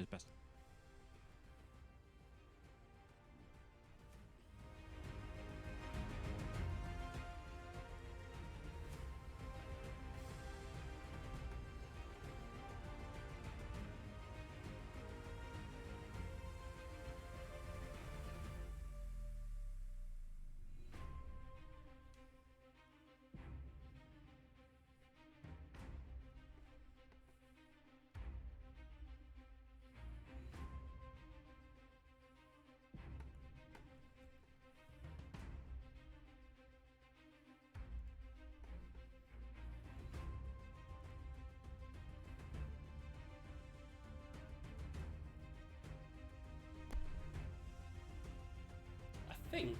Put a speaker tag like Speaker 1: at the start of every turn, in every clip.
Speaker 1: as best.
Speaker 2: I think.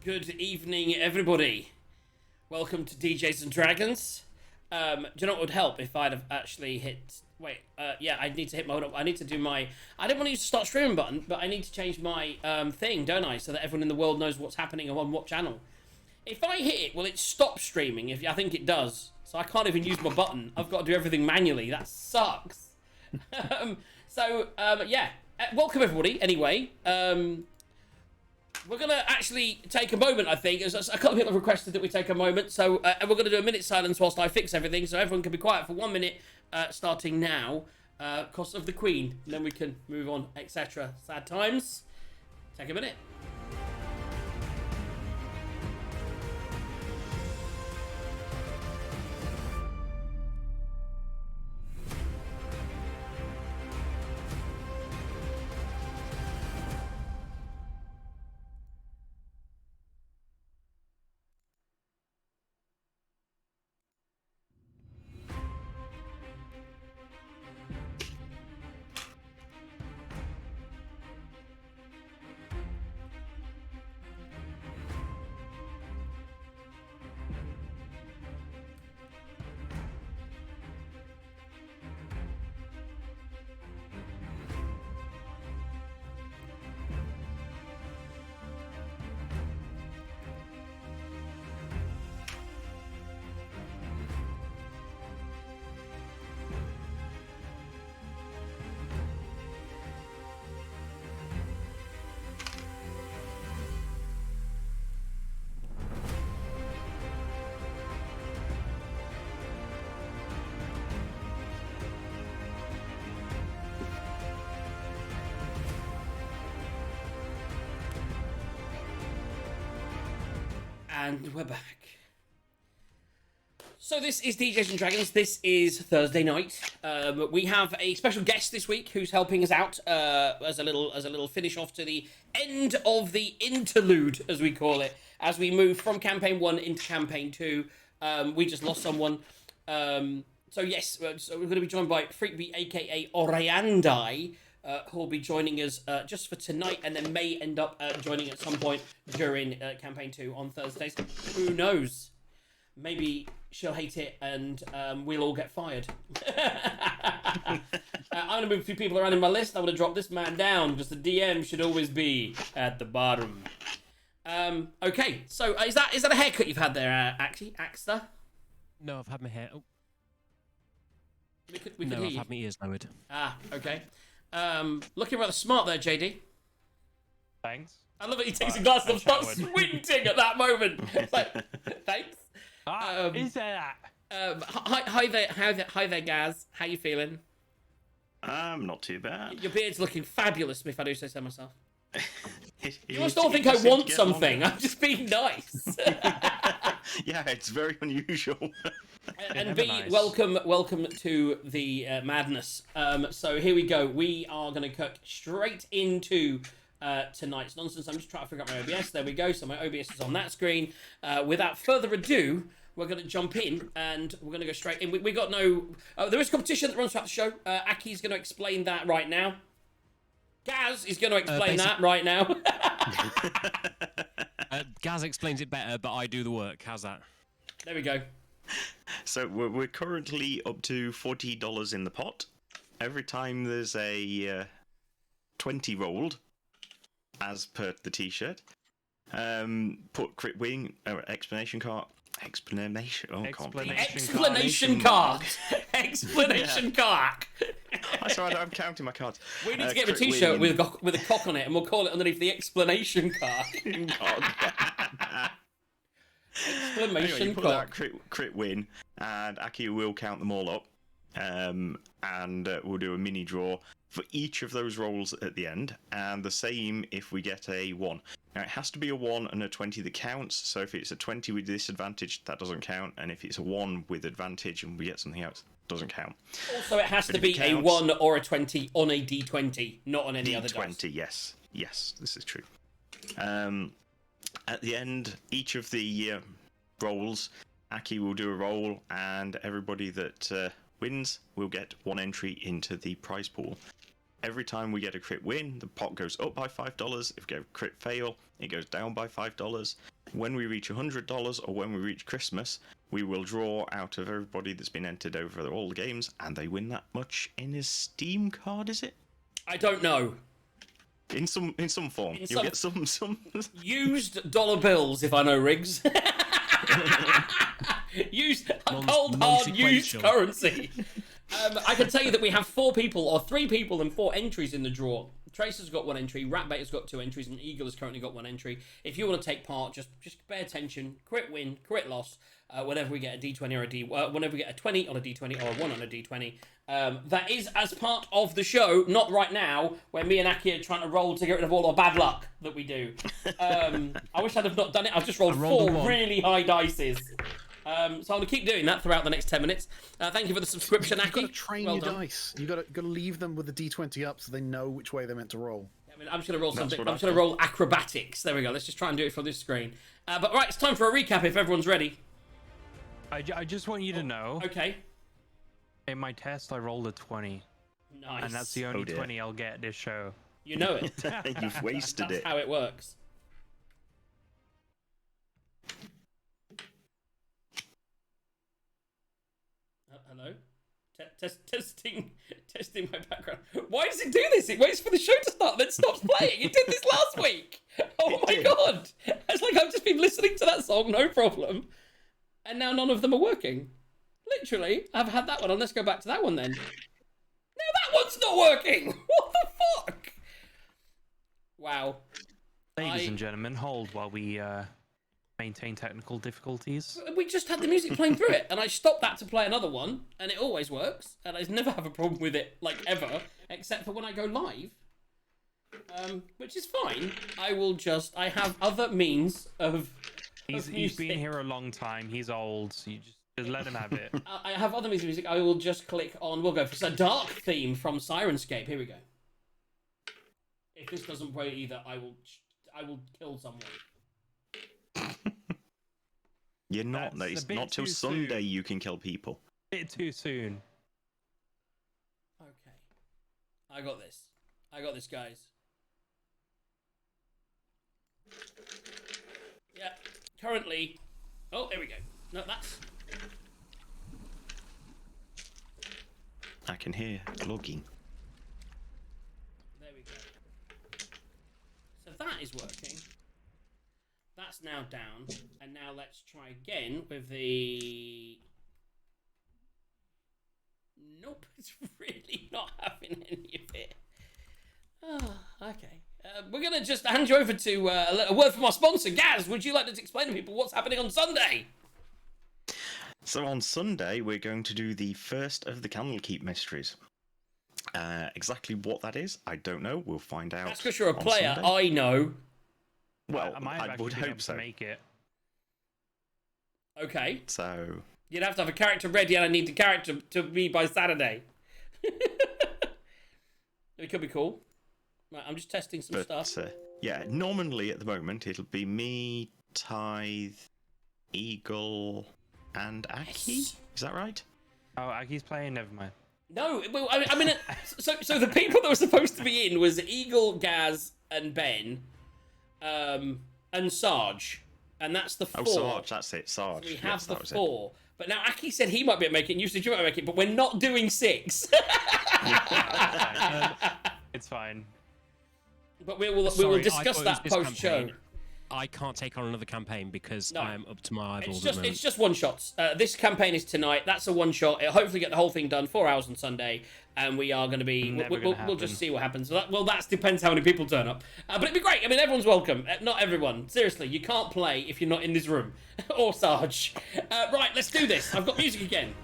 Speaker 2: Good evening, everybody. Welcome to DJs and Dragons. Do you know what would help if I'd have actually hit... Wait, yeah, I need to hit my... I need to do my... I didn't want to use the start streaming button, but I need to change my thing, don't I? So that everyone in the world knows what's happening and on what channel. If I hit it, will it stop streaming? I think it does. So I can't even use my button. I've got to do everything manually. That sucks. Yeah. Welcome, everybody, anyway. We're going to actually take a moment, I think. A couple of people have requested that we take a moment. So we're going to do a minute silence whilst I fix everything. So everyone can be quiet for 1 minute, starting now. Cost of the Queen. And then we can move on, etc. Sad times. Take a minute. And we're back. So this is DJs and Dragons. This is Thursday night. We have a special guest this week who's helping us out as a little finish off to the end of the interlude, as we call it, as we move from campaign 1 into campaign 2. We just lost someone. So yes, so we're going to be joined by Freakbeat, aka Oriondai, who will be joining us just for tonight, and then may end up joining at some point during campaign 2 on Thursdays. Who knows? Maybe she'll hate it and we'll all get fired. I'm going to move a few people around in my list. I'm going to drop this man down because the DM should always be at the bottom. Okay, so is that a haircut you've had there, Axter?
Speaker 1: No, I've had my hair... Oh.
Speaker 2: We could
Speaker 1: I've had my ears lowered.
Speaker 2: Ah, okay. Looking rather smart there, JD.
Speaker 3: Thanks.
Speaker 2: I love it. He takes his glasses off, starts squinting at that moment. It's like, thanks.
Speaker 3: Is that?
Speaker 2: Hi there, Gaz. How you feeling?
Speaker 4: Not too bad.
Speaker 2: Your beard's looking fabulous, if I do say so myself. You must
Speaker 4: It
Speaker 2: all think I
Speaker 4: seems to
Speaker 2: want
Speaker 4: get
Speaker 2: something.
Speaker 4: longer.
Speaker 2: I'm just being nice.
Speaker 4: Yeah, it's very unusual.
Speaker 2: And B,
Speaker 3: nice.
Speaker 2: welcome to the madness. So here we go. We are going to cut straight into tonight's nonsense. I'm just trying to figure out my OBS. There we go. So my OBS is on that screen. Without further ado, we're going to jump in and we're going to go straight in. We got no... there is competition that runs throughout the show. Aki's going to explain that right now. Gaz is going to explain that right now.
Speaker 1: Gaz explains it better, but I do the work. How's that?
Speaker 2: There we go.
Speaker 4: So we're currently up to $40 in the pot. Every time there's a 20 rolled, as per the t-shirt, put crit win explanation card. Explanation. Oh,
Speaker 2: Explanation card. Explanation card.
Speaker 4: That's right. I'm counting my cards.
Speaker 2: We need to get a t-shirt with a cock on it, and we'll call it underneath the explanation card. Exclamation
Speaker 4: Anyway, you put
Speaker 2: cock.
Speaker 4: that crit win, and Aki will count them all up, and we'll do a mini draw for each of those rolls at the end, and the same if we get a 1. Now, it has to be a 1 and a 20 that counts, so if it's a 20 with disadvantage, that doesn't count, and if it's a 1 with advantage and we get something else, it doesn't count.
Speaker 2: Also, it has
Speaker 4: But
Speaker 2: to
Speaker 4: if
Speaker 2: be
Speaker 4: it
Speaker 2: a
Speaker 4: counts-
Speaker 2: 1 or a 20 on a D20, not on any other dice.
Speaker 4: D20, yes. Yes, this is true. At the end, each of the rolls, Aki will do a roll, and everybody that wins will get 1 entry into the prize pool. Every time we get a crit win, the pot goes up by $5. If we get a crit fail, it goes down by $5. When we reach $100 or when we reach Christmas, we will draw out of everybody that's been entered over all the games, and they win that much in his Steam card, is it?
Speaker 2: I don't know.
Speaker 4: In some form. You'll get some
Speaker 2: Used dollar bills, if I know rigs. Used cold hard used
Speaker 1: Non-sequential.
Speaker 2: currency. I can tell you that we have 4 people, or 3 people, and 4 entries in the draw. Tracer's got 1 entry, Ratbait's got 2 entries, and Eagle has currently got 1 entry. If you want to take part, just pay attention. Crit win, crit loss. Whenever we get a D20 or a D, whenever we get a 20 on a D20 or a 1 on a D20, that is as part of the show. Not right now, where me and Aki are trying to roll to get rid of all our bad luck that we do. I wish I'd have not done it. I've just rolled 4 really high dices. So I'm gonna keep doing that throughout the next 10 minutes. Thank you for the subscription, Aki.
Speaker 5: You've got to train
Speaker 2: Well
Speaker 5: your
Speaker 2: done.
Speaker 5: dice. You've got to leave them with the D20 up so they know which way they're meant to roll.
Speaker 2: I mean, I'm just going to roll something.
Speaker 4: what
Speaker 2: I'm just going to roll acrobatics. There we go. Let's just try and do it from this screen. But right, it's time for a recap if everyone's ready.
Speaker 3: I just want you to know,
Speaker 2: Okay.
Speaker 3: in my test, I rolled a 20.
Speaker 2: Nice.
Speaker 3: And that's the only
Speaker 4: dear.
Speaker 3: 20 I'll get this show.
Speaker 2: You know it.
Speaker 4: You've wasted
Speaker 2: That's
Speaker 4: it.
Speaker 2: how it works. Hello? Testing my background. Why does it do this? It waits for the show to start, then stops playing. It did this last week. Oh my god! It's like I've just been listening to that song, no problem, and now none of them are working. Literally, I've had that one on. Let's go back to that one then. Now that one's not working. What the fuck? Wow.
Speaker 3: Ladies and gentlemen, hold while we maintain technical difficulties.
Speaker 2: We just had the music playing through it, and I stopped that to play another one, and it always works, and I never have a problem with it, like, ever, except for when I go live, which is fine. I have other means of
Speaker 3: He's
Speaker 2: music.
Speaker 3: been here a long time. He's old. So you just let him have it.
Speaker 2: I have other music. I will just click on. We'll go for a dark theme from Sirenscape. Here we go. If this doesn't play either, I will kill someone.
Speaker 4: You're not.
Speaker 3: That's
Speaker 4: It's
Speaker 3: a bit
Speaker 4: not till
Speaker 3: too
Speaker 4: Sunday
Speaker 3: soon.
Speaker 4: you can kill people.
Speaker 3: Bit too soon.
Speaker 2: Okay. I got this. I got this, guys. Yeah. Currently. Oh, there we go. No, that's.
Speaker 4: I can hear logging.
Speaker 2: There we go. So that is working. That's now down. And now let's try again with the... Nope, it's really not having any of it. Oh, okay. We're going to just hand you over to a word from our sponsor. Gaz, would you like to explain to people what's happening on Sunday?
Speaker 4: So on Sunday, we're going to do the first of the Candlekeep mysteries. Exactly what that is, I don't know. We'll find out.
Speaker 2: That's because you're a
Speaker 4: on
Speaker 2: player.
Speaker 4: Sunday.
Speaker 2: I know.
Speaker 4: Well,
Speaker 3: I might have
Speaker 4: I
Speaker 3: actually
Speaker 4: would
Speaker 3: been able
Speaker 4: hope
Speaker 3: to
Speaker 4: so.
Speaker 3: make it.
Speaker 2: Okay.
Speaker 4: So,
Speaker 2: You'd have to have a character ready, and I need the character to be by Saturday. It could be cool. Right, I'm just testing some
Speaker 4: but
Speaker 2: stuff.
Speaker 4: yeah, normally at the moment it'll be me, Tithe, Eagle, and Aki.
Speaker 2: Yes.
Speaker 4: Is that right?
Speaker 3: Oh, Aki's playing. Never mind.
Speaker 2: No, well, I mean, so the people that were supposed to be in was Eagle, Gaz, and Ben, and Sarge, and that's the four.
Speaker 4: Oh, Sarge, that's it, Sarge.
Speaker 2: We
Speaker 4: Yes,
Speaker 2: have
Speaker 4: that
Speaker 2: the
Speaker 4: was
Speaker 2: four. But now Aki said he might be able to make it, and you said you might make it, but we're not doing 6.
Speaker 3: It's fine.
Speaker 2: But we will
Speaker 1: Sorry, I
Speaker 2: discuss
Speaker 1: thought it
Speaker 2: that
Speaker 1: was this
Speaker 2: post-show.
Speaker 1: campaign. I can't take on another campaign because
Speaker 2: No.
Speaker 1: I'm up to my eyeballs
Speaker 2: It's
Speaker 1: at the moment.
Speaker 2: just one shots. This campaign is tonight. That's a one shot. It'll hopefully get the whole thing done 4 hours on Sunday, and we are going to be.
Speaker 3: Never
Speaker 2: We'll
Speaker 3: gonna
Speaker 2: just
Speaker 3: happen.
Speaker 2: see what happens. That depends how many people turn up. But it'd be great. I mean, everyone's welcome. Not everyone. Seriously, you can't play if you're not in this room or Sarge. Right, let's do this. I've got music again.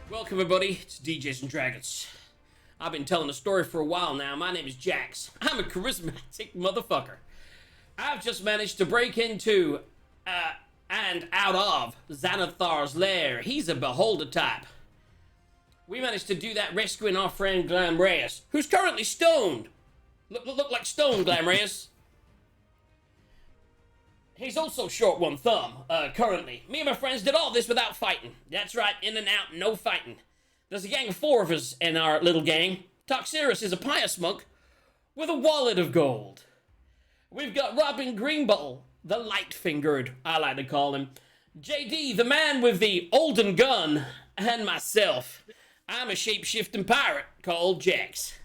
Speaker 2: Welcome everybody to DJs and Dragons. I've been telling a story for a while now. My name is Jax. I'm a charismatic motherfucker. I've just managed to break into, and out of, Xanathar's lair. He's a beholder type. We managed to do that rescuing our friend Glamraes, who's currently stoned. Look like stone, Glamraes. He's also short one thumb, currently. Me and my friends did all this without fighting. That's right, in and out, no fighting. There's a gang of 4 of us in our little gang. Toxirus is a pious monk with a wallet of gold. We've got Robin Greenbottle, the light-fingered, I like to call him. JD, the man with the olden gun, and myself. I'm a shape-shifting pirate called Jax.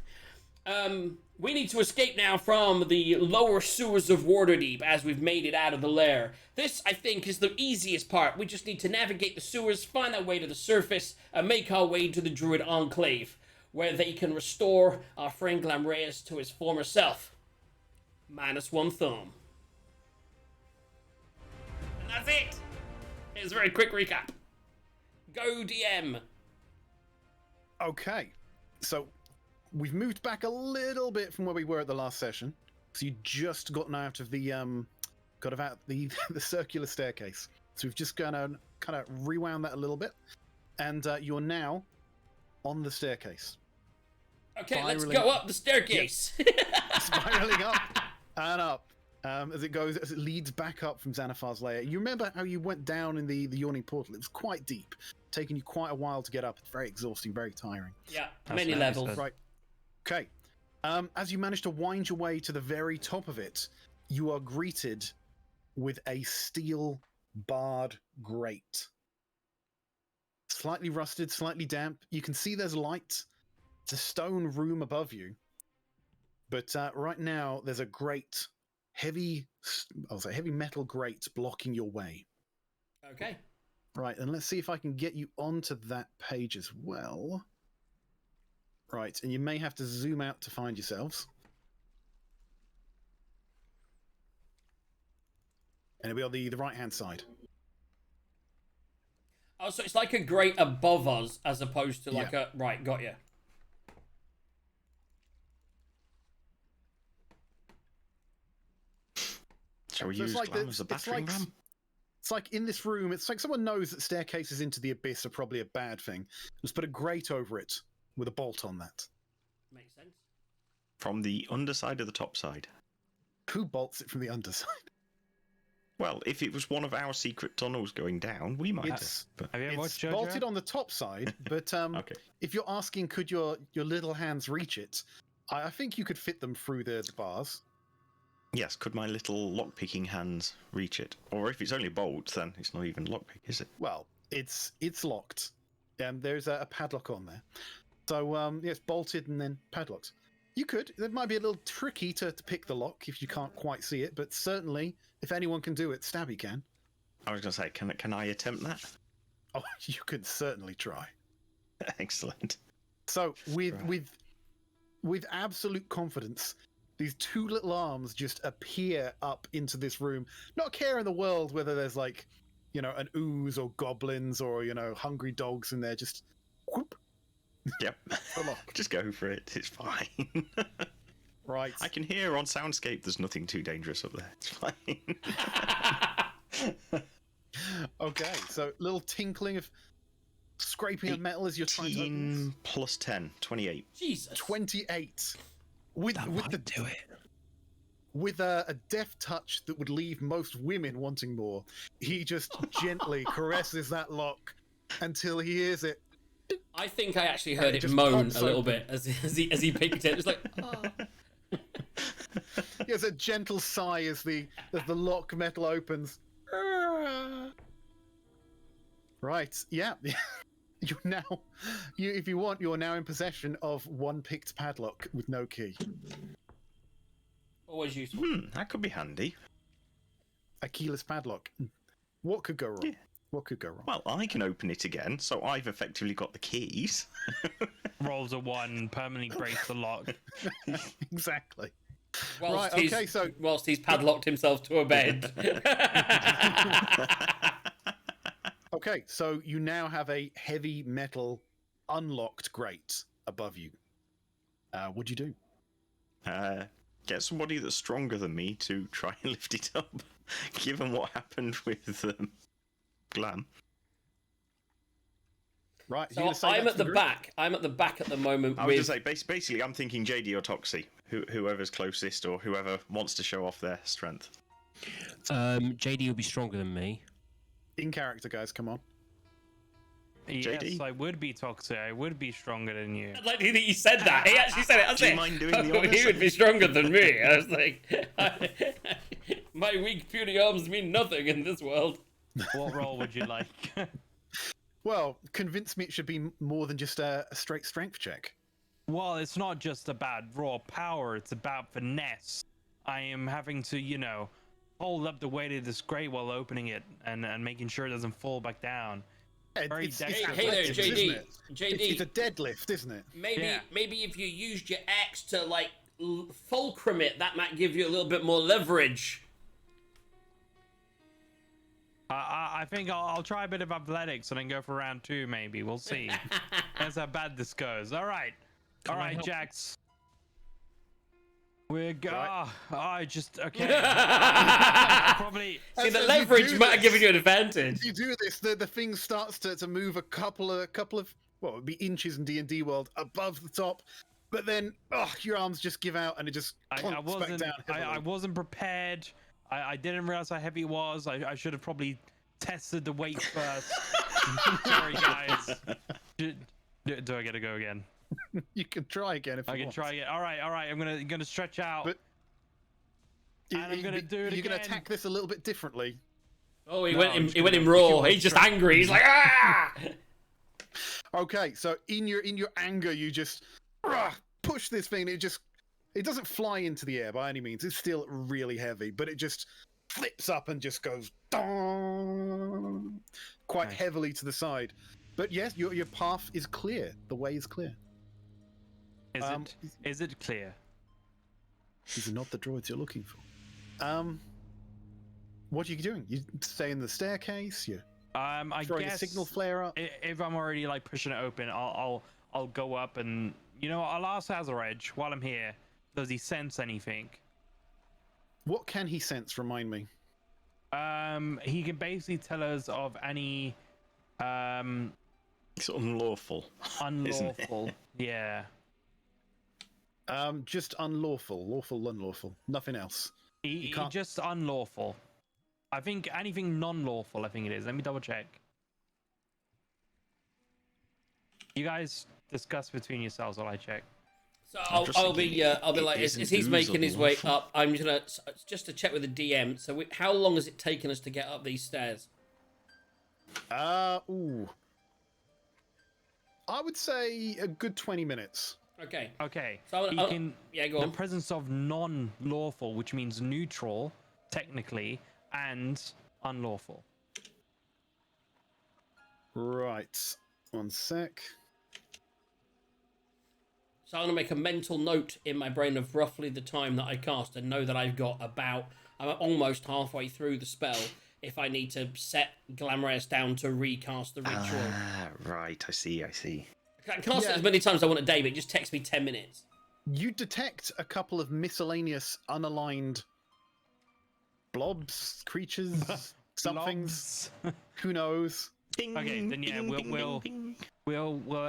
Speaker 2: We need to escape now from the lower sewers of Waterdeep as we've made it out of the lair. This, I think, is the easiest part. We just need to navigate the sewers, find our way to the surface, and make our way to the Druid Enclave, where they can restore our friend Glamraes to his former self. Minus 1 thumb. And that's it! Here's a very quick recap. Go DM!
Speaker 5: Okay, so we've moved back a little bit from where we were at the last session. So you just gotten out of the the circular staircase. So we've just kind of rewound that a little bit, and you're now on the staircase,
Speaker 2: Okay, let's
Speaker 5: Spiraling-
Speaker 2: go up the staircase.
Speaker 5: spiraling up and up as it leads back up from Xanathar's lair. You remember how you went down in the yawning portal? It was quite deep, taking you quite a while to get up. It's very exhausting, very tiring.
Speaker 2: Yeah,
Speaker 3: That's
Speaker 2: many
Speaker 3: nice,
Speaker 2: levels.
Speaker 3: that's-
Speaker 5: Right. Okay. As you manage to wind your way to the very top of it, you are greeted with a steel barred grate. Slightly rusted, slightly damp. You can see there's light. It's a stone room above you. But right now, there's a grate, heavy metal grate blocking your way.
Speaker 2: Okay.
Speaker 5: Right, and let's see if I can get you onto that page as well. Right, and you may have to zoom out to find yourselves. And it'll be on the right-hand side.
Speaker 2: Oh, so it's like a grate above us as opposed to like
Speaker 5: Yeah.
Speaker 2: a... Right, got you.
Speaker 4: Shall we
Speaker 5: So it's
Speaker 4: use
Speaker 5: like
Speaker 4: Glam as a battering ram?
Speaker 5: It's like in this room, it's like someone knows that staircases into the abyss are probably a bad thing. Let's put a grate over it with a bolt on that.
Speaker 2: Makes sense.
Speaker 4: From the underside or the top side?
Speaker 5: Who bolts it from the underside?
Speaker 4: Well, if it was one of our secret tunnels going down, we might
Speaker 5: It's,
Speaker 4: have. But
Speaker 3: Have you ever
Speaker 5: it's
Speaker 3: watched JoJo?
Speaker 5: bolted on the top side, but
Speaker 4: okay.
Speaker 5: if you're asking could your little hands reach it, I think you could fit them through the bars.
Speaker 4: Yes, could my little lockpicking hands reach it? Or if it's only a bolt, then it's not even lockpick, is it?
Speaker 5: Well, it's locked. There's a padlock on there. So yeah, it's bolted and then padlocked. You could. It might be a little tricky to pick the lock if you can't quite see it, but certainly, if anyone can do it, Stabby can.
Speaker 4: I was going to say, can I attempt that?
Speaker 5: Oh, you could certainly try.
Speaker 4: Excellent.
Speaker 5: So with absolute confidence, these two little arms just appear up into this room. Not a care in the world whether there's like, an ooze or goblins or hungry dogs in there. Just whoop.
Speaker 4: Yep.
Speaker 5: The lock.
Speaker 4: Just go for it. It's fine.
Speaker 5: Right.
Speaker 4: I can hear on soundscape there's nothing too dangerous up there. It's fine.
Speaker 5: Okay, so little tinkling of scraping of metal as you're trying to open
Speaker 4: 18 plus 10, 28.
Speaker 2: Jesus.
Speaker 5: this. 28. With
Speaker 1: That
Speaker 5: with
Speaker 1: might
Speaker 5: the
Speaker 1: do it.
Speaker 5: with a deft touch that would leave most women wanting more, he just gently caresses that lock until he hears it.
Speaker 2: I think I actually heard
Speaker 5: it
Speaker 2: it
Speaker 5: just
Speaker 2: moan
Speaker 5: pops
Speaker 2: a little
Speaker 5: open.
Speaker 2: bit as he picked it. It's like, oh.
Speaker 5: He has a gentle sigh as the lock metal opens. Right, yeah. You're now, if you want, you're now in possession of one picked padlock with no key.
Speaker 2: Always useful.
Speaker 4: That could be handy.
Speaker 5: A keyless padlock. What could go wrong?
Speaker 4: Yeah.
Speaker 5: What could go wrong?
Speaker 4: Well, I can open it again, so I've effectively got the keys.
Speaker 3: Rolls a 1, permanently breaks the lock.
Speaker 5: Exactly.
Speaker 2: Whilst
Speaker 5: Right,
Speaker 2: he's,
Speaker 5: okay, so-
Speaker 2: whilst he's padlocked himself to a bed.
Speaker 5: Okay, so you now have a heavy metal unlocked grate above you. What'd you do?
Speaker 4: Get somebody that's stronger than me to try and lift it up, given what happened with Glam.
Speaker 5: Right, you
Speaker 2: So
Speaker 5: gonna say
Speaker 2: I'm
Speaker 5: that
Speaker 2: at
Speaker 5: to
Speaker 2: the
Speaker 5: group?
Speaker 2: back. I'm at the back at the moment
Speaker 4: I would
Speaker 2: with.
Speaker 4: just say, basically, I'm thinking JD or Toxie, whoever's closest or whoever wants to show off their strength.
Speaker 1: JD will be stronger than me.
Speaker 5: In character, guys, come on.
Speaker 3: Yes,
Speaker 4: JD?
Speaker 3: I would be toxic. I would be stronger than you.
Speaker 2: Like he said that. He actually said it. I was
Speaker 4: Do you
Speaker 2: like,
Speaker 4: mind doing the
Speaker 2: "Oh,
Speaker 4: honours?"
Speaker 2: he would be stronger than me. I was like, my weak, puny arms mean nothing in this world.
Speaker 3: What role would you like?
Speaker 5: Well, convince me it should be more than just a straight strength check.
Speaker 3: Well, it's not just about raw power, it's about finesse. I am having to, hold up the weight of this grate while opening it and making sure it doesn't fall back down. Very
Speaker 5: It's
Speaker 3: dexterous.
Speaker 2: Hey there,
Speaker 5: athletics,
Speaker 2: JD.
Speaker 5: isn't it?
Speaker 2: JD.
Speaker 5: It's a deadlift, isn't it?
Speaker 2: Maybe if you used your axe to like fulcrum it, that might give you a little bit more leverage.
Speaker 3: I think I'll try a bit of athletics and then go for round 2, maybe. We'll see. That's how bad this goes. All right,
Speaker 1: help?
Speaker 3: Jax. We're
Speaker 5: Right.
Speaker 3: okay. Probably.
Speaker 2: See, the
Speaker 5: As you
Speaker 2: leverage
Speaker 5: do
Speaker 2: might have
Speaker 5: this-
Speaker 2: given you an advantage.
Speaker 5: If you do this, the thing starts to move a couple of well, it'd be inches in D&D world above the top, but then your arms just give out and it just
Speaker 3: I
Speaker 5: clumps back
Speaker 3: wasn't.
Speaker 5: down.
Speaker 3: I
Speaker 5: heavily.
Speaker 3: wasn't prepared. I didn't realize how heavy it was. I should have probably tested the weight first. Sorry, guys. Do I get to go again?
Speaker 5: You can try again if you
Speaker 3: I can
Speaker 5: want.
Speaker 3: try it. All right. I'm gonna stretch out.
Speaker 5: But-
Speaker 3: And I'm gonna do it
Speaker 5: You're gonna
Speaker 3: again.
Speaker 5: attack this a little bit differently.
Speaker 2: Oh, he
Speaker 3: No,
Speaker 2: went
Speaker 3: I'm
Speaker 2: in.
Speaker 3: just
Speaker 2: He went
Speaker 3: gonna-
Speaker 2: in
Speaker 3: if you
Speaker 2: raw.
Speaker 3: want
Speaker 2: He's just
Speaker 3: to-
Speaker 2: angry. He's like, ah!
Speaker 5: Okay, so in your anger, you just push this thing. And it doesn't fly into the air by any means. It's still really heavy, but it just flips up and just goes dong, quite
Speaker 3: Okay.
Speaker 5: heavily to the side. But yes, your path is clear. The way is clear.
Speaker 3: Is it clear?
Speaker 5: These are not the droids you're looking for. What are you doing? You stay in the staircase. You
Speaker 3: I
Speaker 5: throwing
Speaker 3: guess
Speaker 5: a signal flare up.
Speaker 3: if I'm already like pushing it open, I'll go up and I'll ask Azar Edge while I'm here. Does he sense anything?
Speaker 5: What can he sense? Remind me.
Speaker 3: He can basically tell us of any
Speaker 4: It's unlawful.
Speaker 3: unlawful. Yeah.
Speaker 5: Just unlawful, lawful, unlawful. Nothing else.
Speaker 3: He
Speaker 5: can't-
Speaker 3: just unlawful. I think anything non-lawful. I think it is. Let me double check. You guys discuss between yourselves while I check.
Speaker 2: So
Speaker 4: just
Speaker 2: I'll be
Speaker 4: thinking
Speaker 2: like, as
Speaker 4: isn't
Speaker 2: he's making his way
Speaker 4: lawful.
Speaker 2: up, I'm gonna just to check with the DM. So how long has it taken us to get up these stairs?
Speaker 5: Ooh. I would say a good 20 minutes.
Speaker 2: Okay.
Speaker 3: Okay.
Speaker 2: So
Speaker 3: he
Speaker 2: I'll-
Speaker 3: can.
Speaker 2: yeah, go
Speaker 3: The
Speaker 2: on.
Speaker 3: presence of non-lawful, which means neutral, technically, and unlawful.
Speaker 5: Right. One sec.
Speaker 2: So I'm gonna make a mental note in my brain of roughly the time that I cast, and know that I've got about. I'm almost halfway through the spell. If I need to set Glamraes down to recast the ritual,
Speaker 4: Ah, right. I see.
Speaker 2: I can cast it
Speaker 5: Yeah.
Speaker 2: as many times as I want a day, but it just takes me 10 minutes.
Speaker 5: You detect a couple of miscellaneous, unaligned blobs, creatures, somethings.
Speaker 3: Blobs.
Speaker 5: Who knows?
Speaker 3: Okay, then yeah, we'll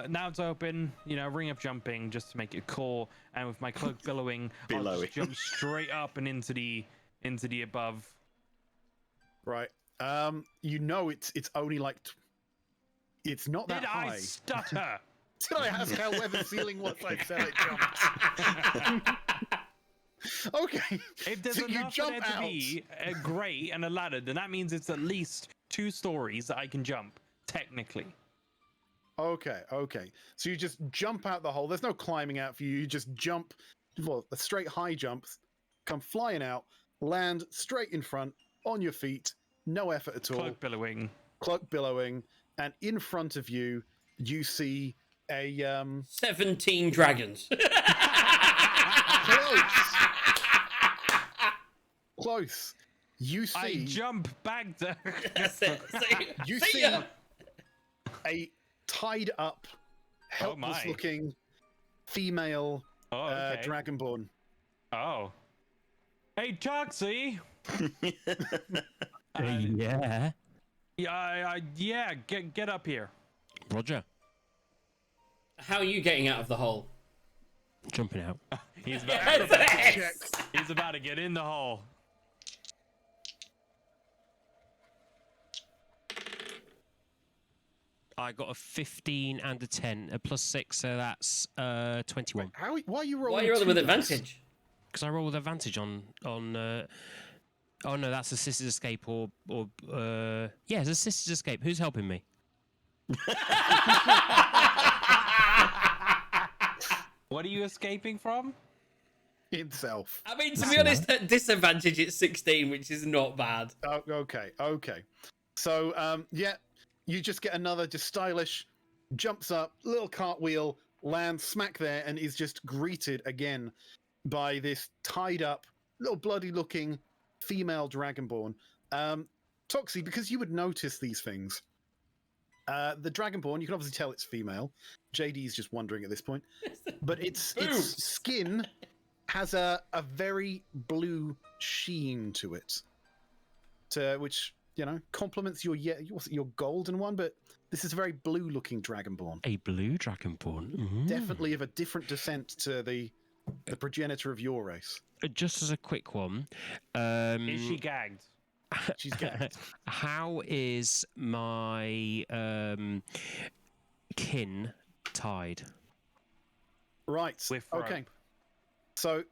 Speaker 3: now it's open. You know, ring of jumping just to make it cool, and with my cloak billowing, I'll
Speaker 4: Billowy.
Speaker 3: just jump straight up and into the above.
Speaker 5: Right. You know it's only like it's not that
Speaker 3: Did
Speaker 5: high.
Speaker 3: I stutter?
Speaker 5: Did I ask how where the ceiling was? I said I jumped. Okay.
Speaker 3: If there's
Speaker 5: So you
Speaker 3: enough for
Speaker 5: jump
Speaker 3: there to
Speaker 5: out.
Speaker 3: be a grate and a ladder, then that means it's at least 2 stories that I can jump, technically.
Speaker 5: Okay. So you just jump out the hole. There's no climbing out for you. You just jump, well, a straight high jump, come flying out, land straight in front on your feet. No effort at all.
Speaker 3: Cloak billowing.
Speaker 5: Cloak billowing, and in front of you, you see a
Speaker 2: 17 dragons.
Speaker 5: close. You
Speaker 3: I
Speaker 5: see
Speaker 3: jump back there.
Speaker 2: That's it.
Speaker 5: you
Speaker 2: See
Speaker 5: see
Speaker 2: ya.
Speaker 5: a tied up, helpless
Speaker 3: my.
Speaker 5: looking female
Speaker 3: Oh, okay.
Speaker 5: dragonborn.
Speaker 3: Oh. Hey, Toxie!
Speaker 1: Yeah.
Speaker 3: Yeah, get up here.
Speaker 1: Roger.
Speaker 2: How are you getting out of the hole?
Speaker 1: Jumping out.
Speaker 3: He's about,
Speaker 2: Yes!
Speaker 3: he's about to get in the hole.
Speaker 1: I got a 15 and a 10, a plus 6, so that's 21.
Speaker 5: Why are you rolling?
Speaker 2: Why are you rolling with
Speaker 5: two dice?
Speaker 2: advantage?
Speaker 1: Because I roll with advantage on. Oh no, that's a sister's escape or yeah, it's a sister's escape. Who's helping me?
Speaker 3: What are you escaping from?
Speaker 5: Himself.
Speaker 2: I mean, to be honest, at disadvantage, it's 16, which is not bad.
Speaker 5: Oh, okay. So, yeah, you just get another just stylish, jumps up, little cartwheel, lands smack there, and is just greeted again by this tied up, little bloody looking female dragonborn. Toxie, because you would notice these things. The dragonborn, you can obviously tell it's female. JD's just wondering at this point, but its
Speaker 2: Boobs.
Speaker 5: skin has a very blue sheen to it, which complements your golden one. But this is a very blue looking dragonborn,
Speaker 1: A blue dragonborn. Mhm.
Speaker 5: definitely of a different descent to the progenitor of your race.
Speaker 1: Just as a quick one,
Speaker 3: Is she gagged?
Speaker 5: She's gagged.
Speaker 1: how is my kin tied?
Speaker 5: Right.
Speaker 3: With
Speaker 5: okay.
Speaker 3: rope.
Speaker 5: So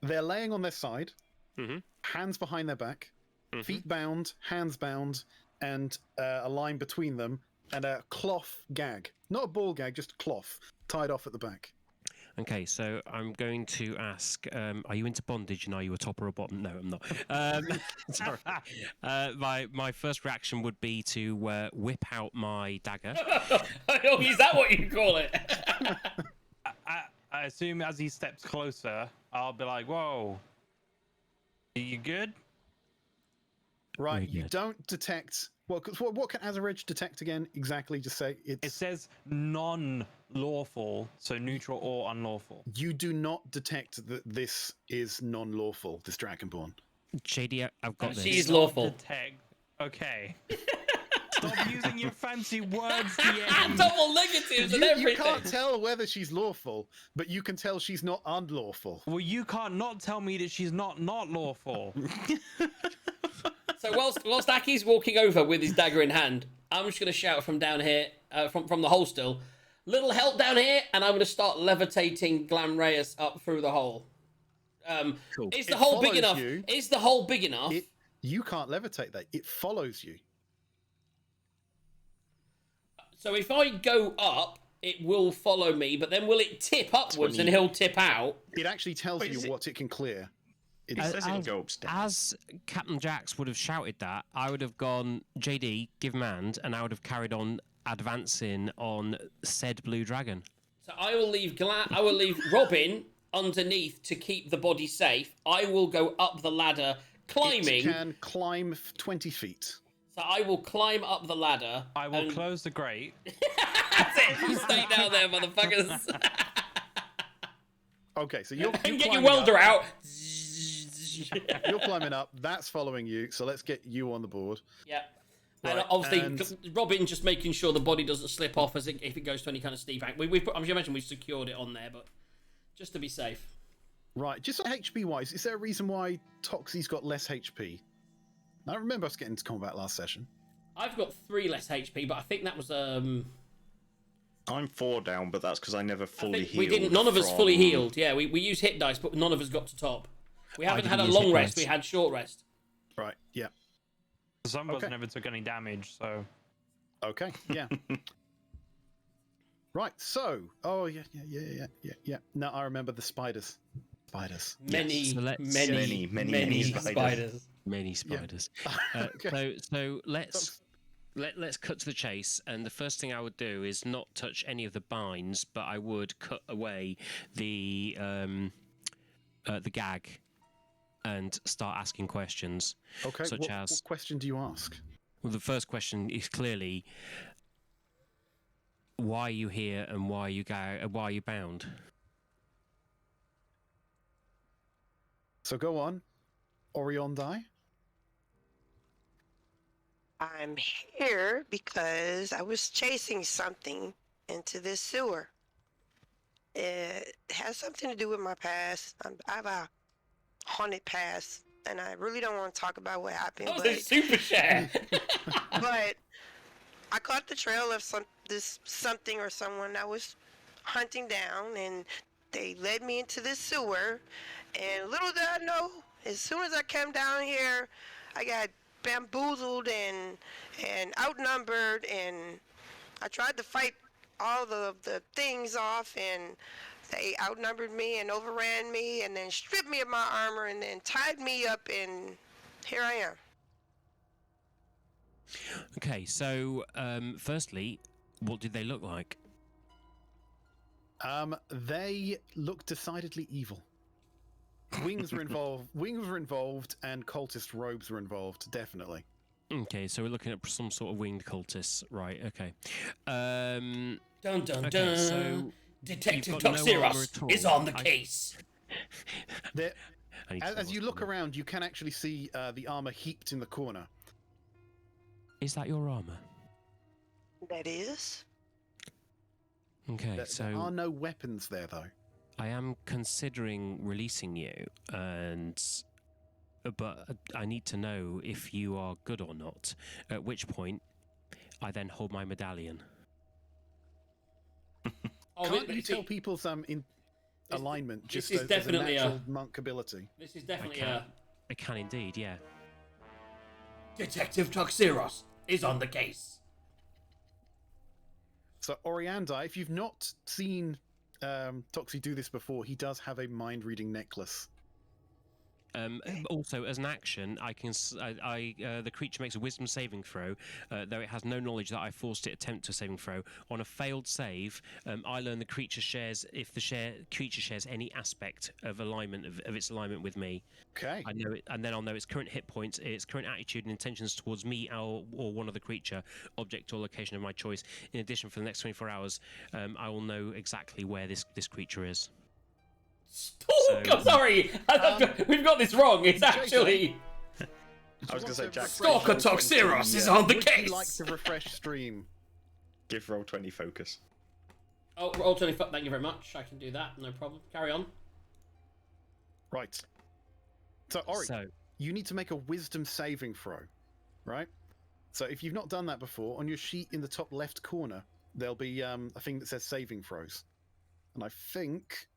Speaker 5: they're laying on their side,
Speaker 1: Mhm.
Speaker 5: hands behind their back,
Speaker 1: Mhm.
Speaker 5: feet bound, hands bound, and a line between them, and a cloth gag. Not a ball gag, just cloth tied off at the back.
Speaker 1: Okay, so I'm going to ask: are you into bondage, and are you a top or a bottom? No, I'm not. Sorry. My first reaction would be to whip out my dagger.
Speaker 2: Oh, is that what you call it?
Speaker 3: I assume as he steps closer, I'll be like, "Whoa, are you good?"
Speaker 5: Right.
Speaker 1: Very
Speaker 5: You
Speaker 1: good.
Speaker 5: don't detect. Well, 'cause what can Azareg detect again? Exactly. Just say
Speaker 3: It
Speaker 5: it's
Speaker 3: says non lawful, so neutral or unlawful.
Speaker 5: You do not detect that this is non-lawful, this Dragonborn.
Speaker 1: JD, I've got this.
Speaker 2: She's lawful.
Speaker 3: Detect. Okay. Stop using your fancy words, DM.
Speaker 2: Double negatives and
Speaker 5: You
Speaker 2: everything.
Speaker 5: can't tell whether she's lawful, but you can tell she's not unlawful.
Speaker 3: Well, you can't not tell me that she's not lawful.
Speaker 2: So whilst Aki's walking over with his dagger in hand, I'm just going to shout from down here, from the hole still, little help down here, and I'm going to start levitating Glamraes up through the hole.
Speaker 1: Cool.
Speaker 2: Is the
Speaker 5: It
Speaker 2: hole big
Speaker 5: follows
Speaker 2: enough?
Speaker 5: you.
Speaker 2: Is the hole big enough?
Speaker 5: You can't levitate that. It follows you.
Speaker 2: So if I go up, it will follow me, but then will it tip upwards and
Speaker 4: 20.
Speaker 2: he'll tip out?
Speaker 5: It actually tells
Speaker 4: Wait,
Speaker 5: you
Speaker 4: is it-
Speaker 5: what it can clear.
Speaker 4: It says it can go upstairs.
Speaker 1: As Captain Jax would have shouted that, I would have gone, JD, give command, and I would have carried on advancing on said blue dragon.
Speaker 2: So I will leave Robin underneath to keep the body safe. I will go up the ladder, climbing.
Speaker 5: It can climb 20 feet.
Speaker 2: So I will climb up the ladder.
Speaker 3: I will
Speaker 2: and...
Speaker 3: close the grate.
Speaker 2: That's it. You stay down there, motherfuckers.
Speaker 5: Okay, so you're
Speaker 2: And get your
Speaker 5: climbing
Speaker 2: welder
Speaker 5: up.
Speaker 2: out.
Speaker 5: You're climbing up. That's following you. So let's get you on the board.
Speaker 2: Yeah. And
Speaker 5: Right,
Speaker 2: obviously, Robin just making sure the body doesn't slip off if it goes to any kind of steep angle. I'm sure we've secured it on there, but just to be safe.
Speaker 5: Right, just on HP wise, is there a reason why Toxie's got less HP? I remember us getting into combat last session.
Speaker 2: I've got 3 less HP, but I think that was
Speaker 4: I'm 4 down, but that's because I never fully healed.
Speaker 2: we didn't. None of us
Speaker 4: from-
Speaker 2: fully healed. Yeah, we used hit dice, but none of us got to top. We haven't had a
Speaker 1: didn't use
Speaker 2: long
Speaker 1: hit
Speaker 2: rest.
Speaker 1: dice.
Speaker 2: We had short rest.
Speaker 5: Right, yeah.
Speaker 3: Some of us
Speaker 5: Okay.
Speaker 3: never took any damage, so.
Speaker 5: Okay, yeah. Right, so. Oh, yeah. No, I remember the spiders. Spiders.
Speaker 2: Many,
Speaker 1: So let's-
Speaker 2: many spiders.
Speaker 1: Many spiders.
Speaker 5: Okay.
Speaker 1: So let's cut to the chase. And the first thing I would do is not touch any of the binds, but I would cut away the gag and start asking questions.
Speaker 5: Okay,
Speaker 1: Such as
Speaker 5: what question do you ask?
Speaker 1: well, the first question is clearly why are you here and why are you bound?
Speaker 5: So go on. Oriondai.
Speaker 6: I'm here because I was chasing something into this sewer. It has something to do with my past. I have a haunted past, and I really don't want to talk about what happened.
Speaker 2: That was a super share.
Speaker 6: But I caught the trail of something or someone I was hunting down, and they led me into this sewer. And little did I know, as soon as I came down here, I got bamboozled and outnumbered, and I tried to fight all the things off, and they outnumbered me and overran me, and then stripped me of my armor, and then tied me up, and here I am.
Speaker 1: Okay, so firstly, what did they look like?
Speaker 5: They look decidedly evil. Wings were involved, and cultist robes were involved, definitely.
Speaker 1: Okay, so we're looking at some sort of winged cultists, right? Okay.
Speaker 2: Dun dun
Speaker 1: Okay,
Speaker 2: dun.
Speaker 1: so
Speaker 2: Detective
Speaker 1: you've got no armor
Speaker 2: Toxiros
Speaker 1: at all.
Speaker 2: is on the case.
Speaker 5: There,
Speaker 1: I need to know
Speaker 5: as you
Speaker 1: what's
Speaker 5: look
Speaker 1: going on.
Speaker 5: around, you can actually see the armor heaped in the corner.
Speaker 1: Is that your armor?
Speaker 6: That is?
Speaker 1: Okay,
Speaker 5: There
Speaker 1: so
Speaker 5: are no weapons there, though.
Speaker 1: I am considering releasing you, but I need to know if you are good or not. At which point, I then hold my medallion.
Speaker 2: Oh,
Speaker 5: Can't you tell people's in
Speaker 2: This-
Speaker 5: alignment
Speaker 2: this
Speaker 5: just
Speaker 2: is
Speaker 5: as a
Speaker 2: definitely
Speaker 5: natural monk ability?
Speaker 2: This is definitely
Speaker 1: I can.
Speaker 2: a
Speaker 1: I can indeed, yeah.
Speaker 2: Detective Toxiros is on the case.
Speaker 5: So Oriondai, if you've not seen Toxie do this before, he does have a mind-reading necklace.
Speaker 1: Also, as an action, the creature makes a Wisdom saving throw, though it has no knowledge that I forced it to attempt a saving throw. On a failed save, I learn the creature shares if the creature shares any aspect of alignment of its alignment with me.
Speaker 5: Okay.
Speaker 1: I know it, and then I'll know its current hit points, its current attitude and intentions towards me or one other creature, object or location of my choice. In addition, for the next 24 hours, I will know exactly where this creature is.
Speaker 2: Oh, God, sorry, we've got this wrong. It's actually
Speaker 4: I was going to say, Jack.
Speaker 2: Stalker Toxeros is on the
Speaker 5: Would
Speaker 2: case.
Speaker 5: you like to refresh stream?
Speaker 4: Give roll 20 focus.
Speaker 2: Oh, roll 20. Thank you very much. I can do that. No problem. Carry on.
Speaker 5: Right. So, Ori, you need to make a Wisdom saving throw, right? So, if you've not done that before, on your sheet in the top left corner, there'll be a thing that says saving throws, and I think.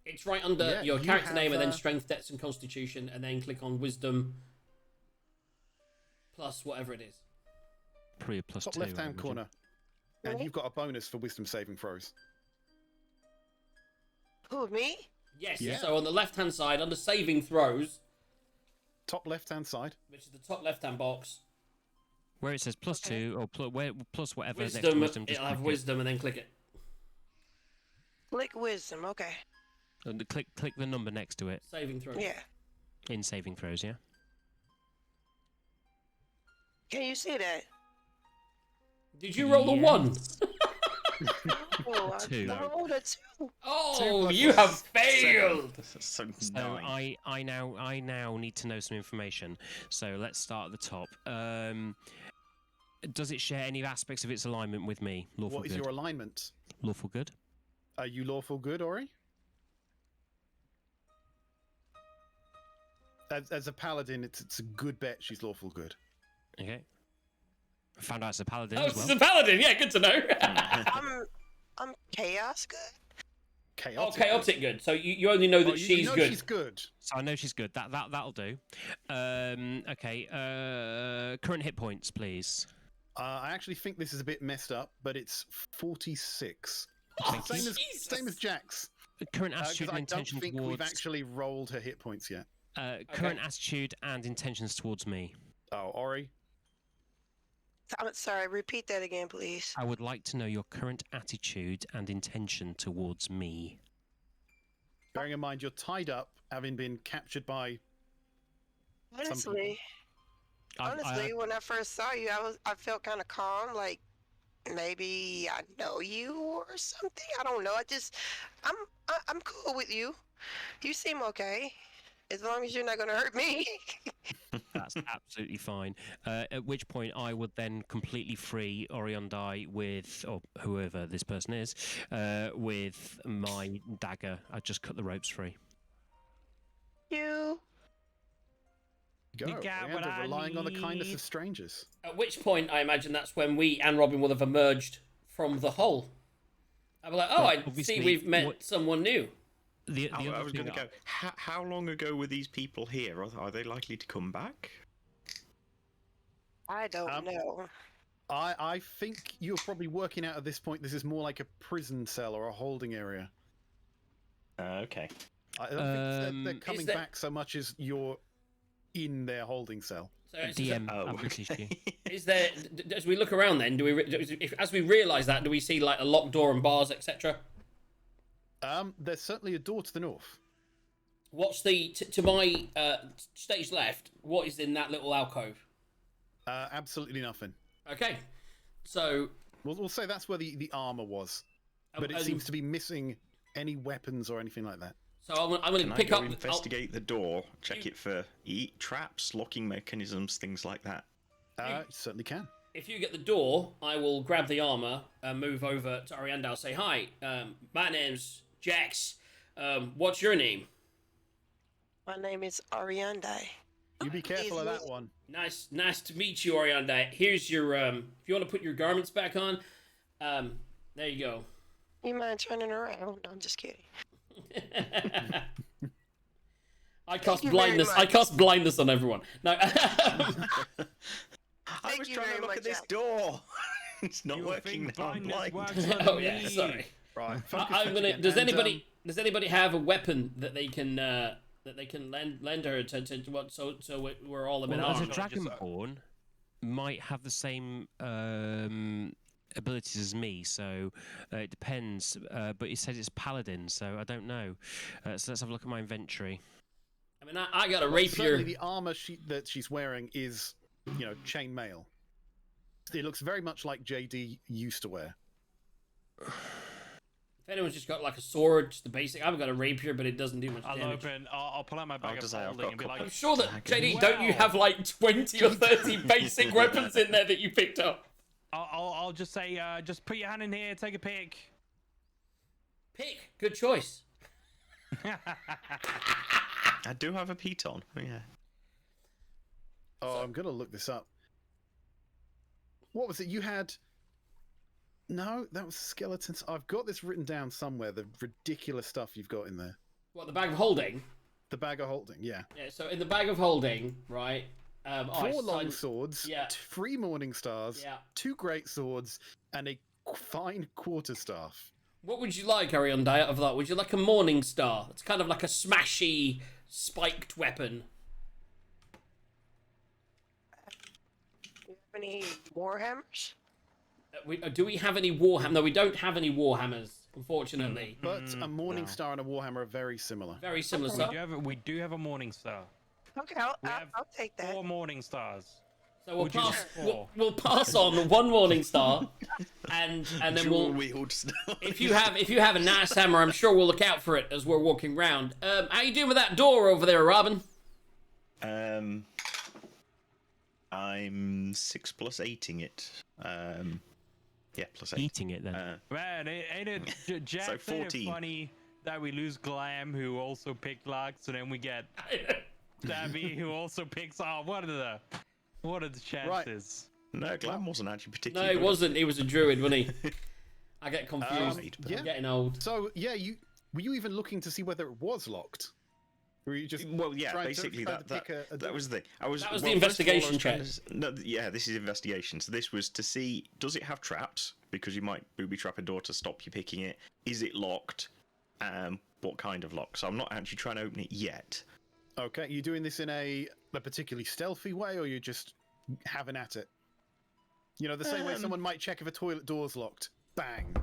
Speaker 2: It's right under your
Speaker 5: you
Speaker 2: character
Speaker 5: have,
Speaker 2: name and then strength, dex, and constitution, and then click on wisdom plus whatever it is.
Speaker 1: Probably a plus
Speaker 5: top
Speaker 1: 2.
Speaker 5: left-hand corner, and you've got a bonus for Wisdom saving throws.
Speaker 6: Who, me?
Speaker 2: Yes.
Speaker 5: Yeah.
Speaker 2: So on the left-hand side, under saving throws,
Speaker 5: Top left-hand side.
Speaker 2: which is the top left-hand box,
Speaker 1: Where it says plus 2 or plus whatever next to
Speaker 2: wisdom.
Speaker 1: wisdom, just
Speaker 2: It'll have
Speaker 1: click
Speaker 2: wisdom, and then click it.
Speaker 6: Click wisdom. Okay.
Speaker 1: it. And click the number next to it
Speaker 2: Saving throws.
Speaker 6: Yeah.
Speaker 1: in saving throws. Yeah.
Speaker 6: Can you see that?
Speaker 2: Did you roll a 1?
Speaker 6: Oh,
Speaker 1: Two.
Speaker 6: I rolled a 2.
Speaker 2: Oh, you have failed.
Speaker 4: So
Speaker 1: So
Speaker 4: 9.
Speaker 1: I now need to know some information. So let's start at the top. Does it share any aspects of its alignment with me? Lawful
Speaker 5: What is
Speaker 1: good.
Speaker 5: your alignment?
Speaker 1: Lawful good.
Speaker 5: Are you lawful good, Ori? As a paladin, it's a good bet she's lawful good.
Speaker 1: Okay. I found out it's a paladin
Speaker 2: Oh,
Speaker 1: as
Speaker 2: it's
Speaker 1: well.
Speaker 2: a paladin. Yeah, good to know.
Speaker 6: I'm chaos good.
Speaker 2: Oh,
Speaker 5: Chaotic.
Speaker 2: chaotic good. So you only know that
Speaker 5: You
Speaker 2: she's
Speaker 5: know
Speaker 2: good.
Speaker 5: She's good.
Speaker 1: So I know she's good. That'll do. Okay. Current hit points, please.
Speaker 5: I actually think this is a bit messed up, but it's 46.
Speaker 2: Oh,
Speaker 1: Thank you.
Speaker 5: Same as Jack's.
Speaker 1: Current
Speaker 5: Because
Speaker 1: attitude
Speaker 5: I
Speaker 1: and
Speaker 5: don't
Speaker 1: intention
Speaker 5: think
Speaker 1: towards.
Speaker 5: we've actually rolled her hit points yet.
Speaker 1: Current attitude and intentions towards me.
Speaker 5: Oh, Ori.
Speaker 6: I'm sorry. Repeat that again, please.
Speaker 1: I would like to know your current attitude and intention towards me.
Speaker 5: Bearing in mind you're tied up, having been captured by.
Speaker 6: Honestly, when I first saw you, I felt kind of calm, like maybe I know you or something. I don't know. I'm cool with you. You seem okay, as long as you're not gonna hurt me.
Speaker 1: That's absolutely fine. At which point I would then completely free Oriondai with, or whoever this person is, with my dagger. I'd just cut the ropes free.
Speaker 6: You.
Speaker 5: Go.
Speaker 3: You got
Speaker 5: Leander,
Speaker 3: what I
Speaker 5: relying on the kindness
Speaker 3: need.
Speaker 5: of strangers.
Speaker 2: At which point, I imagine that's when we and Robin will have emerged from the hole. I'll be like, oh,
Speaker 1: Well,
Speaker 2: I see
Speaker 1: obviously,
Speaker 2: we've met someone new.
Speaker 1: The
Speaker 4: I
Speaker 1: other
Speaker 4: was
Speaker 1: thing
Speaker 4: going to go. How long ago were these people here? Are they likely to come back?
Speaker 6: I don't know.
Speaker 5: I think you're probably working out at this point this is more like a prison cell or a holding area.
Speaker 4: Okay.
Speaker 5: I don't think they're coming
Speaker 2: there-
Speaker 5: back so much as you're in their holding cell.
Speaker 2: So it's
Speaker 1: DM.
Speaker 4: Oh,
Speaker 1: I've British you.
Speaker 2: is there? As we look around, then as we realise that, do we see like a locked door and bars, etc.?
Speaker 5: There's certainly a door to the north.
Speaker 2: What's the to my stage left? What is in that little alcove?
Speaker 5: Absolutely nothing.
Speaker 2: Okay, so
Speaker 5: We'll say that's where the armor was, but it
Speaker 2: and-
Speaker 5: seems to be missing any weapons or anything like that.
Speaker 2: so I'm going
Speaker 4: Can
Speaker 2: to
Speaker 4: I
Speaker 2: pick
Speaker 4: go
Speaker 2: up.
Speaker 4: investigate the door, check it for traps, locking mechanisms, things like that?
Speaker 5: You certainly can.
Speaker 2: If you get the door, I will grab the armor and move over to Oriondai. Say hi. My name's Jax. What's your name?
Speaker 6: My name is Oriondai.
Speaker 5: You be careful of that
Speaker 6: Easy.
Speaker 5: one.
Speaker 2: Nice to meet you, Oriondai. Here's your if you want to put your garments back on, there you go.
Speaker 6: You mind turning around? No, I'm just kidding.
Speaker 2: I cast
Speaker 6: you very
Speaker 2: blindness.
Speaker 6: much.
Speaker 2: I cast blindness on everyone. No.
Speaker 4: I was
Speaker 6: you
Speaker 4: trying
Speaker 6: very
Speaker 4: to look
Speaker 6: much,
Speaker 4: at this
Speaker 6: Alex.
Speaker 4: door. It's not
Speaker 3: You
Speaker 4: working
Speaker 3: think
Speaker 4: now. I'm
Speaker 3: blindness
Speaker 4: blind.
Speaker 3: works on
Speaker 2: Oh yeah,
Speaker 3: me?
Speaker 2: sorry.
Speaker 5: Right.
Speaker 2: I'm gonna. Does anybody have a weapon that they can that they can lend her to what? So we're all a bit
Speaker 1: Well, as a
Speaker 2: armed.
Speaker 1: dragonborn, might have the same abilities as me, so it depends. But he said it's paladin, so I don't know. So let's have a look at my inventory.
Speaker 2: I mean, I got a
Speaker 5: Well,
Speaker 2: rapier.
Speaker 5: certainly the armor that she's wearing is, chain mail. It looks very much like JD used to wear.
Speaker 2: If anyone's just got like a sword, just the basic. I've got a rapier, but it doesn't do much damage.
Speaker 3: I'll pull out my bag of
Speaker 4: just say I've
Speaker 3: holding
Speaker 4: got
Speaker 3: and be
Speaker 4: a
Speaker 3: like,
Speaker 2: I'm sure that JD,
Speaker 3: Wow.
Speaker 2: don't you have like 20 or 30 basic weapons in there that you picked up?
Speaker 3: I'll just say, just put your hand in here, take a pick.
Speaker 2: Pick. Good choice.
Speaker 4: I do have a piton. Yeah.
Speaker 5: Oh, I'm gonna look this up. What was it? You had? No, that was skeletons. I've got this written down somewhere. The ridiculous stuff you've got in there.
Speaker 2: What, the bag of holding?
Speaker 5: The bag of holding, yeah.
Speaker 2: Yeah. So in the bag of holding, right?
Speaker 5: 4 long swords,
Speaker 2: Yeah.
Speaker 5: 3 morning stars,
Speaker 2: Yeah.
Speaker 5: 2 great swords, and a fine quarterstaff.
Speaker 2: What would you like, Oriondai, out of that? Would you like a morning star? It's kind of like a smashy, spiked weapon.
Speaker 6: Do you have any warhammers?
Speaker 2: Do we have any warhammer? No, we don't have any warhammers, unfortunately.
Speaker 5: But a morning
Speaker 4: no.
Speaker 5: star and a warhammer are very similar.
Speaker 2: Very similar
Speaker 3: We
Speaker 2: stuff.
Speaker 3: do have a morning star.
Speaker 6: Okay, I'll
Speaker 3: have
Speaker 6: take that.
Speaker 3: 4 morning stars.
Speaker 2: So we'll
Speaker 3: Would you
Speaker 2: pass.
Speaker 3: like 4?
Speaker 2: We'll pass on 1 morning star, and then
Speaker 4: Dual
Speaker 2: we'll.
Speaker 4: wield stuff.
Speaker 2: If you have a nice hammer, I'm sure we'll look out for it as we're walking round. How you doing with that door over there, Robin?
Speaker 4: I'm 6 plus 8ing it. Yeah, plus 8.
Speaker 1: Eating it then.
Speaker 3: Man, ain't it, Jack,
Speaker 4: So
Speaker 3: ain't it
Speaker 4: 14.
Speaker 3: funny that we lose Glam, who also picked luck, so then we get Stabby, who also picks off. What are the chances?
Speaker 4: No, Glam wasn't actually
Speaker 2: No,
Speaker 4: particularly.
Speaker 2: he
Speaker 4: good.
Speaker 2: wasn't. He was a druid, wasn't he? I get confused.
Speaker 5: Yeah.
Speaker 2: I'm getting old.
Speaker 5: So, yeah, were you even looking to see whether it was locked? Or were you just
Speaker 4: Well, yeah,
Speaker 5: trying
Speaker 4: basically
Speaker 5: to
Speaker 4: that
Speaker 5: pick a
Speaker 4: that was the I was.
Speaker 2: That was
Speaker 4: well,
Speaker 2: the
Speaker 4: first of all, I
Speaker 2: investigation
Speaker 4: was trying
Speaker 2: check.
Speaker 4: to no, yeah, this is investigation. So this was to see, does it have traps? Because you might booby trap a door to stop you picking it. Is it locked? What kind of lock? So I'm not actually trying to open it yet.
Speaker 5: Okay, you doing this in a particularly stealthy way, or you just having at it? The same way someone might check if a toilet door's locked. Bang.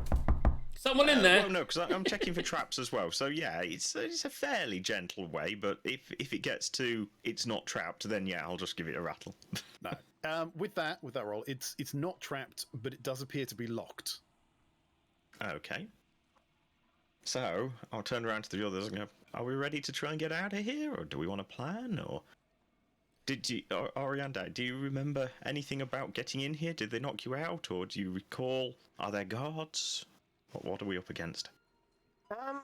Speaker 2: Someone in there.
Speaker 4: Well, no, because I'm checking for traps as well. So yeah, it's a fairly gentle way. But if it gets to it's not trapped, then yeah, I'll just give it a rattle.
Speaker 5: No. With that roll, it's not trapped, but it does appear to be locked.
Speaker 4: Okay. So I'll turn around to the others and go, are we ready to try and get out of here, or do we want to plan, or did you, Oriondai, do you remember anything about getting in here? Did they knock you out, or do you recall, are there guards? What are we up against?
Speaker 6: I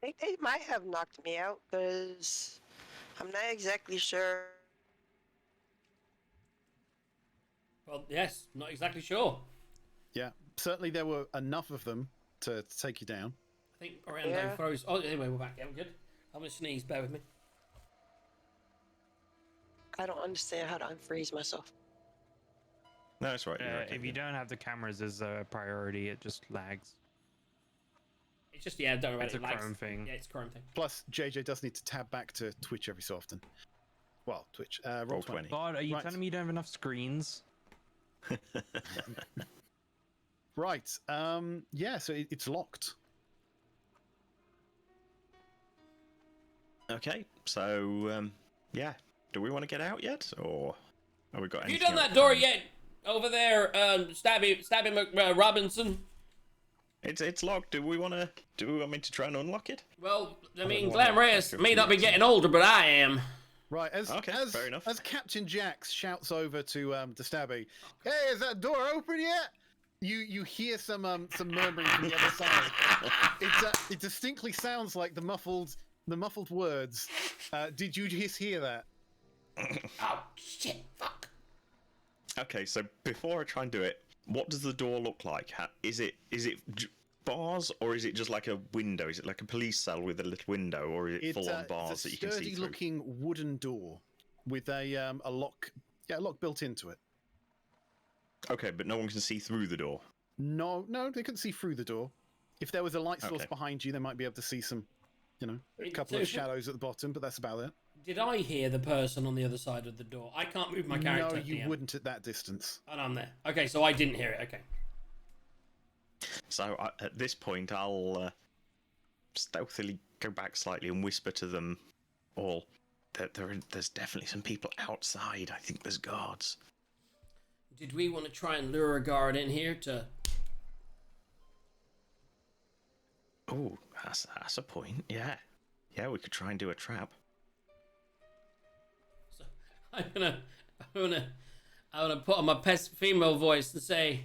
Speaker 6: think they might have knocked me out because I'm not exactly sure.
Speaker 2: Well, yes, not exactly sure.
Speaker 5: Yeah, certainly there were enough of them to take you down.
Speaker 2: I think Oriondai
Speaker 6: Yeah.
Speaker 2: froze. Oh, anyway, we're back. Yeah, we're good. I'm gonna sneeze. Bear with me.
Speaker 6: I don't understand how to unfreeze myself.
Speaker 4: No, that's right. you're okay,
Speaker 3: If you
Speaker 4: yeah.
Speaker 3: don't have the cameras as a priority, it just lags.
Speaker 2: It's just don't worry about
Speaker 3: It's
Speaker 2: it.
Speaker 3: a
Speaker 2: Lags.
Speaker 3: Chrome thing.
Speaker 2: Yeah, it's a Chrome thing.
Speaker 5: Plus, JJ does need to tab back to Twitch every so often. Well, Twitch. Roll 20.
Speaker 3: God, are you
Speaker 5: Right.
Speaker 3: telling me you don't have enough screens?
Speaker 5: Right. Yeah, so it's locked.
Speaker 4: Okay, so yeah, do we want to get out yet, or have we got?
Speaker 2: Have you
Speaker 4: anything
Speaker 2: done
Speaker 4: else
Speaker 2: that door
Speaker 4: planned?
Speaker 2: yet? Over there, Stabby Robinson.
Speaker 4: It's locked. Do we want me to try and unlock it?
Speaker 2: Well, I mean,
Speaker 4: well,
Speaker 2: Glamraes
Speaker 4: okay,
Speaker 2: may not be
Speaker 4: okay.
Speaker 2: getting older, but I am.
Speaker 5: Right,
Speaker 4: Okay, fair enough.
Speaker 5: as Captain Jax shouts over to Stabby, "Hey, is that door open yet?" You hear some murmuring from the other side. It distinctly sounds like the muffled words. Did you just hear that?
Speaker 2: Oh shit! Fuck.
Speaker 4: Okay, so before I try and do it, what does the door look like? Is it bars, or is it just like a window? Is it like a police cell with a little window, or is it full on bars
Speaker 5: it's a
Speaker 4: that you can see through?
Speaker 5: sturdy-looking wooden door with a lock. Yeah, a lock built into it.
Speaker 4: Okay, but no one can see through the door.
Speaker 5: No, they couldn't see through the door. If there was a light source
Speaker 4: Okay.
Speaker 5: behind you, they might be able to see some you know, a
Speaker 2: It-
Speaker 5: couple
Speaker 2: so
Speaker 5: of
Speaker 2: if-
Speaker 5: shadows at the bottom, but that's about it.
Speaker 2: Did I hear the person on the other side of the door? I can't move my character.
Speaker 5: No, you
Speaker 2: DM.
Speaker 5: wouldn't at that distance.
Speaker 2: And I'm there. Okay, so I didn't hear it. Okay.
Speaker 4: So at this point, I'll stealthily go back slightly and whisper to them all that there's definitely some people outside. I think there's guards.
Speaker 2: Did we want to try and lure a guard in here to...
Speaker 4: Oh, that's a point. Yeah, we could try and do a trap.
Speaker 2: So I'm gonna put on my female voice and say,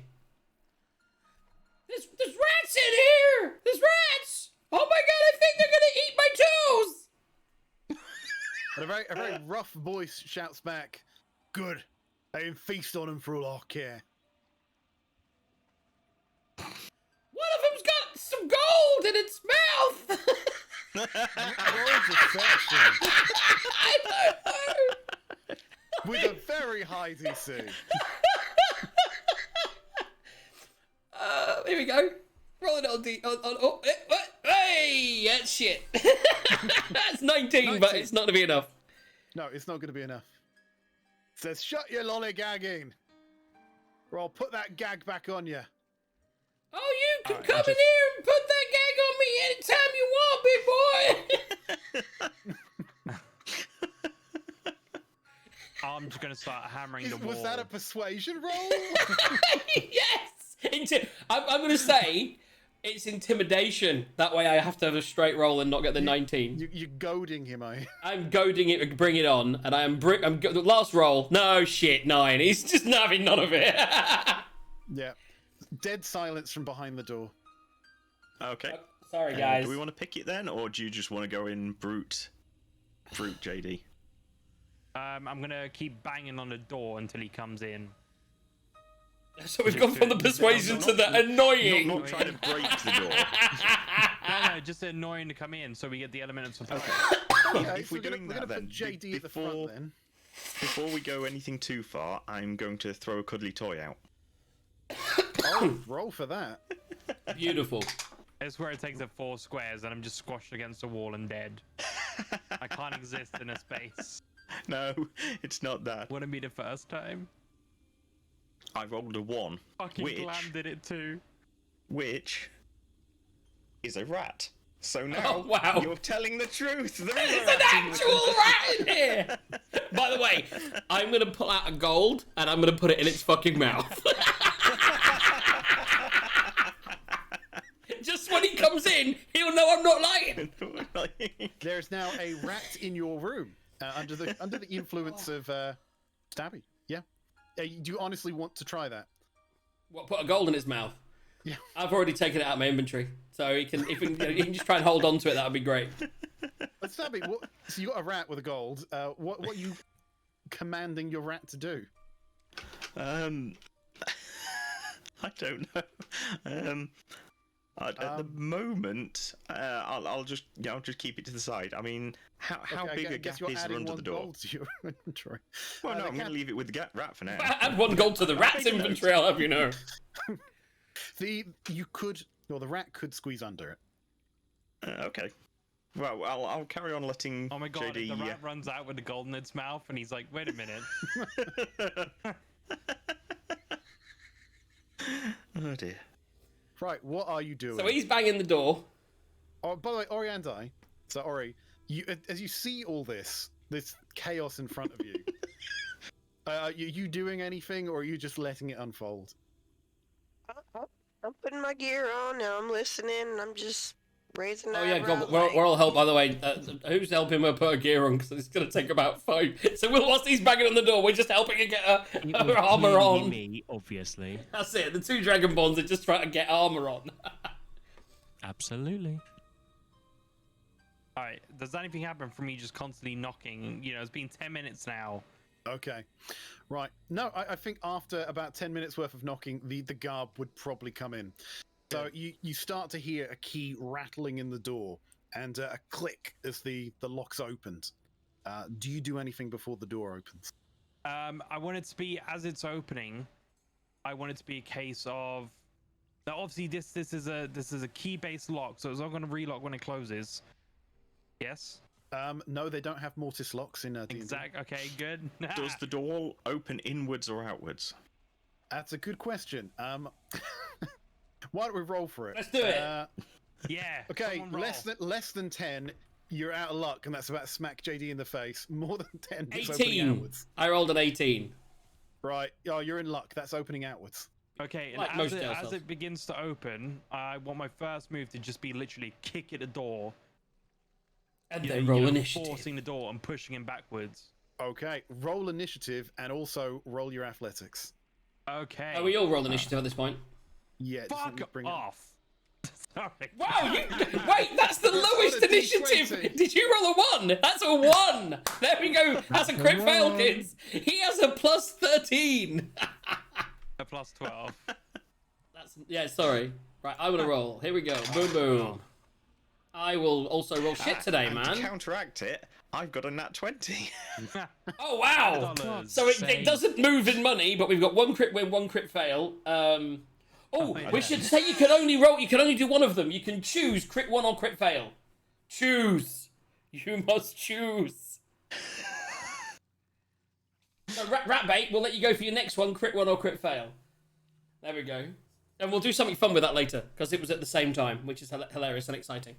Speaker 2: there's rats in here! There's rats! Oh my god, I think they're gonna eat my toes!
Speaker 5: And a very rough voice shouts back, "Good. I can feast on them for all I care."
Speaker 2: One of them's got some gold in its mouth!
Speaker 5: Roll deception
Speaker 2: I don't know!
Speaker 5: with a very high DC.
Speaker 2: Here we go. Roll it on D. Hey, that's shit. That's 19, but it's not gonna be enough.
Speaker 5: No, it's not going to be enough. It says, "Shut your lollygagging, or I'll put that gag back on you."
Speaker 2: Oh, you can
Speaker 5: Alright,
Speaker 2: come in here and put that gag on me anytime you want, big boy.
Speaker 3: I'm just gonna start hammering the wall.
Speaker 5: Was that a persuasion roll?
Speaker 2: Yes. I'm gonna say it's intimidation. That way, I have to have a straight roll and not get the 19.
Speaker 5: You're goading him, are you?
Speaker 2: I'm goading it to bring it on, and the last roll. No shit, 9. He's just not having none of it.
Speaker 5: Yeah. Dead silence from behind the door.
Speaker 4: Okay.
Speaker 2: Sorry, guys.
Speaker 4: Do we want to pick it then, or do you just want to go in brute, JD?
Speaker 3: I'm gonna keep banging on the door until he comes in.
Speaker 2: So we've gone from the persuasion to the annoying.
Speaker 4: Not trying to break the door.
Speaker 3: No, just annoying to come in so we get the element of surprise.
Speaker 5: Okay,
Speaker 4: If
Speaker 5: so
Speaker 4: we're doing
Speaker 5: we're
Speaker 4: that,
Speaker 5: gonna
Speaker 4: then
Speaker 5: put JD at the front
Speaker 4: before-
Speaker 5: then.
Speaker 4: Before we go anything too far, I'm going to throw a cuddly toy out.
Speaker 5: Oh, roll for that.
Speaker 2: Beautiful.
Speaker 3: It's where it takes up 4 squares and I'm just squashed against a wall and dead. I can't exist in a space.
Speaker 4: No, it's not that.
Speaker 3: Wouldn't be the first time.
Speaker 4: I rolled a 1,
Speaker 3: Fucking
Speaker 4: which
Speaker 3: Glam did it too.
Speaker 4: is a rat. So now
Speaker 2: Oh, wow.
Speaker 4: you're telling the truth. There is a
Speaker 2: There's
Speaker 4: rat
Speaker 2: an
Speaker 4: in the
Speaker 2: actual rat in here! By the way, I'm gonna pull out a gold and I'm gonna put it in its fucking mouth. Just when he comes in, he'll know I'm not lying.
Speaker 5: There's now a rat in your room under the influence of Stabby. Yeah. Do you honestly want to try that?
Speaker 2: What? Put a gold in his mouth?
Speaker 5: Yeah.
Speaker 2: I've already taken it out of my inventory, so he can. If he can just try and hold on to it, that would be great.
Speaker 5: But Stabby, so you got a rat with a gold. What are you commanding your rat to do?
Speaker 4: I don't know. At the moment, I'll just keep it to the side. I mean, how
Speaker 5: Okay,
Speaker 4: big
Speaker 5: I
Speaker 4: a
Speaker 5: guess
Speaker 4: gap
Speaker 5: you're
Speaker 4: is there
Speaker 5: adding
Speaker 4: under
Speaker 5: one
Speaker 4: the door?
Speaker 5: gold to your inventory.
Speaker 4: Well, no,
Speaker 5: the
Speaker 4: I'm going
Speaker 5: gap-
Speaker 4: to leave it with the rat for now.
Speaker 2: Add 1 gold to the rat's
Speaker 4: Take
Speaker 2: inventory. I'll have you know.
Speaker 5: the rat could squeeze under it.
Speaker 4: Okay. Well, I'll carry on letting
Speaker 3: Oh my god,
Speaker 4: JD.
Speaker 3: if the rat runs out with the gold in its mouth and he's like, wait a minute.
Speaker 4: Oh dear.
Speaker 5: Right, what are you doing?
Speaker 2: So he's banging the door.
Speaker 5: Oh, by the way, Oriondai. So Ori, as you see all this chaos in front of you, are you doing anything, or are you just letting it unfold?
Speaker 6: I'm putting my gear on and I'm listening and I'm just raising
Speaker 2: Oh yeah,
Speaker 6: eyebrows
Speaker 2: God, we're
Speaker 6: like,
Speaker 2: all help. By the way, who's helping her put her gear on? Because it's going to take about 5. So whilst he's banging on the door, we're just helping her get her armor on.
Speaker 1: Me, obviously.
Speaker 2: That's it. The 2 Dragonborns are just trying to get armor on.
Speaker 1: Absolutely.
Speaker 3: Alright, does anything happen from me just constantly knocking? You know, it's been 10 minutes now.
Speaker 5: Okay, right. No, I think after about 10 minutes worth of knocking, the guard would probably come in. So you start to hear a key rattling in the door and a click as the lock's opened. Do you do anything before the door opens?
Speaker 3: I want it to be, as it's opening, I want it to be a case of... Now obviously this is a key-based lock, so it's not going to relock when it closes. Yes.
Speaker 5: No, they don't have mortis locks in D&D.
Speaker 3: Exact. Okay, good.
Speaker 4: Does the door open inwards or outwards?
Speaker 5: That's a good question. Why don't we roll for it?
Speaker 2: Let's do it.
Speaker 3: Yeah.
Speaker 5: Okay,
Speaker 3: someone roll.
Speaker 5: less than 10, you're out of luck, and that's about to smack JD in the face. More than 10, it's opening
Speaker 2: 18.
Speaker 5: outwards.
Speaker 2: I rolled an 18.
Speaker 5: Right. Oh, you're in luck. That's opening outwards.
Speaker 3: Okay, and
Speaker 2: Like
Speaker 3: as
Speaker 2: most
Speaker 3: it,
Speaker 2: jail
Speaker 3: as
Speaker 2: cells.
Speaker 3: it begins to open, I want my first move to just be literally kick at the door.
Speaker 2: And
Speaker 3: you
Speaker 2: then
Speaker 3: know,
Speaker 2: roll
Speaker 3: you know,
Speaker 2: initiative.
Speaker 3: forcing the door and pushing him backwards.
Speaker 5: Okay, roll initiative and also roll your athletics.
Speaker 3: Okay.
Speaker 2: Oh, we all roll initiative at this point.
Speaker 5: Yeah, just let me
Speaker 3: Fuck
Speaker 5: bring it up.
Speaker 3: off. Sorry.
Speaker 2: Wow, you wait, that's the lowest
Speaker 5: on a
Speaker 2: initiative.
Speaker 5: D20.
Speaker 2: Did you roll a 1? That's a 1. There we go. That's a crit fail, kids. He has a plus 13.
Speaker 3: A plus 12.
Speaker 2: Yeah, sorry. Right, I'm gonna roll. Here we go. Boom, boom. I will also roll shit today,
Speaker 4: And
Speaker 2: man.
Speaker 4: to counteract it, I've got a nat 20.
Speaker 2: Oh wow!
Speaker 3: Dollars.
Speaker 2: So it doesn't move in money, but we've got 1 crit win, 1 crit fail. We should say you can only roll. You can only do one of them. You can choose crit 1 or crit fail. Choose. You must choose. So rat bait. We'll let you go for your next one. Crit 1 or crit fail. There we go. And we'll do something fun with that later because it was at the same time, which is hilarious and exciting.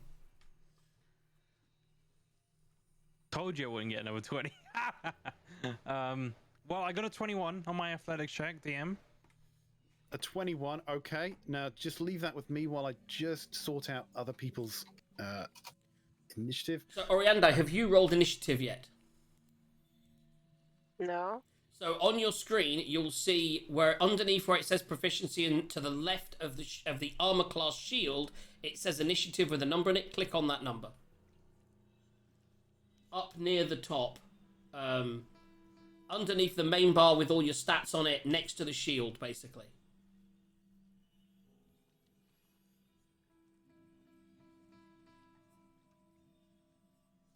Speaker 3: Told you I wouldn't get another 20. Well, I got a 21 on my athletics check, DM.
Speaker 5: A 21, okay. Now, just leave that with me while I just sort out other people's initiative.
Speaker 2: So Oriondai, have you rolled initiative yet?
Speaker 6: No.
Speaker 2: So on your screen, you'll see where underneath where it says proficiency and to the left of the armor class shield, it says initiative with a number in it. Click on that number. Up near the top, underneath the main bar with all your stats on it, next to the shield, basically.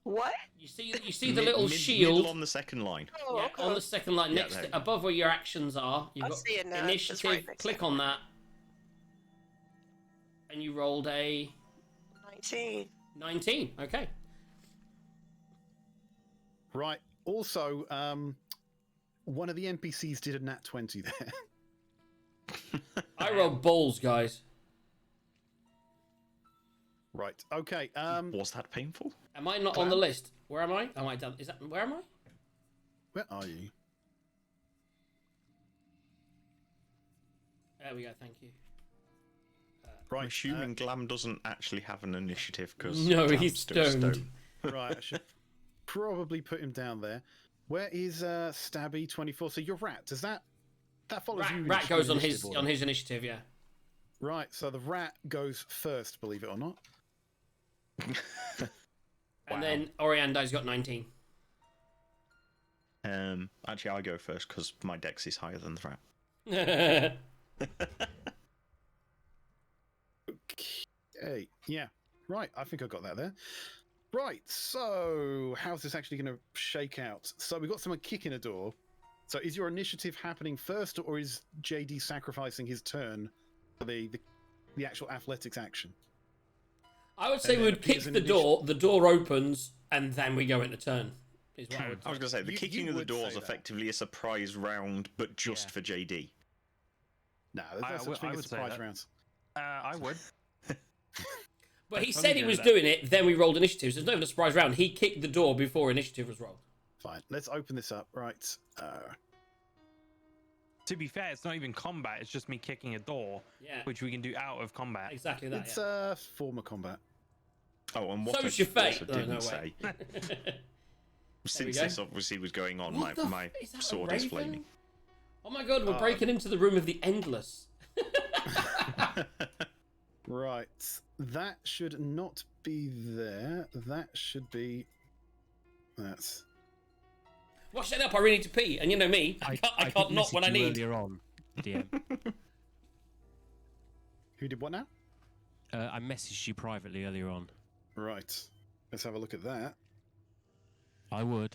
Speaker 6: What?
Speaker 2: You see the little shield.
Speaker 4: Middle on the second line.
Speaker 6: Oh,
Speaker 2: Yeah,
Speaker 6: okay.
Speaker 2: on the second line,
Speaker 4: Yeah,
Speaker 2: next
Speaker 4: there
Speaker 2: to,
Speaker 4: you go.
Speaker 2: above where your actions are, you've
Speaker 6: I
Speaker 2: got
Speaker 6: see it now. It's
Speaker 2: initiative.
Speaker 6: right next to
Speaker 2: Click
Speaker 6: it.
Speaker 2: on that, and you rolled a
Speaker 6: 19.
Speaker 2: 19. Okay.
Speaker 5: Right. Also, one of the NPCs did a nat 20 there.
Speaker 2: I rolled balls, guys.
Speaker 5: Right. Okay.
Speaker 4: Was that painful?
Speaker 2: Am I not on the list? Where am I? Am I done? Is that where am I?
Speaker 5: Where are you?
Speaker 2: There we go. Thank you.
Speaker 5: Right.
Speaker 4: I'm assuming Glam doesn't actually have an initiative because
Speaker 2: No, he's stoned.
Speaker 5: Right. I should probably put him down there. Where is Stabby 24? So your rat. Does that follows you?
Speaker 2: Rat goes on his
Speaker 5: order?
Speaker 2: on his initiative. Yeah.
Speaker 5: Right. So the rat goes first. Believe it or not.
Speaker 2: And then Oriondai's got 19.
Speaker 4: Actually, I'll go first because my dex is higher than the rat.
Speaker 5: Okay. Yeah. Right. I think I got that there. Right. So how's this actually going to shake out? So we've got someone kicking a door. So is your initiative happening first, or is JD sacrificing his turn for the actual athletics action?
Speaker 2: I would say
Speaker 5: And
Speaker 2: we
Speaker 5: then
Speaker 2: would kick
Speaker 5: appears an
Speaker 2: the door. The door opens, and then we go into turn. Is what I would.
Speaker 4: I was going to say, the
Speaker 5: You-
Speaker 4: kicking
Speaker 5: you
Speaker 4: of the
Speaker 5: would
Speaker 4: door
Speaker 5: say
Speaker 4: is
Speaker 5: that.
Speaker 4: effectively a surprise round, but just
Speaker 3: Yeah.
Speaker 4: for JD.
Speaker 5: No, there's no such thing
Speaker 3: I
Speaker 5: as
Speaker 3: would say
Speaker 5: surprise
Speaker 3: that.
Speaker 5: rounds.
Speaker 3: I would.
Speaker 2: But he
Speaker 3: I'd
Speaker 2: said he
Speaker 3: go
Speaker 2: was
Speaker 3: with that.
Speaker 2: doing it. Then we rolled initiatives. There's no even a surprise round. He kicked the door before initiative was rolled.
Speaker 5: Fine. Let's open this up. Right.
Speaker 3: To be fair, it's not even combat. It's just me kicking a door,
Speaker 2: Yeah.
Speaker 3: which we can do out of combat.
Speaker 2: Exactly that.
Speaker 5: It's
Speaker 2: Yeah.
Speaker 5: form of combat.
Speaker 4: Oh, and what
Speaker 2: So's
Speaker 4: I
Speaker 2: your fate.
Speaker 4: also
Speaker 2: Oh,
Speaker 4: didn't
Speaker 2: no
Speaker 4: say,
Speaker 2: way.
Speaker 4: since
Speaker 2: go.
Speaker 4: this obviously was going on,
Speaker 2: What the
Speaker 4: my
Speaker 2: is that a
Speaker 4: sword is
Speaker 2: raven?
Speaker 4: flaming.
Speaker 2: Oh my god, we're breaking into the room of the endless.
Speaker 5: Right. That should not be there. That should be. That's.
Speaker 2: Well, shut up! I really need to pee, and you know me, I can't
Speaker 1: did
Speaker 2: not when I
Speaker 1: message you
Speaker 2: need.
Speaker 1: Earlier on, DM.
Speaker 5: Who did what now?
Speaker 1: I messaged you privately earlier on.
Speaker 5: Right. Let's have a look at that.
Speaker 1: I would.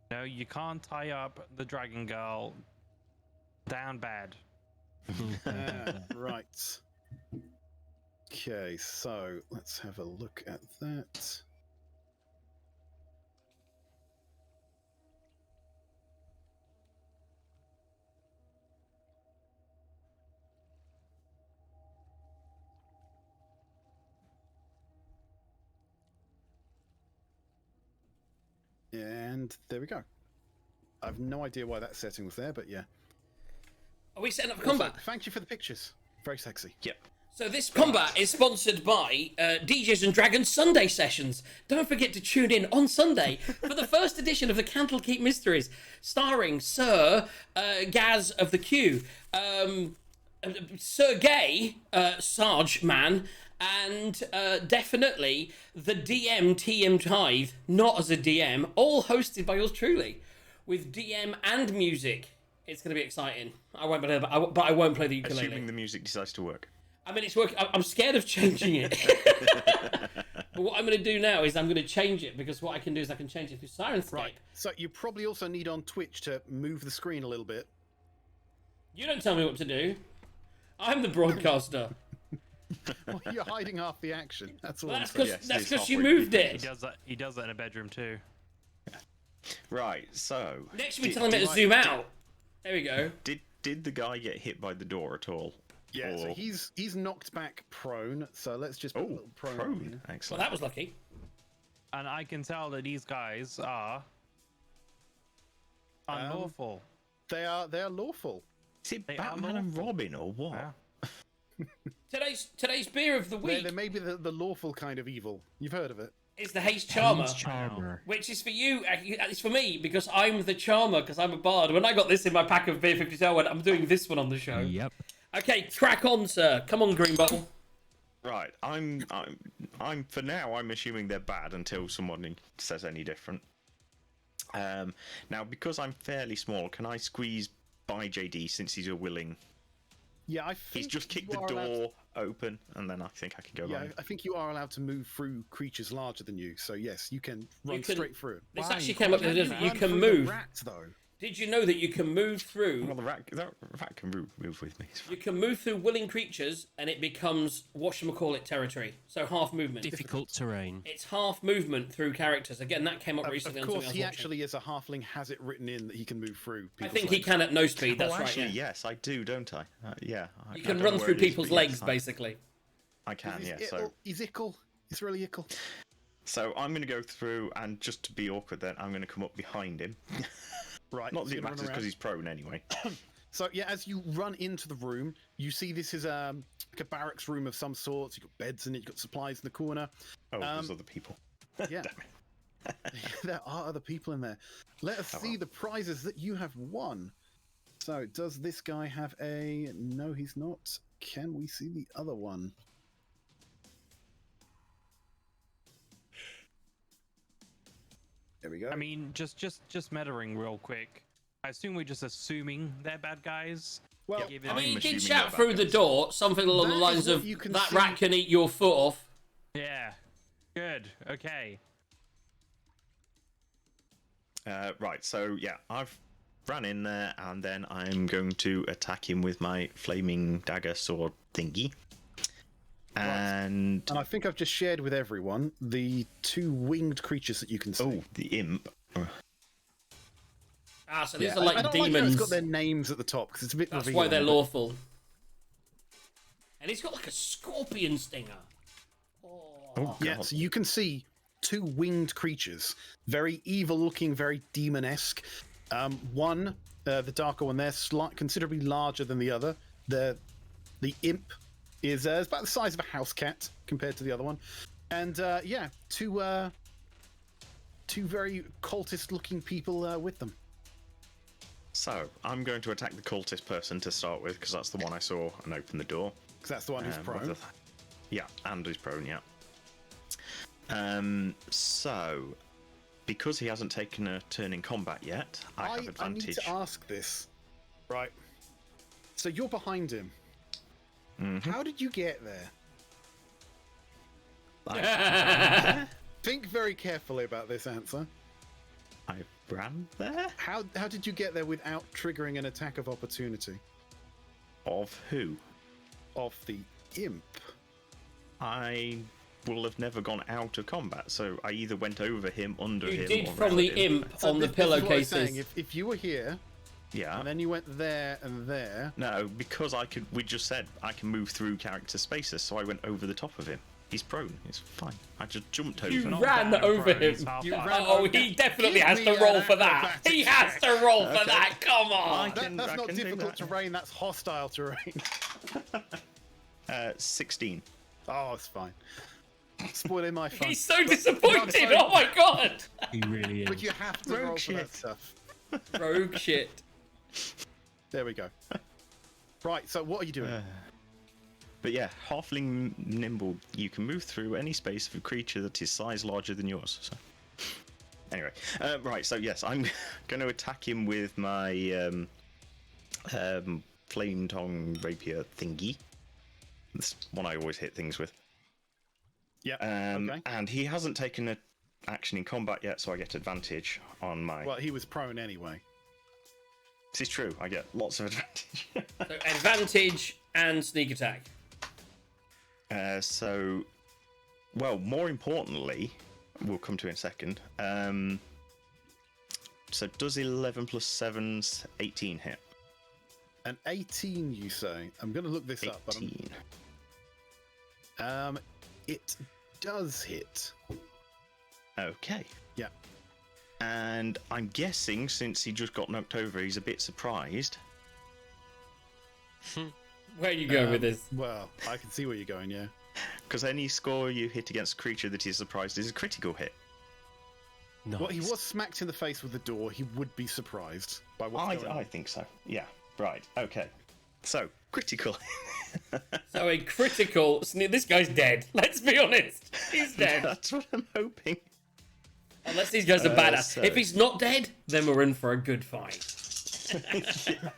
Speaker 3: No, you can't tie up the dragon girl. Down bad.
Speaker 5: Right. Okay, so let's have a look at that. And there we go. I've no idea why that setting was there, but yeah.
Speaker 2: Are we setting up
Speaker 5: Also,
Speaker 2: combat?
Speaker 5: thank you for the pictures. Very sexy.
Speaker 4: Yep.
Speaker 2: So this combat is sponsored by DJs and Dragons Sunday Sessions. Don't forget to tune in on Sunday for the first edition of the Candlekeep Mysteries, starring Sir Gaz of the Q, Sir Gay, Sarge Man, and definitely the DM TM Tithe, not as a DM, all hosted by yours truly, with DM and music. It's going to be exciting. I won't play, but I won't play the ukulele.
Speaker 4: Assuming the music decides to work.
Speaker 2: I mean, it's working. I'm scared of changing it. But what I'm going to do now is I'm going to change it, because what I can do is I can change it through Sirenscape.
Speaker 5: Right. So you probably also need on Twitch to move the screen a little bit.
Speaker 2: You don't tell me what to do. I'm the broadcaster.
Speaker 5: Well, you're hiding half the action. That's all.
Speaker 2: Well,
Speaker 5: I'm
Speaker 2: that's
Speaker 5: saying.
Speaker 2: because
Speaker 4: Yes, it's
Speaker 2: that's you
Speaker 4: halfway
Speaker 2: moved
Speaker 3: He
Speaker 2: it.
Speaker 3: does that. He does that in a bedroom too.
Speaker 4: Right. So.
Speaker 2: Next, we tell him to zoom out. There we go.
Speaker 4: Did the guy get hit by the door at all?
Speaker 5: Yeah, so
Speaker 4: Or-
Speaker 5: he's knocked back prone. So let's just put a
Speaker 4: Oh,
Speaker 5: little prone.
Speaker 4: prone.
Speaker 5: here.
Speaker 2: Well,
Speaker 4: Excellent.
Speaker 2: that was lucky.
Speaker 3: And I can tell that these guys are unlawful.
Speaker 5: They are lawful.
Speaker 4: Is it
Speaker 3: They are
Speaker 4: Batman and
Speaker 3: lawful.
Speaker 4: Robin or what?
Speaker 3: Wow.
Speaker 2: Today's beer of the week
Speaker 5: They may be the lawful kind of evil. You've heard of it.
Speaker 2: is the Haste Charmer.
Speaker 1: Haze Charmer.
Speaker 2: Which is for you, it's for me, because I'm the charmer, because I'm a bard. When I got this in my pack of Beer 52, I went, I'm doing this one on the show.
Speaker 1: Yep.
Speaker 2: Okay, crack on, sir. Come on, Green Bottle.
Speaker 4: Right. I'm for now. I'm assuming they're bad until someone says any different. Now, because I'm fairly small, can I squeeze by JD since he's a willing?
Speaker 5: Yeah, I
Speaker 4: He's
Speaker 5: think
Speaker 4: just kicked
Speaker 5: you
Speaker 4: the
Speaker 5: are allowed
Speaker 4: door open, and then I think I can go
Speaker 5: Yeah,
Speaker 4: by.
Speaker 5: I think you are allowed to move through creatures larger than you. So yes, you can run
Speaker 2: can-
Speaker 5: straight through.
Speaker 2: This
Speaker 3: Wow,
Speaker 2: actually
Speaker 3: you
Speaker 2: came up with
Speaker 5: Can
Speaker 2: a you
Speaker 5: run
Speaker 2: can
Speaker 5: through
Speaker 2: move.
Speaker 5: The rat, though.
Speaker 2: Did you know that you can move through?
Speaker 4: Well, that rat can move with me. It's fine.
Speaker 2: You can move through willing creatures, and it becomes whatchamacallit territory. So half movement.
Speaker 1: Difficult terrain.
Speaker 2: It's half movement through characters. Again, that came up
Speaker 5: Of
Speaker 2: recently. on
Speaker 5: course,
Speaker 2: something
Speaker 5: he
Speaker 2: I was watching.
Speaker 5: actually, as a halfling, has it written in that he can move through.
Speaker 2: I
Speaker 5: people's
Speaker 2: think he
Speaker 5: legs.
Speaker 2: can at no speed. That's
Speaker 4: Oh,
Speaker 2: right.
Speaker 4: actually,
Speaker 2: Yeah.
Speaker 4: yes, I do, don't I? Yeah.
Speaker 2: You
Speaker 4: I
Speaker 2: can
Speaker 4: don't
Speaker 2: run
Speaker 4: know where
Speaker 2: through
Speaker 4: it is,
Speaker 2: people's
Speaker 4: but
Speaker 2: legs,
Speaker 4: yes,
Speaker 2: basically.
Speaker 4: I can, yeah.
Speaker 5: He's ickle. He's really ickle.
Speaker 4: So I'm going to go through, and just to be awkward, then I'm going to come up behind him.
Speaker 5: Right.
Speaker 4: Not
Speaker 5: he's
Speaker 4: that it
Speaker 5: gonna run
Speaker 4: matters because
Speaker 5: around.
Speaker 4: he's prone anyway.
Speaker 5: So yeah, as you run into the room, you see this is like a barracks room of some sort. You've got beds in it. You've got supplies in the corner.
Speaker 4: Oh, there's other people.
Speaker 5: Yeah. There are other people in there. Let us see the prizes that you have won. So, does this guy have a... No, he's not. Can we see the other one? There we go.
Speaker 3: I mean, just mettering real quick. I assume we're just assuming they're bad guys.
Speaker 5: well,
Speaker 3: Given-
Speaker 2: I mean,
Speaker 4: I'm
Speaker 2: he did
Speaker 4: assuming
Speaker 2: shout
Speaker 4: they're
Speaker 2: through
Speaker 4: bad
Speaker 2: the
Speaker 4: guys.
Speaker 2: door something along the
Speaker 5: That is
Speaker 2: lines
Speaker 5: what
Speaker 2: of,
Speaker 5: you can
Speaker 2: that
Speaker 5: see.
Speaker 2: rat can eat your foot off.
Speaker 3: Yeah. Good. Okay.
Speaker 4: Right, so yeah, I've ran in there, and then I'm going to attack him with my flaming dagger sword thingy. And
Speaker 5: and I think I've just shared with everyone the two winged creatures that you can see.
Speaker 4: oh, the imp.
Speaker 2: Ah, so these
Speaker 5: Yeah,
Speaker 2: are like
Speaker 5: I don't like how
Speaker 2: demons.
Speaker 5: it's got their names at the top because it's a bit
Speaker 2: That's
Speaker 5: revealing.
Speaker 2: why they're
Speaker 5: but-
Speaker 2: lawful. And he's got like a scorpion stinger.
Speaker 4: Oh,
Speaker 5: Yeah,
Speaker 4: God.
Speaker 5: so you can see two winged creatures, very evil-looking, very demon-esque. One, the darker one, there, considerably larger than the other. The imp is about the size of a house cat compared to the other one, and yeah, two very cultist-looking people with them.
Speaker 4: So I'm going to attack the cultist person to start with, because that's the one I saw and opened the door.
Speaker 5: Because that's the one who's
Speaker 4: with
Speaker 5: prone.
Speaker 4: Yeah, and who's prone, yeah. So, because he hasn't taken a turn in combat yet, I have
Speaker 5: I need
Speaker 4: advantage.
Speaker 5: to ask this, right? So you're behind him.
Speaker 4: Mm-hmm.
Speaker 5: How did you get there?
Speaker 4: I
Speaker 5: Think very carefully about this answer.
Speaker 4: ran there?
Speaker 5: How did you get there without triggering an attack of opportunity
Speaker 4: Of who?
Speaker 5: of the imp?
Speaker 4: I will have never gone out of combat, so I either went over him, under
Speaker 2: You
Speaker 4: him,
Speaker 2: did
Speaker 4: or
Speaker 2: from
Speaker 4: around
Speaker 2: the
Speaker 4: him.
Speaker 2: imp
Speaker 5: So
Speaker 2: on the
Speaker 5: this is what I'm
Speaker 2: pillowcases.
Speaker 5: saying. If you were here,
Speaker 4: Yeah.
Speaker 5: and then you went there and there,
Speaker 4: No, because I could. We just said I can move through character spaces, so I went over the top of him. He's prone. It's fine. I just jumped over.
Speaker 2: You
Speaker 4: him.
Speaker 2: ran
Speaker 3: bad,
Speaker 2: over
Speaker 3: bro.
Speaker 2: him.
Speaker 3: He's half
Speaker 5: You
Speaker 3: up.
Speaker 5: ran
Speaker 2: Oh,
Speaker 5: over-
Speaker 2: he definitely
Speaker 5: Give
Speaker 2: has
Speaker 5: me
Speaker 2: to
Speaker 5: an
Speaker 2: roll for that.
Speaker 5: acrobatics
Speaker 2: He has
Speaker 5: check.
Speaker 2: to roll for
Speaker 4: Okay.
Speaker 2: that. Come on.
Speaker 4: I
Speaker 5: that's
Speaker 4: I
Speaker 5: not
Speaker 4: can do
Speaker 5: difficult
Speaker 4: that.
Speaker 5: terrain. That's hostile terrain.
Speaker 4: 16.
Speaker 5: Oh, it's fine. Spoiling my fun.
Speaker 2: He's so disappointed. Oh my god.
Speaker 1: He really
Speaker 5: But
Speaker 1: is.
Speaker 5: you have to
Speaker 4: Rogue
Speaker 5: roll for that
Speaker 4: shit.
Speaker 5: stuff.
Speaker 2: Rogue shit.
Speaker 5: There we go. Right. So what are you doing?
Speaker 4: But yeah, halfling nimble. You can move through any space of a creature that is size larger than yours. So. Anyway, right. So yes, I'm going to attack him with my flame tongue rapier thingy. That's one I always hit things with.
Speaker 5: Yeah. Okay.
Speaker 4: And he hasn't taken an action in combat yet, so I get advantage on my.
Speaker 5: Well, he was prone anyway.
Speaker 4: This is true. I get lots of advantage.
Speaker 2: So advantage and sneak attack.
Speaker 4: So, well, more importantly, we'll come to in a second. So does 11 plus 7's 18 hit?
Speaker 5: An 18, you say? I'm going to look this up. But
Speaker 4: 18.
Speaker 5: it does hit.
Speaker 4: Okay.
Speaker 5: Yeah.
Speaker 4: And I'm guessing since he just got knocked over, he's a bit surprised.
Speaker 2: Where are you going with this?
Speaker 5: Well, I can see where you're going. Yeah.
Speaker 4: Because any score you hit against a creature that is surprised is a critical hit.
Speaker 1: Nice.
Speaker 5: Well, he was smacked in the face with the door. He would be surprised by what's going
Speaker 4: I
Speaker 5: on.
Speaker 4: think so. Yeah. Right. Okay. So critical.
Speaker 2: So a critical. This guy's dead. Let's be honest. He's dead.
Speaker 4: That's what I'm hoping.
Speaker 2: Unless these guys are badass.
Speaker 4: so-
Speaker 2: If he's not dead, then we're in for a good fight.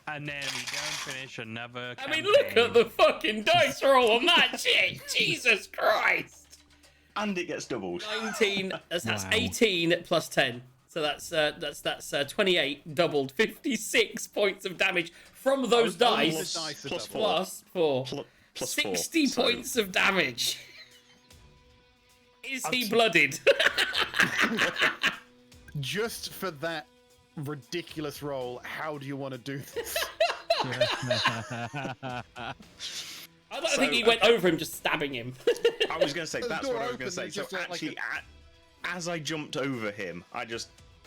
Speaker 3: And then we don't finish another.
Speaker 2: I mean, look at the fucking dice roll on that shit. Jesus Christ.
Speaker 4: And it gets doubled.
Speaker 2: 19. That's
Speaker 1: Wow.
Speaker 2: 18 plus 10. So that's 28 doubled. 56 points of damage from those
Speaker 5: Only the
Speaker 2: dice.
Speaker 5: dice are
Speaker 4: plus
Speaker 5: doubled.
Speaker 2: Plus 4.
Speaker 4: Plus 4.
Speaker 2: 60
Speaker 4: so-
Speaker 2: points of damage. Is he blooded?
Speaker 5: Just for that ridiculous roll, how do you want to do this?
Speaker 2: I don't think he went over him just stabbing him.
Speaker 4: I was going to say,
Speaker 5: The
Speaker 4: that's
Speaker 5: door
Speaker 4: what I was going
Speaker 5: opened,
Speaker 4: to say.
Speaker 5: and
Speaker 4: So
Speaker 5: just like
Speaker 4: actually, as I jumped over him,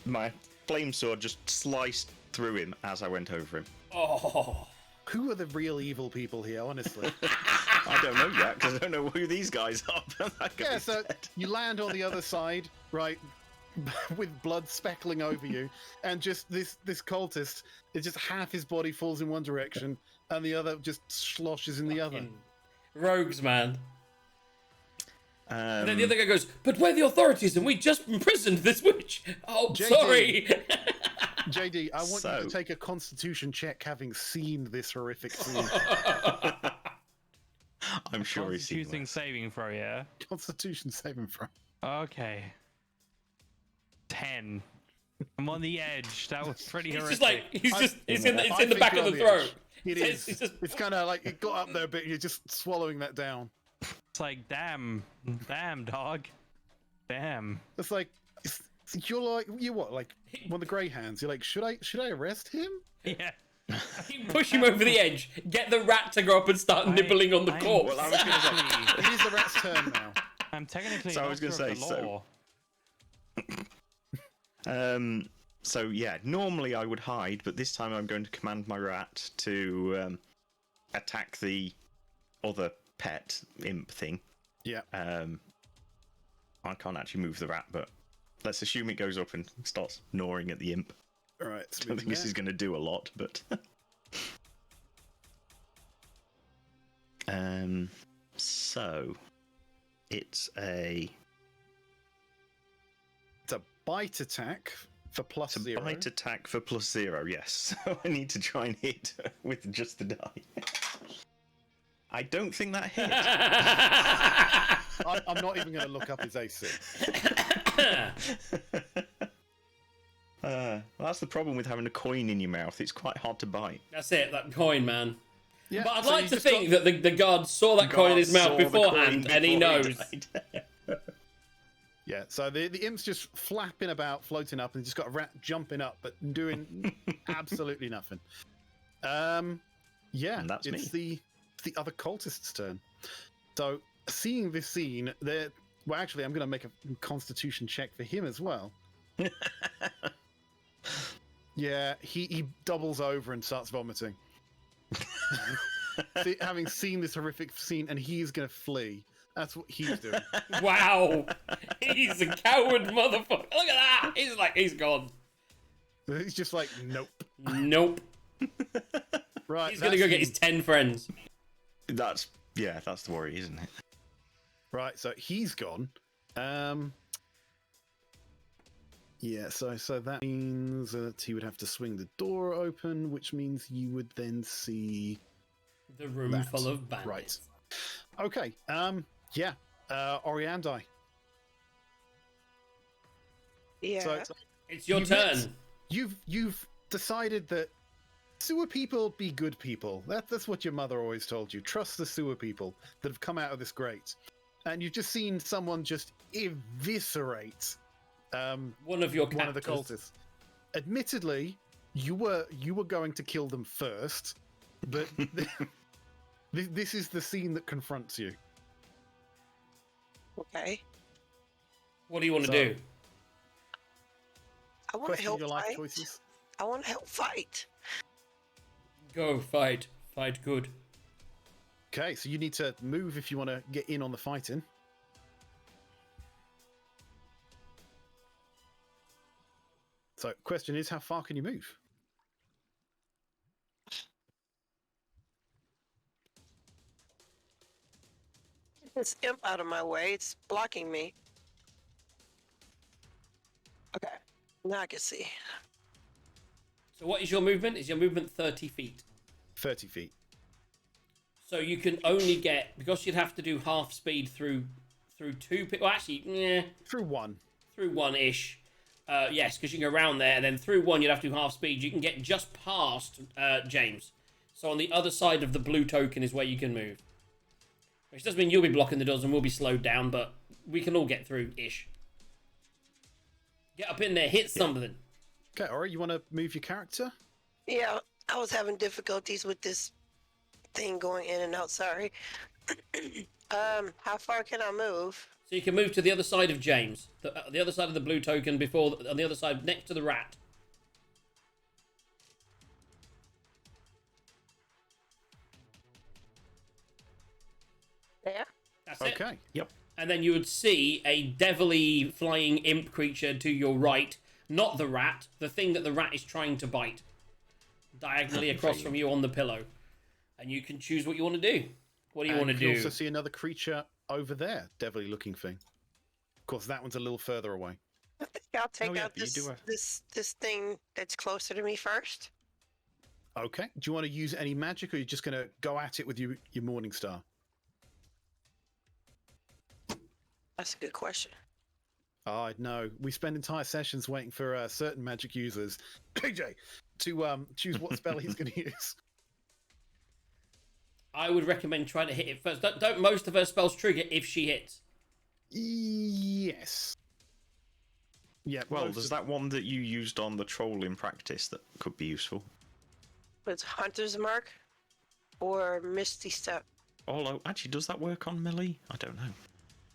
Speaker 4: my flame sword just sliced through him as I went over him.
Speaker 2: Oh.
Speaker 5: Who are the real evil people here, honestly?
Speaker 4: I don't know yet, because I don't know who these guys are. But that
Speaker 5: Yeah,
Speaker 4: guy's
Speaker 5: so
Speaker 4: dead.
Speaker 5: you land on the other side, right, with blood speckling over you, and just this cultist, it's just half his body falls in one direction, and the other just sloshes in the other.
Speaker 2: Rogues, man. And then the
Speaker 4: Um,
Speaker 2: other guy goes, but we're the authorities and we just imprisoned this witch. Oh,
Speaker 5: JD.
Speaker 2: sorry.
Speaker 5: JD, I want you
Speaker 4: So-
Speaker 5: to take a constitution check having seen this horrific scene.
Speaker 4: I'm sure he's seen
Speaker 3: Constituting
Speaker 4: worse.
Speaker 3: saving throw, yeah.
Speaker 5: Constitution saving throw.
Speaker 3: Okay. 10. I'm on the edge. That was pretty
Speaker 2: He's
Speaker 3: horrific.
Speaker 2: just like, it's in
Speaker 5: I
Speaker 2: the
Speaker 5: think
Speaker 2: back
Speaker 5: you're
Speaker 2: of
Speaker 5: on
Speaker 2: the
Speaker 5: the
Speaker 2: throat.
Speaker 5: edge. It
Speaker 2: It's-
Speaker 5: is.
Speaker 2: it's just-
Speaker 5: It's kind of like it got up there, but you're just swallowing that down.
Speaker 3: It's like, damn, dog, damn.
Speaker 5: It's like you're like what? Like one of the greyhounds. You're like, should I arrest him?
Speaker 3: Yeah.
Speaker 2: You push him over the edge, get the rat to go up and start nibbling on the
Speaker 3: I'm-
Speaker 2: corpse.
Speaker 4: Well, I was gonna say-
Speaker 3: actually-
Speaker 5: It is the rat's turn now.
Speaker 3: I'm technically
Speaker 4: So I was
Speaker 3: doctor
Speaker 4: gonna
Speaker 3: of the
Speaker 4: say,
Speaker 3: law.
Speaker 4: So yeah, normally I would hide, but this time I'm going to command my rat to attack the other pet imp thing.
Speaker 5: Yeah.
Speaker 4: I can't actually move the rat, but let's assume it goes up and starts gnawing at the imp.
Speaker 5: All right.
Speaker 4: I don't think this is going to do a lot, but so it's a
Speaker 5: bite attack for plus
Speaker 4: It's a
Speaker 5: 0.
Speaker 4: bite attack for plus 0, yes. So I need to try and hit with just the die. I don't think that hit.
Speaker 5: I'm not even going to look up his AC.
Speaker 4: That's the problem with having a coin in your mouth. It's quite hard to bite.
Speaker 2: That's it, that coin, man.
Speaker 5: Yeah,
Speaker 2: But I'd
Speaker 5: so
Speaker 2: like
Speaker 5: you
Speaker 2: to
Speaker 5: just
Speaker 2: think
Speaker 5: got-
Speaker 2: that the guard saw that coin in his mouth
Speaker 4: Saw the
Speaker 2: beforehand,
Speaker 4: coin
Speaker 2: and he
Speaker 4: before
Speaker 2: knows.
Speaker 4: died.
Speaker 5: Yeah, so the imp's just flapping about, floating up, and he's just got a rat jumping up, but doing absolutely nothing. Yeah,
Speaker 4: And that's
Speaker 5: it's
Speaker 4: me.
Speaker 5: the other cultist's turn. So seeing this scene, there. Well, actually, I'm going to make a Constitution check for him as well. Yeah, he doubles over and starts vomiting. Having seen this horrific scene, and he's going to flee. That's what he's doing.
Speaker 2: Wow, he's a coward motherfucker. Look at that. He's gone.
Speaker 5: He's just like, nope.
Speaker 2: Nope.
Speaker 5: Right,
Speaker 2: He's gonna go get his 10 friends.
Speaker 4: That's the worry, isn't it?
Speaker 5: Right, so he's gone. Yeah, so that means that he would have to swing the door open, which means you would then see
Speaker 2: The room
Speaker 5: that.
Speaker 2: full of bandits.
Speaker 5: Right. Okay. Yeah. Oriondai.
Speaker 6: Yeah.
Speaker 5: So
Speaker 2: It's your
Speaker 5: You've
Speaker 2: turn.
Speaker 5: met- you've decided that sewer people be good people. That's what your mother always told you. Trust the sewer people that have come out of this grate. And you've just seen someone just eviscerate
Speaker 2: One of your
Speaker 5: one of the
Speaker 2: captors.
Speaker 5: cultists. Admittedly, you were going to kill them first, but this is the scene that confronts you.
Speaker 6: Okay.
Speaker 2: What do you want to
Speaker 5: So-
Speaker 2: do?
Speaker 6: I want to
Speaker 5: Question
Speaker 6: help
Speaker 5: your life
Speaker 6: fight.
Speaker 5: choices.
Speaker 6: I want to help fight.
Speaker 2: Go fight. Fight good.
Speaker 5: Okay, so you need to move if you want to get in on the fighting. So, question is, how far can you move?
Speaker 6: Get this imp out of my way. It's blocking me. Okay. Now I can see.
Speaker 2: So what is your movement? Is your movement 30 feet?
Speaker 5: 30 feet.
Speaker 2: So you can only get, because you'd have to do half speed through two. Well, actually,
Speaker 5: Through one.
Speaker 2: through one-ish. Yes, because you can go around there, and then through one you'd have to do half speed. You can get just past James. So on the other side of the blue token is where you can move. Which doesn't mean you'll be blocking the doors and we'll be slowed down, but we can all get through-ish. Get up in there, hit something.
Speaker 5: Okay, Ori, you want to move your character?
Speaker 6: Yeah, I was having difficulties with this thing going in and out. Sorry. How far can I move?
Speaker 2: So you can move to the other side of James. The other side of the blue token before, on the other side, next to the rat.
Speaker 6: There.
Speaker 2: That's it.
Speaker 5: Okay.
Speaker 4: Yep.
Speaker 2: And then you would see a devilly flying imp creature to your right. Not the rat, the thing that the rat is trying to bite. Diagonally across from you on the pillow. And you can choose what you want to do. What do you want to
Speaker 5: You can
Speaker 2: do?
Speaker 5: also see another creature over there, devilly looking thing. Of course, that one's a little further away.
Speaker 6: I think I'll take
Speaker 4: yeah,
Speaker 6: out
Speaker 4: you do
Speaker 6: this thing that's closer to me first.
Speaker 5: Okay. Do you want to use any magic, or are you just going to go at it with your Morning Star?
Speaker 6: That's a good question.
Speaker 5: Oh, no. We spend entire sessions waiting for certain magic users, PJ, to choose what spell he's going to use.
Speaker 2: I would recommend trying to hit it first. Don't most of her spells trigger if she hits?
Speaker 5: Yes. Yeah.
Speaker 4: Well,
Speaker 5: most
Speaker 4: there's
Speaker 5: of-
Speaker 4: that one that you used on the troll in practice that could be useful.
Speaker 6: It's Hunter's Mark or Misty Step.
Speaker 4: Oh, actually, does that work on melee? I don't know.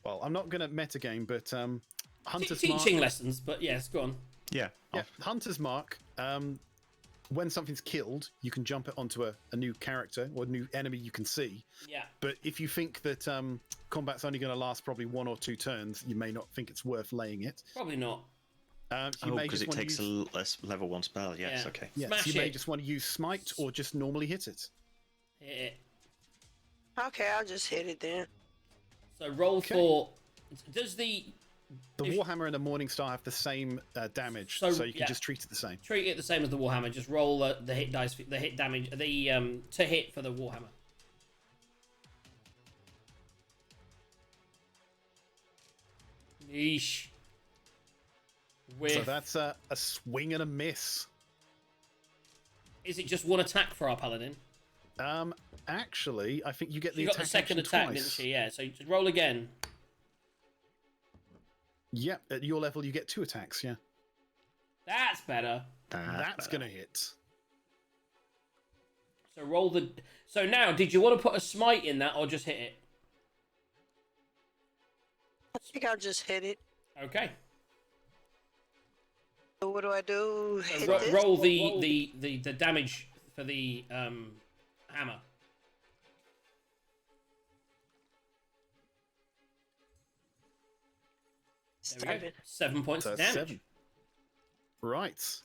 Speaker 5: Well, I'm not going to metagame, but Hunter's Mark.
Speaker 2: Teaching lessons, but yes, go on.
Speaker 4: Yeah.
Speaker 5: Yeah, Hunter's Mark. When something's killed, you can jump it onto a new character or a new enemy you can see.
Speaker 2: Yeah.
Speaker 5: But if you think that combat's only going to last probably 1 or 2 turns, you may not think it's worth laying it.
Speaker 2: Probably not.
Speaker 5: So you
Speaker 4: Oh,
Speaker 5: may
Speaker 4: because
Speaker 5: just
Speaker 4: it
Speaker 5: wanna
Speaker 4: takes
Speaker 5: use,
Speaker 4: a level 1 spell. Yes,
Speaker 2: Yeah.
Speaker 4: okay.
Speaker 5: yes,
Speaker 2: Smash
Speaker 5: you may
Speaker 2: it.
Speaker 5: just want to use Smite or just normally hit it.
Speaker 2: Hit it.
Speaker 6: Okay, I'll just hit it then.
Speaker 2: So roll
Speaker 5: Okay.
Speaker 2: for... Does the...
Speaker 5: The
Speaker 2: If-
Speaker 5: Warhammer and the Morning Star have the same damage,
Speaker 2: So,
Speaker 5: so you can
Speaker 2: yeah.
Speaker 5: just treat it the same.
Speaker 2: Treat it the same as the Warhammer. Just roll the hit dice, the hit damage, to hit for the Warhammer. Yeesh. Whiff.
Speaker 5: So that's a swing and a miss.
Speaker 2: Is it just one attack for our paladin?
Speaker 5: Actually, I think you get the
Speaker 2: She got
Speaker 5: attack
Speaker 2: the second
Speaker 5: action
Speaker 2: attack,
Speaker 5: twice.
Speaker 2: didn't she? Yeah. So just roll again.
Speaker 5: Yep, at your level, you get 2 attacks. Yeah,
Speaker 2: That's better.
Speaker 5: that's gonna hit.
Speaker 2: So roll the. So now, did you want to put a smite in that or just hit it?
Speaker 6: I think I'll just hit it.
Speaker 2: Okay.
Speaker 6: So what do I do?
Speaker 2: So
Speaker 6: Hit
Speaker 2: ro-
Speaker 6: this?
Speaker 2: roll the damage for the hammer. There we go. 7 points
Speaker 5: So
Speaker 2: of damage.
Speaker 5: 7. Right.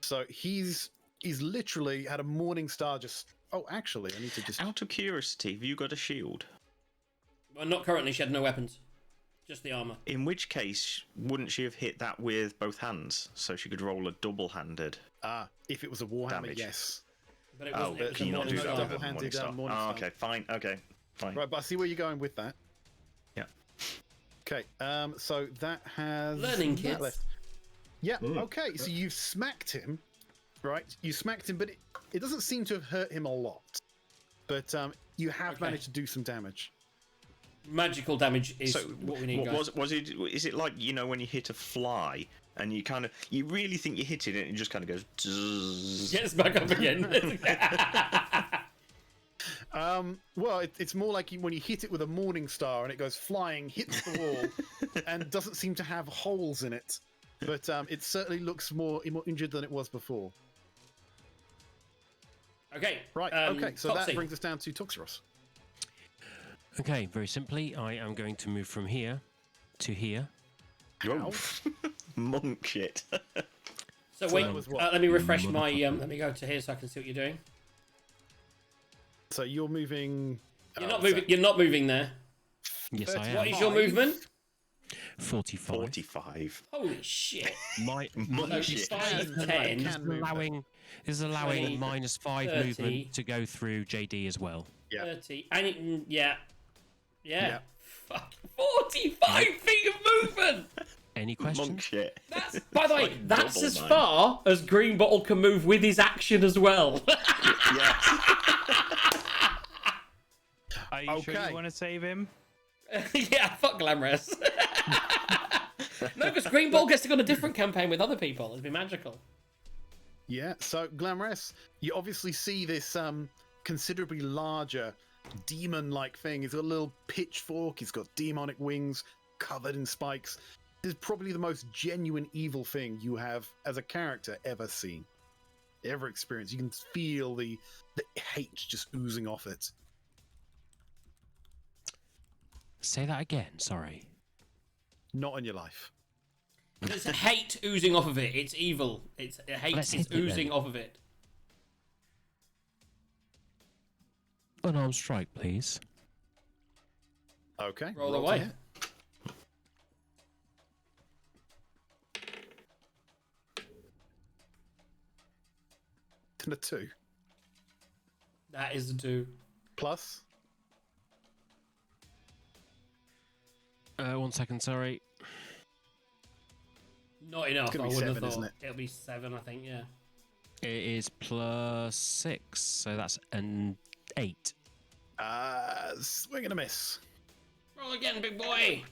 Speaker 5: So he's literally had a morning star just. Oh, actually, I need to just.
Speaker 4: Out of curiosity, have you got a shield?
Speaker 2: Well, not currently. She had no weapons. Just the armor.
Speaker 4: In which case, wouldn't she have hit that with both hands, so she could roll a double-handed?
Speaker 5: If it was a warhammer,
Speaker 4: Damage.
Speaker 5: yes.
Speaker 2: But it
Speaker 4: Oh,
Speaker 2: wasn't. It
Speaker 5: but
Speaker 2: was
Speaker 4: can
Speaker 2: a
Speaker 4: you not
Speaker 2: morning
Speaker 4: do
Speaker 2: star.
Speaker 4: that with a
Speaker 5: Double-handed,
Speaker 4: morning star?
Speaker 5: morning
Speaker 4: Oh,
Speaker 5: star.
Speaker 4: okay, fine, fine.
Speaker 5: Right, but I see where you're going with that.
Speaker 4: Yeah.
Speaker 5: Okay, so that has
Speaker 2: Learning
Speaker 5: that
Speaker 2: kids.
Speaker 5: left. Yeah. Okay, so you've smacked him, right? You smacked him, but it doesn't seem to have hurt him a lot. But you have
Speaker 2: Okay.
Speaker 5: managed to do some damage.
Speaker 2: Magical damage is
Speaker 4: So,
Speaker 2: what we need, guys.
Speaker 4: was it? Is it like, you know, when you hit a fly and you really think you hit it and it just kind of goes? Zzz.
Speaker 2: Get us back up again.
Speaker 5: Well, it's more like when you hit it with a morning star and it goes flying, hits the wall, and doesn't seem to have holes in it. But it certainly looks more injured than it was before.
Speaker 2: Okay.
Speaker 5: Right. Okay. So
Speaker 2: Topsy.
Speaker 5: that brings us down to Toxeros.
Speaker 1: Okay, very simply, I am going to move from here to here.
Speaker 4: Whoa. Monk shit.
Speaker 2: So wait,
Speaker 5: that was what?
Speaker 2: let me refresh my. Let me go to here so I can see what you're doing.
Speaker 5: So you're moving.
Speaker 2: You're not moving. You're not moving there.
Speaker 1: Yes, I am.
Speaker 2: What is your movement?
Speaker 1: 45.
Speaker 4: 45.
Speaker 2: Holy shit!
Speaker 1: My
Speaker 4: Monk shit.
Speaker 2: 5,
Speaker 5: Can
Speaker 2: 10,
Speaker 5: move.
Speaker 1: is allowing
Speaker 2: 20,
Speaker 1: -5
Speaker 2: 30.
Speaker 1: movement to go through JD as well.
Speaker 5: Yeah.
Speaker 2: 30. And yeah.
Speaker 5: Yeah.
Speaker 2: Fuck. 45 feet of movement.
Speaker 1: Any
Speaker 4: Monk
Speaker 1: questions?
Speaker 4: shit.
Speaker 2: That's, by the way,
Speaker 4: like
Speaker 2: that's
Speaker 4: double
Speaker 2: as
Speaker 4: mine.
Speaker 2: far as Green Bottle can move with his action as well.
Speaker 4: Yeah.
Speaker 3: Are you sure
Speaker 5: Okay.
Speaker 3: you want to save him?
Speaker 2: Yeah, fuck Glamraes. No, because Green Ball gets to go on a different campaign with other people. It'd be magical.
Speaker 5: Yeah. So Glamraes, you obviously see this considerably larger demon-like thing. He's got a little pitchfork. He's got demonic wings covered in spikes. This is probably the most genuine evil thing you have as a character ever seen, ever experienced. You can feel the hate just oozing off it.
Speaker 1: Say that again, sorry.
Speaker 5: Not in your life.
Speaker 2: There's hate oozing off of it. It's evil. It's hate
Speaker 1: Let's
Speaker 2: is
Speaker 1: hit it then.
Speaker 2: oozing off of it.
Speaker 1: Unarmed strike, please.
Speaker 5: Okay.
Speaker 2: Roll
Speaker 5: to
Speaker 2: away.
Speaker 5: hit. And a 2
Speaker 2: That is the 2.
Speaker 5: plus.
Speaker 1: 1 second, sorry.
Speaker 2: Not enough.
Speaker 5: gonna
Speaker 2: I
Speaker 5: be
Speaker 2: wouldn't
Speaker 5: 7,
Speaker 2: have
Speaker 5: isn't
Speaker 2: thought.
Speaker 5: it?
Speaker 2: It'll be 7, I think. Yeah.
Speaker 1: It is +6, so that's an 8.
Speaker 5: Swing and a miss.
Speaker 2: Roll again, big boy.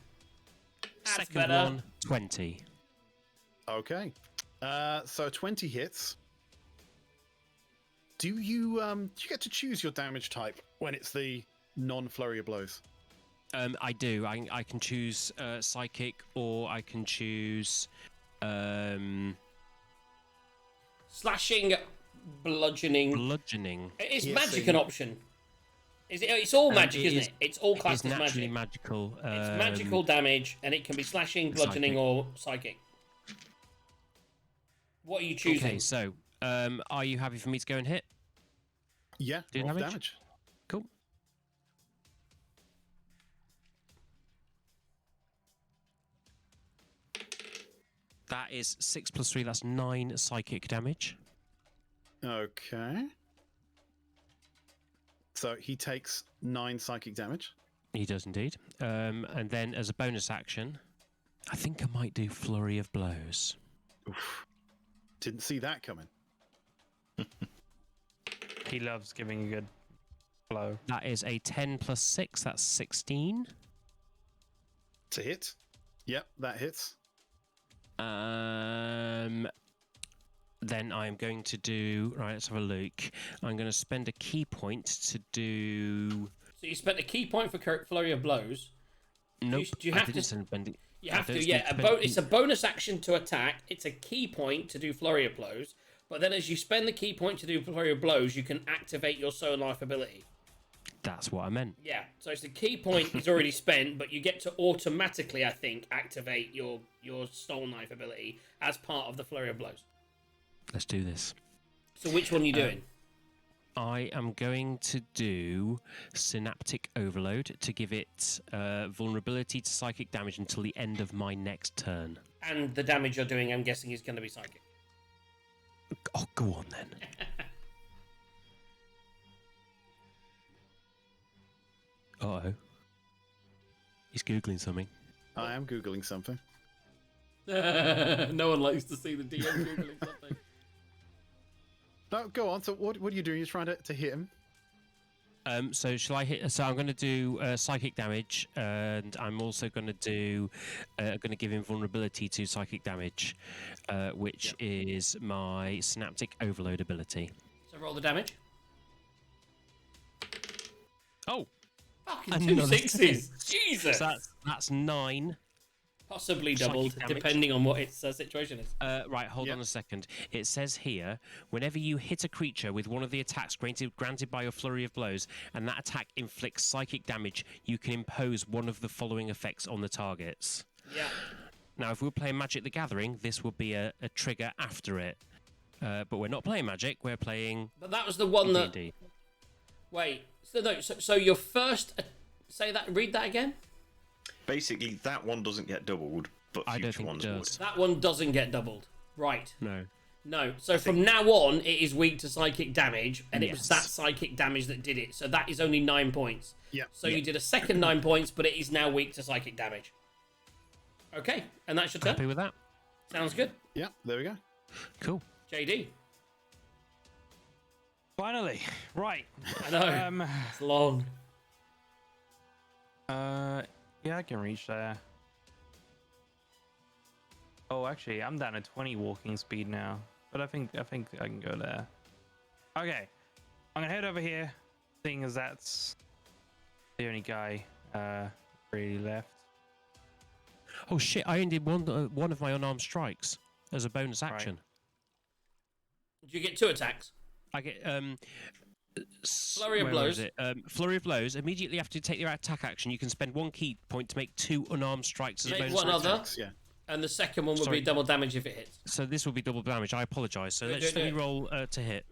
Speaker 2: That's
Speaker 1: Second
Speaker 2: better.
Speaker 1: one, 20.
Speaker 5: Okay. So 20 hits. Do you get to choose your damage type when it's the non-flurry of blows?
Speaker 1: I do. I can choose psychic, or I can choose
Speaker 2: Slashing, bludgeoning.
Speaker 1: bludgeoning.
Speaker 2: Is
Speaker 5: Piercing.
Speaker 2: magic an option? Is it? It's all magic,
Speaker 1: it
Speaker 2: isn't
Speaker 1: is-
Speaker 2: it? It's all
Speaker 1: It's
Speaker 2: classed as
Speaker 1: naturally
Speaker 2: magic.
Speaker 1: magical.
Speaker 2: It's magical damage, and it can be slashing, bludgeoning,
Speaker 1: Psychic.
Speaker 2: or psychic. What are you choosing?
Speaker 1: Okay, so are you happy for me to go and hit?
Speaker 5: Yeah,
Speaker 1: Do
Speaker 5: roll for
Speaker 1: damage?
Speaker 5: damage.
Speaker 1: Cool. That is 6 + 3. That's 9 psychic damage.
Speaker 5: Okay. So he takes 9 psychic damage.
Speaker 1: He does indeed. And then as a bonus action, I think I might do flurry of blows.
Speaker 5: Oof. Didn't see that coming.
Speaker 3: He loves giving a good blow.
Speaker 1: That is a 10 plus 6. That's 16.
Speaker 5: To hit. Yep, that hits.
Speaker 1: Then I'm going to do... Right, let's have a look. I'm going to spend a key point to do...
Speaker 2: So you spent a key point for Flurry of Blows.
Speaker 1: Nope,
Speaker 2: do you
Speaker 1: I
Speaker 2: have
Speaker 1: didn't
Speaker 2: to-
Speaker 1: spend...
Speaker 2: You have to, yeah. It's a bonus action to attack. It's a key point to do Flurry of Blows. But then as you spend the key point to do Flurry of Blows, you can activate your Soul Knife ability.
Speaker 1: That's what I meant.
Speaker 2: Yeah, so it's the key point is already spent, but you get to automatically, I think, activate your Soul Knife ability as part of the Flurry of Blows.
Speaker 1: Let's do this.
Speaker 2: So which one are you doing?
Speaker 1: I am going to do Synaptic Overload to give it vulnerability to psychic damage until the end of my next turn.
Speaker 2: And the damage you're doing, I'm guessing, is going to be psychic.
Speaker 1: Oh, go on then. Uh-oh. He's Googling something.
Speaker 5: I am Googling something.
Speaker 2: No one likes to see the DM Googling something.
Speaker 5: No, go on. So what are you doing? You're trying to hit him?
Speaker 1: So shall I hit? So I'm going to do psychic damage, and I'm also going to do. Going to give him vulnerability to psychic damage, which is my Synaptic Overload ability.
Speaker 2: So roll the damage.
Speaker 1: Oh,
Speaker 2: Fucking two sixes. Jesus.
Speaker 1: so that's 9.
Speaker 2: Possibly
Speaker 1: Psychic
Speaker 2: doubled,
Speaker 1: damage.
Speaker 2: depending on what its situation is.
Speaker 1: Right, hold
Speaker 5: Yep.
Speaker 1: on a second. It says here, whenever you hit a creature with one of the attacks granted by your flurry of blows, and that attack inflicts psychic damage, you can impose one of the following effects on the targets.
Speaker 2: Yeah.
Speaker 1: Now, if we were playing Magic the Gathering, this would be a trigger after it. But we're not playing Magic, we're playing
Speaker 2: But that was the one that...
Speaker 1: D&D.
Speaker 2: Wait. So, no, so your first... Say that, read that again?
Speaker 4: Basically, that one doesn't get doubled, but
Speaker 1: I don't
Speaker 4: future
Speaker 1: think it
Speaker 4: ones
Speaker 1: does.
Speaker 4: would.
Speaker 2: That one doesn't get doubled. Right.
Speaker 1: No.
Speaker 2: No. So from now on, it is weak to psychic damage, and it was
Speaker 1: Yes.
Speaker 2: that psychic damage that did it. So that is only 9 points.
Speaker 5: Yeah.
Speaker 2: So you did a second 9 points, but it is now weak to psychic damage. Okay, and that's your turn.
Speaker 1: Happy with that?
Speaker 2: Sounds good.
Speaker 5: Yeah, there we go.
Speaker 1: Cool.
Speaker 2: JD.
Speaker 3: Finally, right.
Speaker 2: I know. It's long.
Speaker 3: Yeah, I can reach there. Oh, actually, I'm down to 20 walking speed now, but I think I can go there. Okay, I'm gonna head over here, seeing as that's the only guy really left.
Speaker 1: Oh shit! I only did one of my unarmed strikes as a bonus action.
Speaker 2: Did you get 2 attacks?
Speaker 1: I get
Speaker 2: Flurry of
Speaker 1: where
Speaker 2: blows.
Speaker 1: was it? Flurry of blows. Immediately after you take your attack action, you can spend 1 key point to make 2 unarmed strikes as a
Speaker 2: Make
Speaker 1: bonus
Speaker 2: one
Speaker 1: action.
Speaker 2: other.
Speaker 5: Yeah.
Speaker 2: And the second one would
Speaker 1: Sorry.
Speaker 2: be double damage if it hits.
Speaker 1: So this will be double damage. I apologise. So
Speaker 2: Do it,
Speaker 1: let's
Speaker 2: do it,
Speaker 1: let me
Speaker 2: do it.
Speaker 1: roll to hit.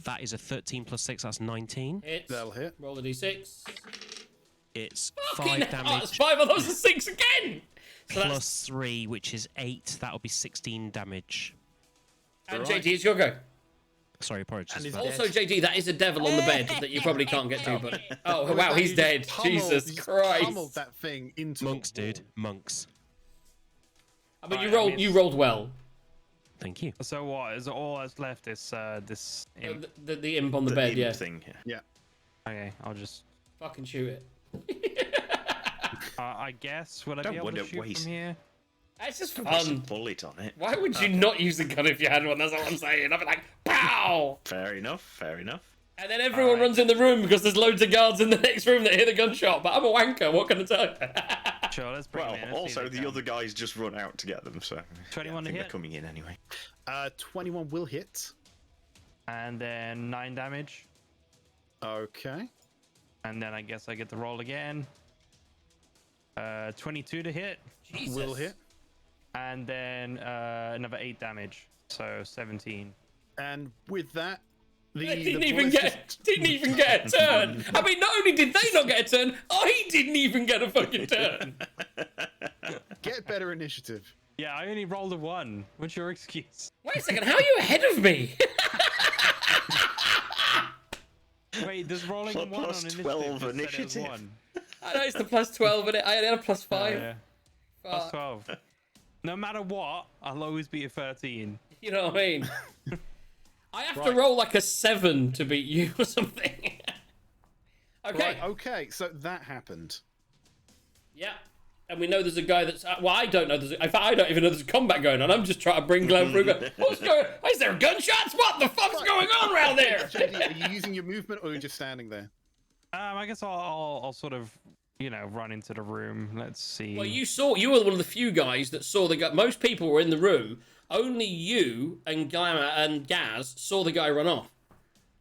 Speaker 1: That is a 13 plus 6. That's 19.
Speaker 2: Hits.
Speaker 5: That'll hit.
Speaker 2: Roll the d6.
Speaker 1: It's
Speaker 2: Fucking
Speaker 1: 5
Speaker 2: hell,
Speaker 1: damage
Speaker 2: that's 5 of those are 6 again! So that's...
Speaker 1: plus 3, which is 8. That'll be 16 damage.
Speaker 2: And
Speaker 5: Right.
Speaker 2: JD, it's your go.
Speaker 1: Sorry, apologies.
Speaker 5: And
Speaker 1: for
Speaker 5: he's
Speaker 1: that.
Speaker 2: Also, JD, that is a devil on the bed that you probably can't get to, but... Oh, wow, he's dead. Jesus Christ.
Speaker 5: Pummeled that thing into
Speaker 1: Monks,
Speaker 5: the wall.
Speaker 1: dude. Monks.
Speaker 2: I mean,
Speaker 3: Right,
Speaker 2: you rolled well.
Speaker 1: Thank you.
Speaker 3: So what is all that's left? Is this? Imp?
Speaker 2: The imp on the
Speaker 4: The
Speaker 2: bed,
Speaker 4: imp
Speaker 2: yeah.
Speaker 4: thing. Yeah.
Speaker 5: Yeah.
Speaker 3: Okay, I'll just.
Speaker 2: Fucking shoot it.
Speaker 3: I guess would I
Speaker 4: Don't
Speaker 3: be able
Speaker 4: want
Speaker 3: to
Speaker 4: to
Speaker 3: shoot
Speaker 4: waste-
Speaker 3: from here?
Speaker 2: It's just
Speaker 4: Put some
Speaker 2: fun.
Speaker 4: bullet on it.
Speaker 2: Why would you not use a gun if you had one? That's what I'm saying. I'd be like, pow!
Speaker 4: Fair enough. Fair enough.
Speaker 2: And then everyone
Speaker 3: Alright.
Speaker 2: runs in the room because there's loads of guards in the next room that hear the gunshot. But I'm a wanker. What can I tell you?
Speaker 3: Sure, let's bring
Speaker 4: Well,
Speaker 3: them in. Let's see
Speaker 4: also
Speaker 3: if they
Speaker 4: the
Speaker 3: come.
Speaker 4: other guys just run out to get them, so
Speaker 3: 21
Speaker 4: I
Speaker 3: to
Speaker 4: think
Speaker 3: hit.
Speaker 4: they're coming in anyway.
Speaker 5: 21 will hit.
Speaker 3: And then 9 damage,
Speaker 5: Okay.
Speaker 3: and then I guess I get to roll again. 22 to hit,
Speaker 2: Jesus.
Speaker 5: Will hit.
Speaker 3: and then another 8 damage, so 17.
Speaker 5: And with that, the
Speaker 2: Didn't
Speaker 5: the
Speaker 2: even
Speaker 5: bullets
Speaker 2: get a turn. I mean, not only did they not get a turn, he didn't even get a fucking turn.
Speaker 5: just get better initiative.
Speaker 3: Yeah, I only rolled a 1. What's your excuse?
Speaker 2: Wait a second, how are you ahead of me?
Speaker 3: Wait, there's rolling a 1 on
Speaker 4: Plus
Speaker 3: initiative.
Speaker 4: 12
Speaker 3: just said it was
Speaker 4: initiative.
Speaker 3: 1.
Speaker 2: I know it's the plus 12 in it. I had a plus 5.
Speaker 3: Yeah. Plus 12. No matter what, I'll always be a 13.
Speaker 2: You know what I mean? I have to
Speaker 5: Right.
Speaker 2: roll like a 7 to beat you or something. Okay.
Speaker 5: Right, okay, so that happened.
Speaker 2: Yeah. And we know there's a guy that's... Well, I don't know. In fact, I don't even know there's combat going on. I'm just trying to bring Glam through. What's going on? Is there gunshots? What the fuck's going on around there?
Speaker 5: JD, are you using your movement or are you just standing there?
Speaker 3: I guess I'll sort of, run into the room. Let's see.
Speaker 2: Well, you were one of the few guys that saw the guy. Most people were in the room. Only you and Glamour and Gaz saw the guy run off.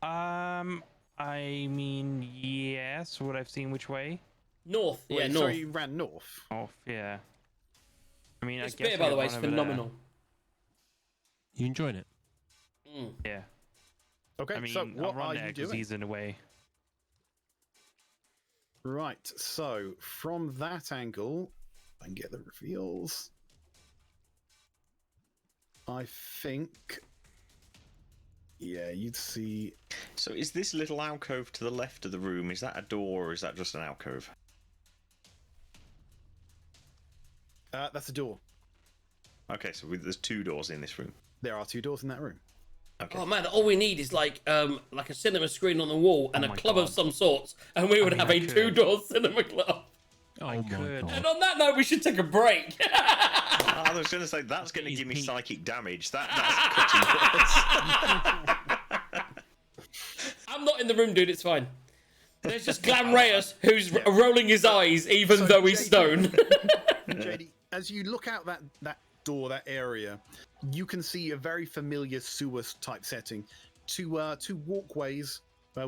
Speaker 3: I mean, yes. Would I've seen which way?
Speaker 2: North. Yeah,
Speaker 5: Wait,
Speaker 2: north.
Speaker 5: So you ran north.
Speaker 3: Off, yeah. I mean,
Speaker 2: This
Speaker 3: I guess
Speaker 2: beer, by
Speaker 3: I'd
Speaker 2: the way,
Speaker 3: run
Speaker 2: is
Speaker 3: over there.
Speaker 2: phenomenal.
Speaker 1: You enjoying it?
Speaker 3: Yeah.
Speaker 5: Okay,
Speaker 3: I mean,
Speaker 5: so
Speaker 3: I'll
Speaker 5: what
Speaker 3: run
Speaker 5: are
Speaker 3: there
Speaker 5: you
Speaker 3: 'cause
Speaker 5: doing?
Speaker 3: he's in the way.
Speaker 5: Right, so from that angle, I can get the reveals. I think, yeah, you'd see.
Speaker 4: So is this little alcove to the left of the room, is that a door or is that just an alcove?
Speaker 5: That's a door.
Speaker 4: Okay, so there's 2 doors in this room.
Speaker 5: There are 2 doors in that room.
Speaker 4: Okay.
Speaker 2: Oh man, all we need is like a cinema screen on the wall and
Speaker 3: Oh
Speaker 2: a
Speaker 3: my
Speaker 2: club of
Speaker 3: God.
Speaker 2: some sorts, and we would
Speaker 3: mean,
Speaker 2: have
Speaker 3: I
Speaker 2: a
Speaker 3: could.
Speaker 2: 2-door cinema club.
Speaker 1: Oh my
Speaker 3: could.
Speaker 1: god.
Speaker 2: And on that note, we should take a break.
Speaker 4: I was going to say, that's going to give me
Speaker 1: Pete.
Speaker 4: psychic damage. That's cutting
Speaker 2: I'm not in the room, dude. It's fine. There's just Glamraes who's rolling his eyes even though he's stoned.
Speaker 5: JD, as you look out that door, that area, you can see a very familiar sewer type setting. Two walkways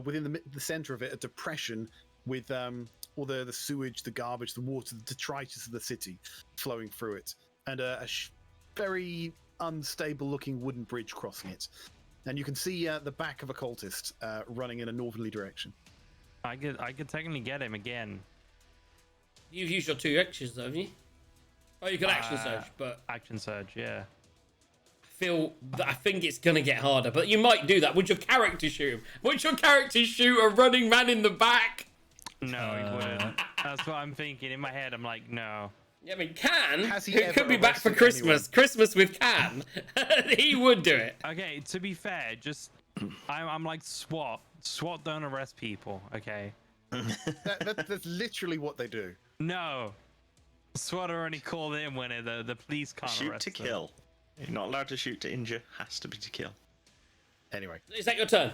Speaker 5: within the center of it, a depression with all the sewage, the garbage, the water, the detritus of the city flowing through it, and a very unstable looking wooden bridge crossing it. And you can see the back of a cultist running in a northerly direction.
Speaker 3: I could technically get him again.
Speaker 2: You've used your 2 actions, though, haven't you? Oh, you can action search, but
Speaker 3: Action surge, yeah.
Speaker 2: I think it's gonna get harder. But you might do that. Would your character shoot him? Would your character shoot a running man in the back?
Speaker 3: No, he wouldn't. That's what I'm thinking. In my head, I'm like, no.
Speaker 2: Yeah, I mean, Can,
Speaker 5: Has he
Speaker 2: who
Speaker 5: ever
Speaker 2: could be back for
Speaker 5: arrested
Speaker 2: Christmas. Christmas with Can. He would do it.
Speaker 3: Okay, to be fair, just I'm like SWAT. SWAT don't arrest people. Okay.
Speaker 5: That's literally what they do.
Speaker 3: No. SWAT are only called in when the police can't
Speaker 4: Shoot
Speaker 3: arrest
Speaker 4: to
Speaker 3: them.
Speaker 4: kill. You're not allowed to shoot to injure. Has to be to kill.
Speaker 5: Anyway,
Speaker 2: Is that your turn?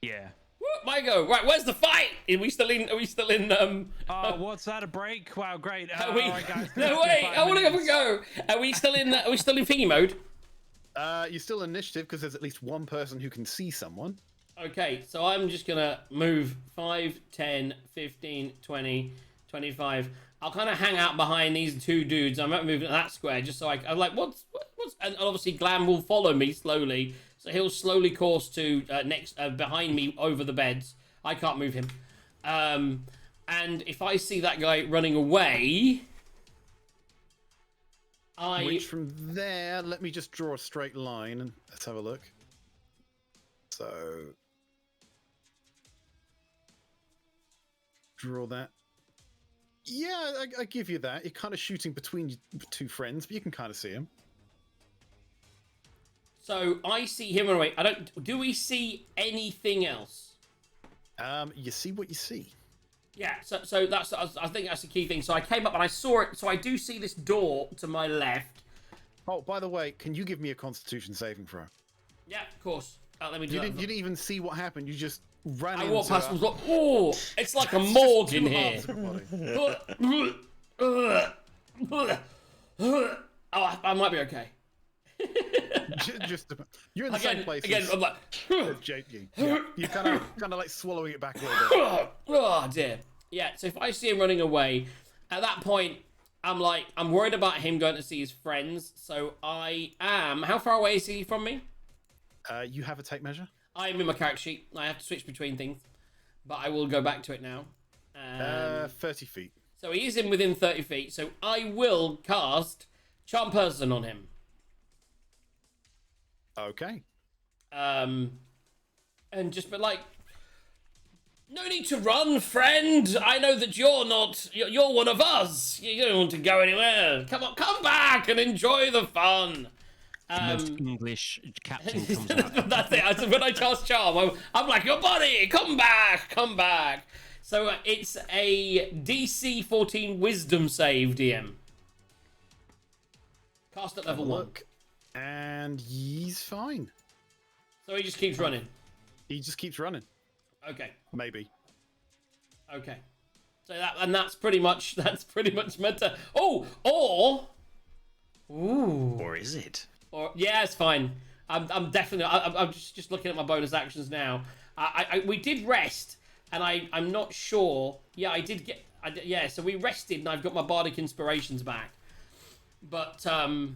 Speaker 3: Yeah.
Speaker 2: Woo, my go. Right, where's the fight? Are we still in?
Speaker 3: Oh, what's that? A break? Wow, great.
Speaker 2: Are we...
Speaker 3: Alright, guys,
Speaker 2: No, wait.
Speaker 3: 5
Speaker 2: I want to have a
Speaker 3: minutes.
Speaker 2: go. Are we still in thingy mode?
Speaker 5: you're still initiative because there's at least one person who can see someone.
Speaker 2: Okay, so I'm just gonna move 5, 10, 15, 20, 25. I'll kind of hang out behind these 2 dudes. I'm not moving to that square just so I'm like, what's, and obviously Glam will follow me slowly. So he'll slowly course to behind me over the beds. I can't move him. And if I see that guy running away,
Speaker 5: Which from there, let me just draw a straight line and let's have a look. So, draw that. Yeah, I give you that. You're kind of shooting between 2 friends, but you can kind of see him.
Speaker 2: So I see him run away. Do we see anything else?
Speaker 5: You see what you see.
Speaker 2: Yeah, so that's I think that's the key thing. So I came up and I saw it. So I do see this door to my left.
Speaker 5: Oh, by the way, can you give me a Constitution saving throw?
Speaker 2: Yeah, of course. Let me do
Speaker 5: You
Speaker 2: that.
Speaker 5: didn't even see what happened. You just ran
Speaker 2: I
Speaker 5: into
Speaker 2: walked past
Speaker 5: a-
Speaker 2: and was like, oh, it's like a morgue in
Speaker 5: two
Speaker 2: here.
Speaker 5: halves of a body.
Speaker 2: Oh, I might be okay.
Speaker 5: just you're in the same place.
Speaker 2: Again,
Speaker 5: as-
Speaker 2: I'm like,
Speaker 5: as JP. Yeah. You're kind of like swallowing it back a little bit.
Speaker 2: oh dear. Yeah, so if I see him running away, at that point, I'm worried about him going to see his friends. So I am. How far away is he from me?
Speaker 5: You have a tape measure?
Speaker 2: I'm in my character sheet. I have to switch between things, but I will go back to it now.
Speaker 5: 30 feet.
Speaker 2: So he is in within 30 feet. So I will cast Charm Person on him.
Speaker 5: Okay.
Speaker 2: And just be like, no need to run, friend. I know that you're one of us. You don't want to go anywhere. Come on, come back and enjoy the fun.
Speaker 1: Most English captain comes out.
Speaker 2: That's it. When I cast Charm, I'm like, your body, come back, come back. So it's a DC 14 Wisdom save, DM. Cast at level 1.
Speaker 5: Look, and he's fine.
Speaker 2: So he just keeps running.
Speaker 5: He just keeps running.
Speaker 2: Okay.
Speaker 5: Maybe.
Speaker 2: Okay. So that's pretty much meta. Oh, or. Ooh.
Speaker 4: Or is it?
Speaker 2: Or yeah, it's fine. I'm definitely. I'm just looking at my bonus actions now. We did rest, and I'm not sure. Yeah, I did get. Yeah, so we rested, and I've got my bardic inspirations back. But no,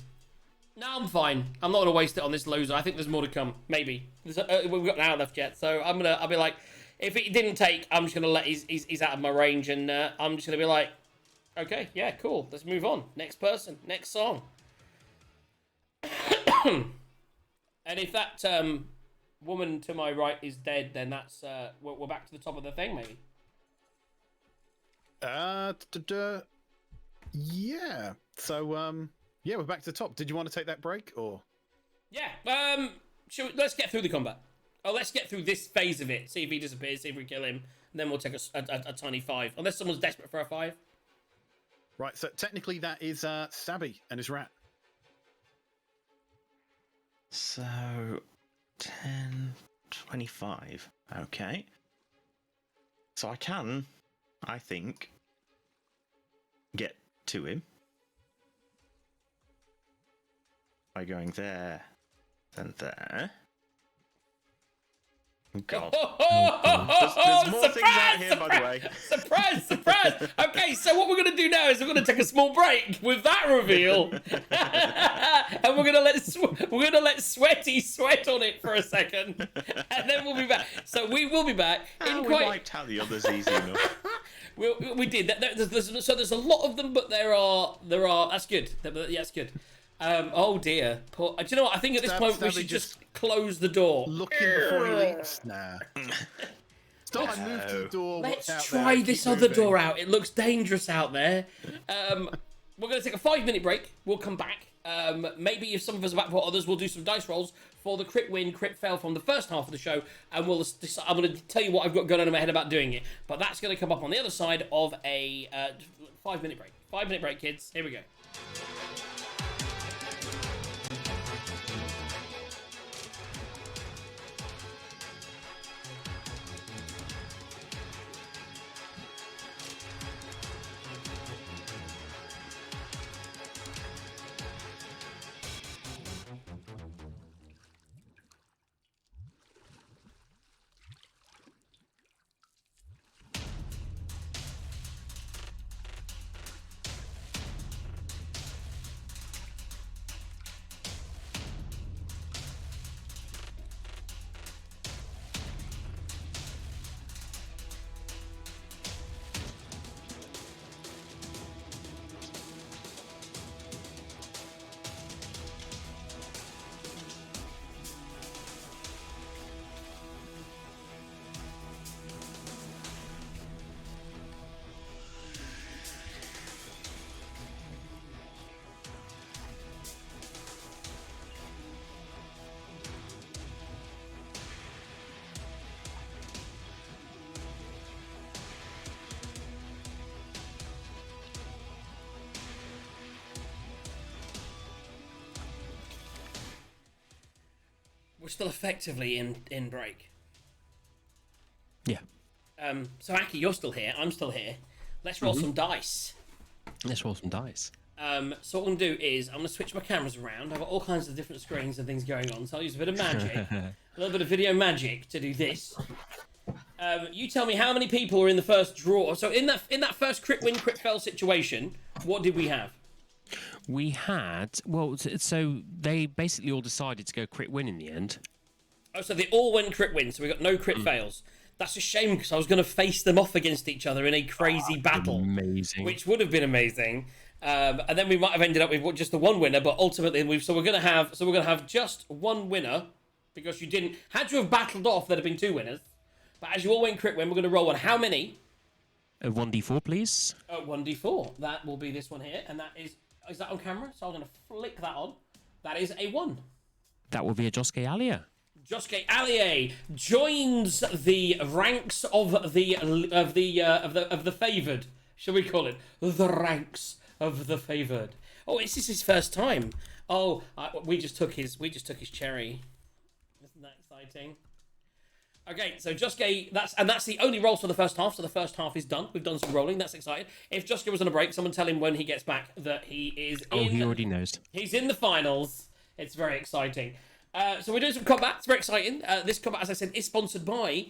Speaker 2: I'm fine. I'm not gonna waste it on this loser. I think there's more to come. Maybe we've got an hour left yet, so I'll be like, if it didn't take, I'm just gonna let he's out of my range, and I'm just gonna be like, okay, yeah, cool. Let's move on. Next person, next song. And if that woman to my right is dead, then that's we're back to the top of the thing, maybe.
Speaker 5: Yeah. So yeah, we're back to the top. Did you want to take that break or?
Speaker 2: Yeah. Let's get through the combat. Oh, let's get through this phase of it. See if he disappears. See if we kill him. And then we'll take a tiny 5. Unless someone's desperate for a 5.
Speaker 5: Right. So technically, that is Stabby and his rat.
Speaker 4: So 10, 25. Okay. So I think, get to him by going there, then there. God. There's more things out here, by the way.
Speaker 2: Surprise! Okay, so what we're gonna do now is we're gonna take a small break with that reveal, and we're gonna let Sweaty sweat on it for a second, and then we'll be back. So we will be back in
Speaker 4: We
Speaker 2: quite.
Speaker 4: wiped out the others easy enough.
Speaker 2: We did. So there's a lot of them, but there are. That's good. Yeah, that's good. Oh dear. Do you know what? I think at this point we should just close the door.
Speaker 5: Looking before he leaps. Nah. Stop and move to the door.
Speaker 2: Let's try this other door out. It looks dangerous out there. We're going to take a 5-minute break. We'll come back. Maybe if some of us are back for others, we'll do some dice rolls for the crit win, crit fail from the first half of the show, and I'm going to tell you what I've got going on in my head about doing it. But that's going to come up on the other side of a 5-minute break. 5-minute break, kids. Here we go. We're still effectively in break.
Speaker 1: Yeah.
Speaker 2: So Aki, you're still here. I'm still here. Let's roll some dice.
Speaker 1: Let's roll some dice.
Speaker 2: So what I'm going to do is I'm going to switch my cameras around. I've got all kinds of different screens and things going on, so I'll use a bit of magic, a little bit of video magic to do this. You tell me how many people were in the first draw. So in that first crit win, crit fail situation, what did we have?
Speaker 1: We had, well, so they basically all decided to go crit win in the end.
Speaker 2: Oh, so they all went crit win, so we got no crit fails. That's a shame, because I was going to face them off against each other in a crazy battle.
Speaker 1: Amazing.
Speaker 2: Which would have been amazing. And then we might have ended up with just the one winner, but ultimately we're going to have just one winner, because you didn't, had you have battled off, there'd have been 2 winners. But as you all went crit win, we're going to roll one. How many?
Speaker 1: 1d4, please.
Speaker 2: 1d4. That will be this one here, and that is that on camera? So I'm going to flick that on. That is a 1.
Speaker 1: That would be a Josuke Alia.
Speaker 2: Josuke Allier joins the ranks of the favoured. Shall we call it the ranks of the favoured? Oh, this is his first time. Oh, we just took his cherry. Isn't that exciting? Okay, so Josuke, that's the only rolls for the first half. So the first half is done. We've done some rolling. That's exciting. If Josuke was on a break, someone tell him when he gets back that he is.
Speaker 1: He already knows.
Speaker 2: He's in the finals. It's very exciting. So we're doing some combat. It's very exciting. This combat, as I said, is sponsored by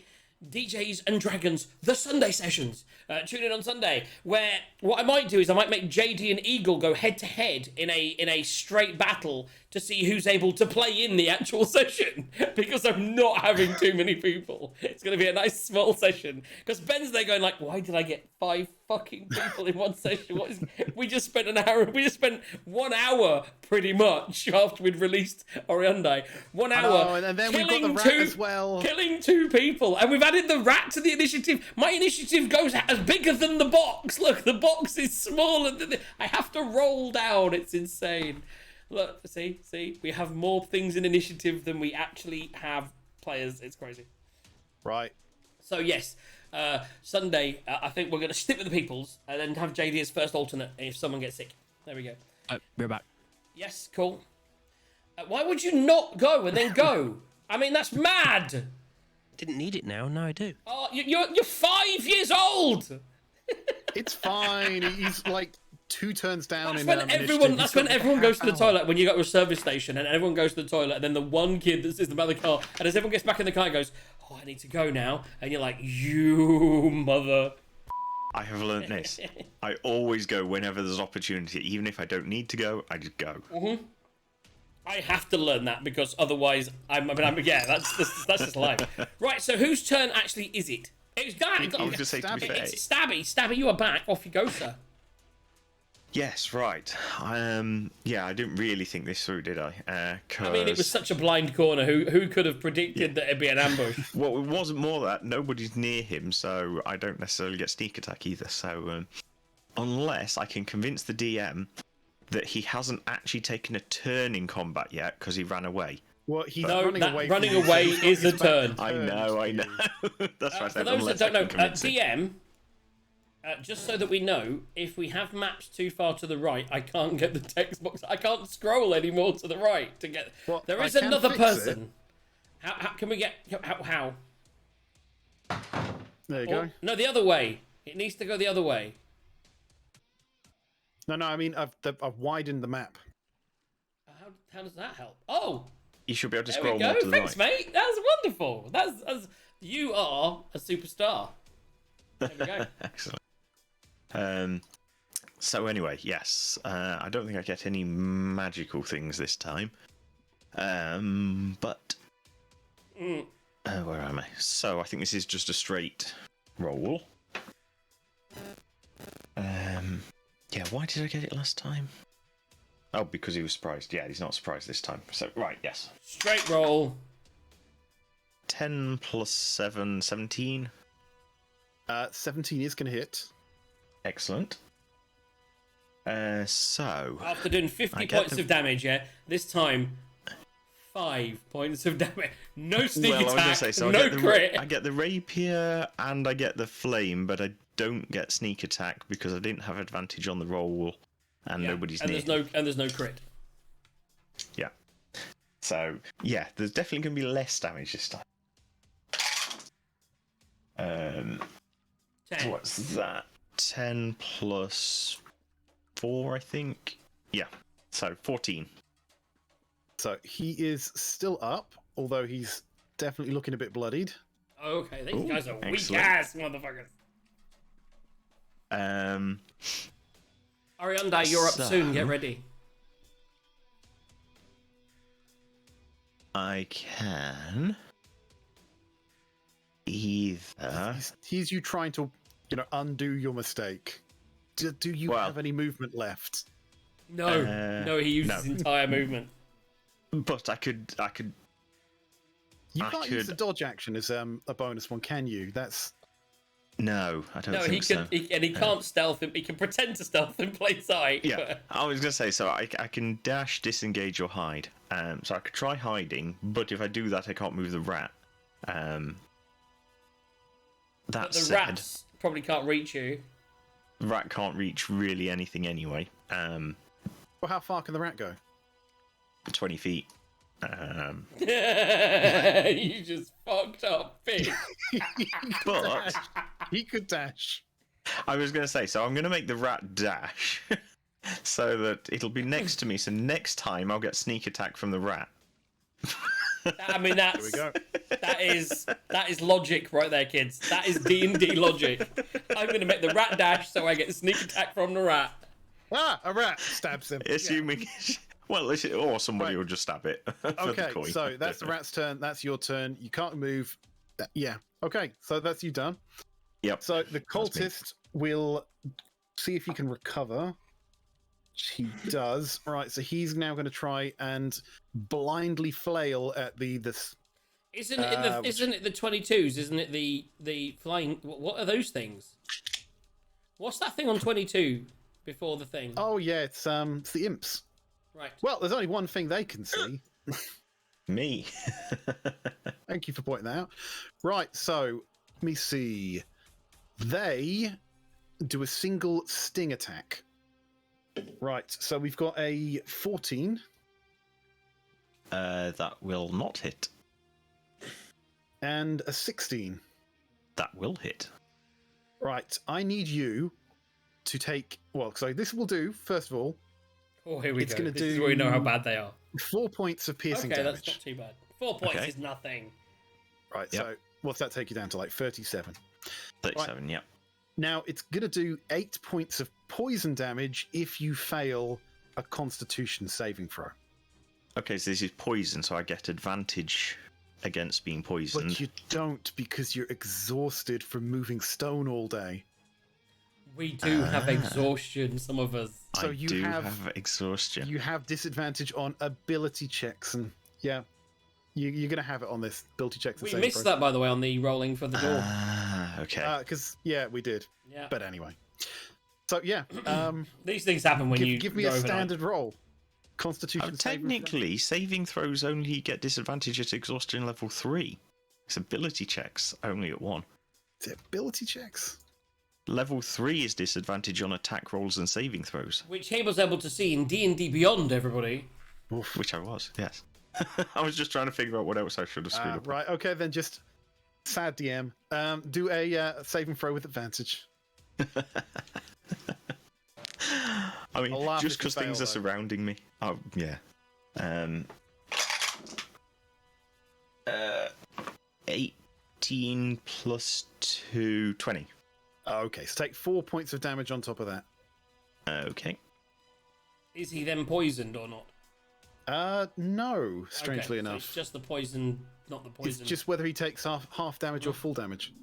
Speaker 2: DJs and Dragons, the Sunday sessions. Tune in on Sunday, where what I might do is I might make JD and Eagle go head to head in a straight battle to see who's able to play in the actual session, because I'm not having too many people. It's going to be a nice small session, because Ben's there going like, why did I get 5 fucking people in one session? We just spent an hour. We just spent 1 hour pretty much after we'd released Oriondai. 1 hour.
Speaker 5: And then we've got the rat as well.
Speaker 2: Killing 2 people, and we've added the rat to the initiative. My initiative goes as bigger than the box. Look, the box is smaller than I have to roll down. It's insane. Look, see, we have more things in initiative than we actually have players. It's crazy.
Speaker 5: Right.
Speaker 2: So yes, Sunday, I think we're going to stick with the peoples and then have JD as first alternate if someone gets sick. There we go.
Speaker 1: We're back.
Speaker 2: Yes, cool. Why would you not go and then go? I mean, that's mad.
Speaker 1: Didn't need it now. Now I do.
Speaker 2: Oh, you're 5 years old.
Speaker 5: It's fine. He's like 2 turns down
Speaker 2: That's
Speaker 5: in
Speaker 2: when
Speaker 5: initiative.
Speaker 2: that's when everyone goes to the toilet. When you go to a service station and everyone goes to the toilet, and then the one kid that sits in the back of the car, and as everyone gets back in the car, he goes, "Oh, I need to go now," and you're like, "You mother."
Speaker 4: I have learnt this. I always go whenever there's opportunity, even if I don't need to go. I just go.
Speaker 2: Mm-hmm. I have to learn that because otherwise, yeah, that's just life. Right. So whose turn actually is it? It's that.
Speaker 4: I was just saying, to be fair.
Speaker 2: It's Stabby. You are back. Off you go, sir.
Speaker 4: Yes, right. Yeah, I didn't really think this through, did I?
Speaker 2: I mean, it was such a blind corner. Who could have predicted that it'd be an ambush?
Speaker 4: Well, it wasn't more that nobody's near him, so I don't necessarily get sneak attack either. So, unless I can convince the DM that he hasn't actually taken a turn in combat yet because he ran away.
Speaker 5: Well, he's
Speaker 2: No,
Speaker 5: running
Speaker 2: that
Speaker 5: away.
Speaker 2: running
Speaker 5: from you,
Speaker 2: away
Speaker 5: so he's
Speaker 2: is a
Speaker 5: got his
Speaker 2: turn.
Speaker 5: back
Speaker 4: I know. That's why I
Speaker 2: For
Speaker 4: said
Speaker 2: those that
Speaker 4: unless
Speaker 2: don't
Speaker 4: I
Speaker 2: know,
Speaker 4: can convince him.
Speaker 2: DM, just so that we know, if we have maps too far to the right, I can't get the text box. I can't scroll anymore to the right to get.
Speaker 5: Well,
Speaker 2: there is
Speaker 5: I can
Speaker 2: another
Speaker 5: fix
Speaker 2: person. How can we get? How?
Speaker 5: There you go.
Speaker 2: No, the other way. It needs to go the other way.
Speaker 5: No, I mean, I've widened the map.
Speaker 2: How does that help? Oh,
Speaker 4: You should be able to
Speaker 2: there
Speaker 4: scroll
Speaker 2: we go.
Speaker 4: more to the
Speaker 2: Thanks,
Speaker 4: right.
Speaker 2: mate. That's wonderful. That's you are a superstar. There we go.
Speaker 4: Excellent. So anyway, yes. I don't think I get any magical things this time. But where am I? So I think this is just a straight roll. Yeah. Why did I get it last time? Oh, because he was surprised. Yeah, he's not surprised this time. So right, yes.
Speaker 2: Straight roll.
Speaker 4: 10 plus 7, 17.
Speaker 5: 17 is going to hit.
Speaker 4: Excellent. So
Speaker 2: After doing 50
Speaker 4: I get
Speaker 2: points
Speaker 4: the-
Speaker 2: of damage, yeah, this time 5 points of damage. No sneak
Speaker 4: well, I was
Speaker 2: attack,
Speaker 4: gonna say, so
Speaker 2: no crit.
Speaker 4: I get the rapier and I get the flame, but I don't get sneak attack because I didn't have advantage on the roll, and
Speaker 2: Yeah,
Speaker 4: nobody's
Speaker 2: and
Speaker 4: near.
Speaker 2: there's no crit.
Speaker 4: Yeah. So yeah, there's definitely going to be less damage this time.
Speaker 2: 10.
Speaker 4: What's that? 10 plus 4, I think. Yeah. So 14.
Speaker 5: So he is still up, although he's definitely looking a bit bloodied.
Speaker 2: Okay, these guys are weak
Speaker 4: excellent.
Speaker 2: ass motherfuckers. Oriondai, you're up soon. Get ready.
Speaker 4: I can either.
Speaker 5: He's you trying to, undo your mistake. Do you
Speaker 4: Well-
Speaker 5: have any movement left?
Speaker 2: No, he used
Speaker 4: no.
Speaker 2: his entire movement.
Speaker 4: But I could.
Speaker 5: You
Speaker 4: I
Speaker 5: can't use
Speaker 4: could-
Speaker 5: the dodge action as a bonus one, can you? That's
Speaker 4: No, I don't
Speaker 2: No,
Speaker 4: think
Speaker 2: he
Speaker 4: so.
Speaker 2: can. He can't stealth him. He can pretend to stealth in plain sight.
Speaker 4: Yeah,
Speaker 2: but-
Speaker 4: I was gonna say, so I can dash, disengage, or hide. So I could try hiding, but if I do that, I can't move the rat. That
Speaker 2: But the
Speaker 4: said,
Speaker 2: rats probably can't reach you.
Speaker 4: the rat can't reach really anything anyway.
Speaker 5: Well, how far can the rat go?
Speaker 4: 20 feet.
Speaker 2: You just fucked up, big.
Speaker 4: But
Speaker 5: He could dash.
Speaker 4: I was gonna say, so I'm gonna make the rat dash, so that it'll be next to me. So next time I'll get sneak attack from the rat.
Speaker 2: I mean,
Speaker 5: There we go.
Speaker 2: that is logic right there, kids. That is D&D logic. I'm gonna make the rat dash so I get sneak attack from the rat.
Speaker 5: Ah, a rat stabs him.
Speaker 4: Assuming, well, or somebody
Speaker 5: Right.
Speaker 4: will just stab it. For the
Speaker 5: Okay,
Speaker 4: coin.
Speaker 5: so that's the rat's turn. That's your turn. You can't move. Yeah. Okay, so that's you done.
Speaker 4: Yep.
Speaker 5: So the cultist will see if he can recover. He does. Right, so he's now going to try and blindly flail at this.
Speaker 2: Isn't it the 22s? Isn't it the flying? What are those things? What's that thing on 22 before the thing?
Speaker 5: Oh yeah, it's the imps.
Speaker 2: Right.
Speaker 5: Well, there's only one thing they can see.
Speaker 4: Me.
Speaker 5: Thank you for pointing that out. Right, so let me see. They do a single sting attack. Right, so we've got a 14
Speaker 4: That will not hit.
Speaker 5: and a 16.
Speaker 4: That will hit.
Speaker 5: Right, I need you to take. Well, so this will do, first of all,
Speaker 2: Oh, here we
Speaker 5: It's
Speaker 2: go.
Speaker 5: gonna
Speaker 2: This is where we know how
Speaker 5: do-
Speaker 2: bad they are.
Speaker 5: 4 points of piercing
Speaker 2: Okay,
Speaker 5: damage.
Speaker 2: that's not too bad. 4 points
Speaker 4: Okay.
Speaker 2: is nothing.
Speaker 5: Right,
Speaker 4: Yep.
Speaker 5: so what's that take you down to? Like 37.
Speaker 4: 37, yep.
Speaker 5: Now, it's going to do 8 points of poison damage if you fail a constitution saving throw.
Speaker 4: Okay, so this is poison, so I get advantage against being poisoned.
Speaker 5: But you don't because you're exhausted from moving stone all day.
Speaker 2: We do have exhaustion, some of us.
Speaker 5: So
Speaker 4: I
Speaker 5: you
Speaker 4: do
Speaker 5: have-
Speaker 4: exhaustion.
Speaker 5: You have disadvantage on ability checks, and yeah, you're going to have it on this ability checks.
Speaker 2: We missed that, by the way, on the rolling for the door.
Speaker 4: Ah, okay.
Speaker 5: Because yeah, we did.
Speaker 2: Yeah.
Speaker 5: But anyway, so yeah,
Speaker 2: These things happen when you
Speaker 5: give me
Speaker 2: go
Speaker 5: a
Speaker 2: overnight.
Speaker 5: standard roll. Constitution saving throw.
Speaker 4: Technically, saving throws only get disadvantage at exhaustion level 3. It's ability checks only at 1.
Speaker 5: Is it ability checks?
Speaker 4: Level 3 is disadvantage on attack rolls and saving throws,
Speaker 2: Which he was able to see in D&D Beyond, everybody.
Speaker 5: Oof.
Speaker 4: which I was, yes. I was just trying to figure out what else I should have screwed up.
Speaker 5: Right, okay, then just sad DM. Do a saving throw with advantage.
Speaker 4: I mean,
Speaker 5: I'll laugh
Speaker 4: just
Speaker 5: if you
Speaker 4: because things
Speaker 5: fail,
Speaker 4: are
Speaker 5: though.
Speaker 4: surrounding me. Oh, yeah. 18 plus 2, 20.
Speaker 5: Okay, so take 4 points of damage on top of that.
Speaker 4: Okay.
Speaker 2: Is he then poisoned or not?
Speaker 5: No, strangely
Speaker 2: Okay, so
Speaker 5: enough.
Speaker 2: it's just the poison, not the poison.
Speaker 5: It's just whether he takes half damage or full damage.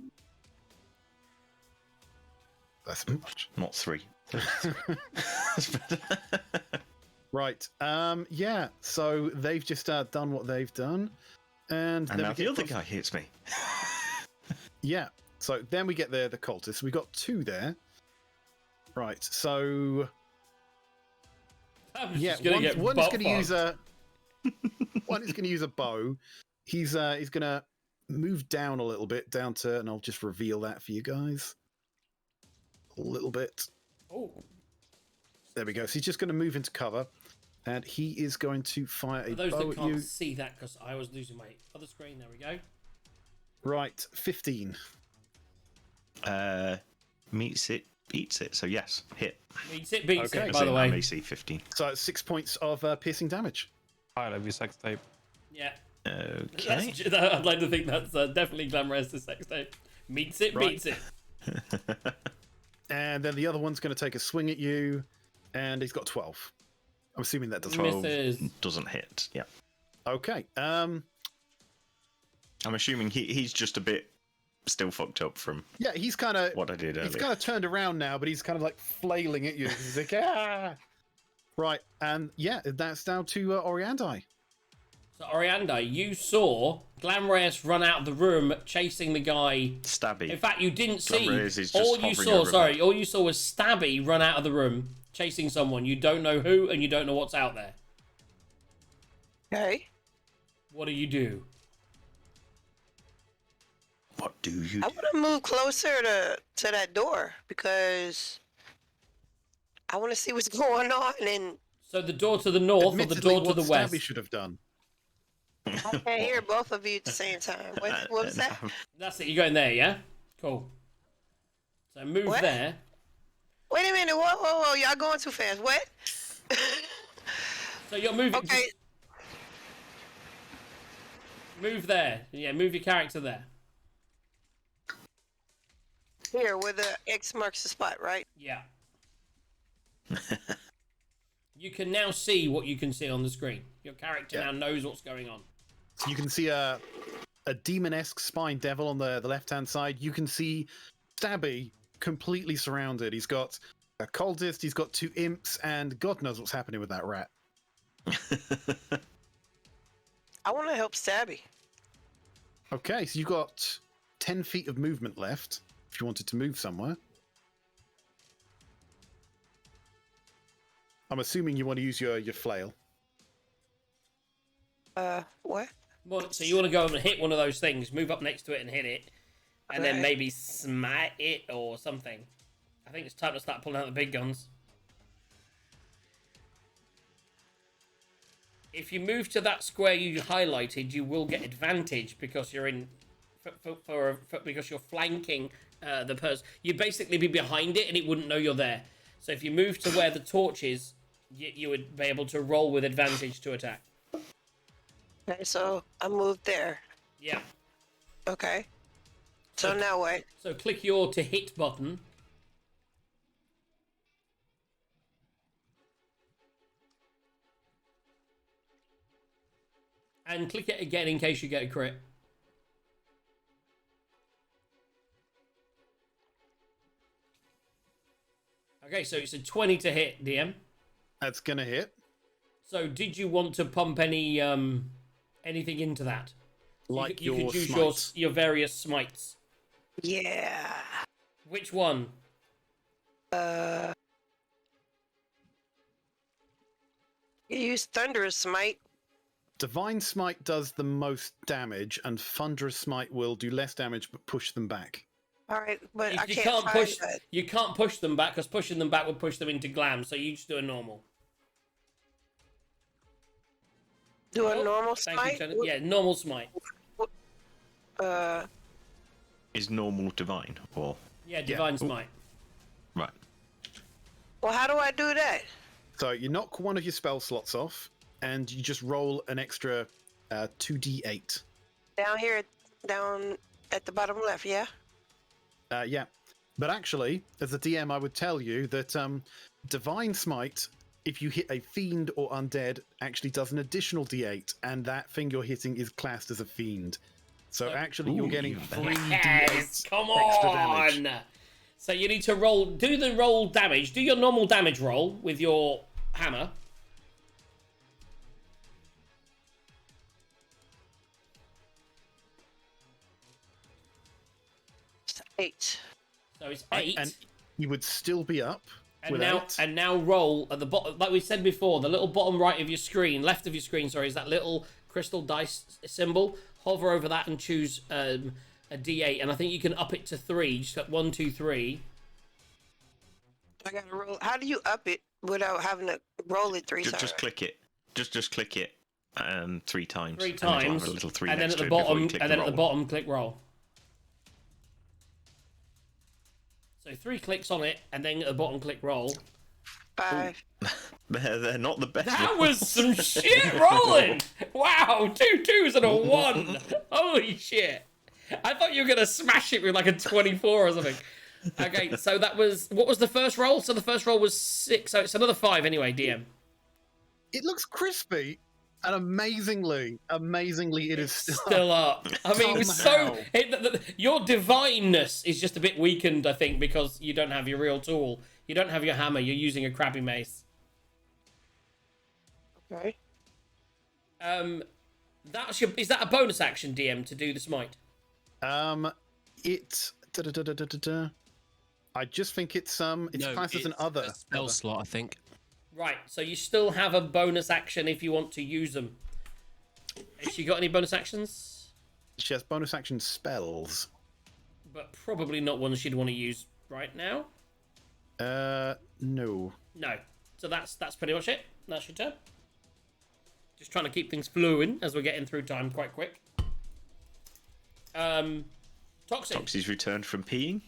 Speaker 5: That's much.
Speaker 4: Not 3.
Speaker 5: Right. Yeah. So they've just done what they've done, and
Speaker 4: And
Speaker 5: then
Speaker 4: now
Speaker 5: we
Speaker 4: the
Speaker 5: get
Speaker 4: other
Speaker 5: across-
Speaker 4: guy hits me.
Speaker 5: Yeah. So then we get the cultists. We got 2 there. Right. So
Speaker 2: I'm
Speaker 5: yeah,
Speaker 2: just gonna get
Speaker 5: one is
Speaker 2: butt
Speaker 5: going to use
Speaker 2: fucked.
Speaker 5: one is going to use a bow. He's going to move down a little bit, down to, and I'll just reveal that for you guys. A little bit.
Speaker 2: Oh,
Speaker 5: There we go. So he's just going to move into cover, and he is going to fire a
Speaker 2: for those
Speaker 5: bow
Speaker 2: that
Speaker 5: at
Speaker 2: can't
Speaker 5: you.
Speaker 2: see that, because I was losing my other screen. There we go.
Speaker 5: Right, 15.
Speaker 4: Meets it, beats it. So yes, hit.
Speaker 2: Beats it, beats
Speaker 5: Okay.
Speaker 2: it,
Speaker 4: As
Speaker 2: by the
Speaker 4: in
Speaker 2: way.
Speaker 4: AC 15.
Speaker 5: So it's 6 points of piercing damage.
Speaker 3: I love you, sex tape.
Speaker 2: Yeah.
Speaker 4: Okay.
Speaker 2: I'd like to think that's definitely Glamraes the sex tape. Meets it,
Speaker 5: Right.
Speaker 2: beats it.
Speaker 5: And then the other one's going to take a swing at you, and he's got 12. I'm assuming that doesn't.
Speaker 4: 12
Speaker 2: Misses.
Speaker 4: doesn't hit. Yeah.
Speaker 5: Okay.
Speaker 4: I'm assuming he's just a bit still fucked up from
Speaker 5: Yeah, he's kind of.
Speaker 4: what I did
Speaker 5: He's
Speaker 4: earlier.
Speaker 5: kind of turned around now, but he's kind of like flailing at you. He's like, ah! Right, and yeah, that's down to Oriondai.
Speaker 2: So, Oriondai, you saw Glamraes run out of the room chasing the guy.
Speaker 4: Stabby.
Speaker 2: In fact, you didn't see.
Speaker 4: Glamraes is just
Speaker 2: All you
Speaker 4: hovering
Speaker 2: saw,
Speaker 4: over
Speaker 2: sorry,
Speaker 4: him.
Speaker 2: all you saw was Stabby run out of the room chasing someone. You don't know who, and you don't know what's out there.
Speaker 6: Okay.
Speaker 2: What do you do?
Speaker 4: What do you
Speaker 6: I
Speaker 4: do?
Speaker 6: want to move closer to that door because I want to see what's going on, and
Speaker 2: So the door to the north or the
Speaker 5: Admittedly,
Speaker 2: door to
Speaker 5: what
Speaker 2: the west?
Speaker 5: Stabby should have done.
Speaker 6: I can't hear both of you at the same time. What was that?
Speaker 2: That's it. You're going there, yeah? Cool. So move
Speaker 6: What?
Speaker 2: there.
Speaker 6: Wait a minute. Whoa. Y'all going too fast. What?
Speaker 2: So you're moving.
Speaker 6: Okay.
Speaker 2: Move there. Yeah, move your character there.
Speaker 6: Here, where the X marks the spot, right?
Speaker 2: Yeah. You can now see what you can see on the screen. Your character now knows what's going on.
Speaker 5: You can see a demon-esque spine devil on the left-hand side. You can see Stabby completely surrounded. He's got a cultist, he's got 2 imps, and God knows what's happening with that rat.
Speaker 6: I want to help Stabby.
Speaker 5: Okay, so you've got 10 feet of movement left if you wanted to move somewhere. I'm assuming you want to use your flail.
Speaker 6: What?
Speaker 2: Well, so you want to go over and hit one of those things, move up next to it and hit it, and then
Speaker 6: Right.
Speaker 2: maybe smite it or something. I think it's time to start pulling out the big guns. If you move to that square you highlighted, you will get advantage because you're in, because you're flanking the person. You'd basically be behind it and it wouldn't know you're there. So if you move to where the torch is, you would be able to roll with advantage to attack.
Speaker 6: Okay, so I moved there.
Speaker 2: Yeah.
Speaker 6: Okay. So now what?
Speaker 2: So click your to hit button. And click it again in case you get a crit. Okay, so it's a 20 to hit, DM.
Speaker 5: That's gonna hit.
Speaker 2: So did you want to pump any anything into that?
Speaker 5: Like
Speaker 2: you
Speaker 5: your
Speaker 2: could use
Speaker 5: smites.
Speaker 2: your various smites.
Speaker 6: Yeah.
Speaker 2: Which one?
Speaker 6: You use Thunderous Smite.
Speaker 5: Divine Smite does the most damage, and Thunderous Smite will do less damage but push them back.
Speaker 6: All right, but I
Speaker 2: You
Speaker 6: can't
Speaker 2: can't
Speaker 6: find
Speaker 2: push.
Speaker 6: that.
Speaker 2: You can't push them back because pushing them back would push them into Glam. So you just do a normal.
Speaker 6: Do a
Speaker 2: Oh,
Speaker 6: normal
Speaker 2: thank you,
Speaker 6: smite?
Speaker 2: Jenna. Yeah, normal smite.
Speaker 4: Is normal divine or
Speaker 2: Yeah, divine smite.
Speaker 4: right?
Speaker 6: Well, how do I do that?
Speaker 5: So you knock one of your spell slots off, and you just roll an extra 2d8.
Speaker 6: Down here, down at the bottom left, yeah?
Speaker 5: Yeah. But actually, as a DM, I would tell you that Divine Smite, if you hit a fiend or undead, actually does an additional d8, and that thing you're hitting is classed as a fiend. So actually, you're
Speaker 4: Ooh,
Speaker 5: getting
Speaker 4: even
Speaker 5: 3
Speaker 4: better.
Speaker 2: Yes,
Speaker 5: d8
Speaker 2: come
Speaker 5: extra
Speaker 2: on.
Speaker 5: damage.
Speaker 2: So you need to roll. Do the roll damage. Do your normal damage roll with your hammer.
Speaker 6: It's 8.
Speaker 2: So it's 8.
Speaker 5: And you would still be up with 8.
Speaker 2: And now roll at the bottom, like we said before, the little bottom right of your screen, left of your screen, sorry, is that little crystal dice symbol. Hover over that and choose a D8, and I think you can up it to 3. Just got 1, 2, 3.
Speaker 6: I gotta roll. How do you up it without having to roll it 3 times?
Speaker 4: Just click it. Just click it 3 times.
Speaker 2: 3
Speaker 4: and it'll have
Speaker 2: times,
Speaker 4: a little 3
Speaker 2: and then
Speaker 4: next
Speaker 2: at
Speaker 4: to
Speaker 2: the
Speaker 4: it before
Speaker 2: bottom,
Speaker 4: you click
Speaker 2: and then at the
Speaker 4: roll.
Speaker 2: bottom, click roll. So 3 clicks on it, and then at the bottom, click roll.
Speaker 6: 5.
Speaker 4: They're not the best.
Speaker 2: That
Speaker 4: rolls.
Speaker 2: was some shit rolling! Wow, 2 2s and a 1! Holy shit! I thought you were gonna smash it with like a 24 or something. Okay, so that was... What was the first roll? So the first roll was 6, so it's another 5 anyway, DM.
Speaker 5: It looks crispy, and amazingly, it is
Speaker 2: Still up. I mean, it was so...
Speaker 5: Somehow.
Speaker 2: Your divineness is just a bit weakened, I think, because you don't have your real tool. You don't have your hammer, you're using a crappy mace.
Speaker 6: Okay.
Speaker 2: Is that a bonus action, DM, to do the smite?
Speaker 5: It. I just think it's classed as an other
Speaker 1: a spell slot, I think.
Speaker 2: Right, so you still have a bonus action if you want to use them. Has she got any bonus actions?
Speaker 5: She has bonus action spells.
Speaker 2: But probably not ones she'd want to use right now.
Speaker 5: No.
Speaker 2: No. So that's pretty much it. That's your turn. Just trying to keep things flowing as we're getting through time quite quick. Toxic.
Speaker 4: Toxie's returned from peeing.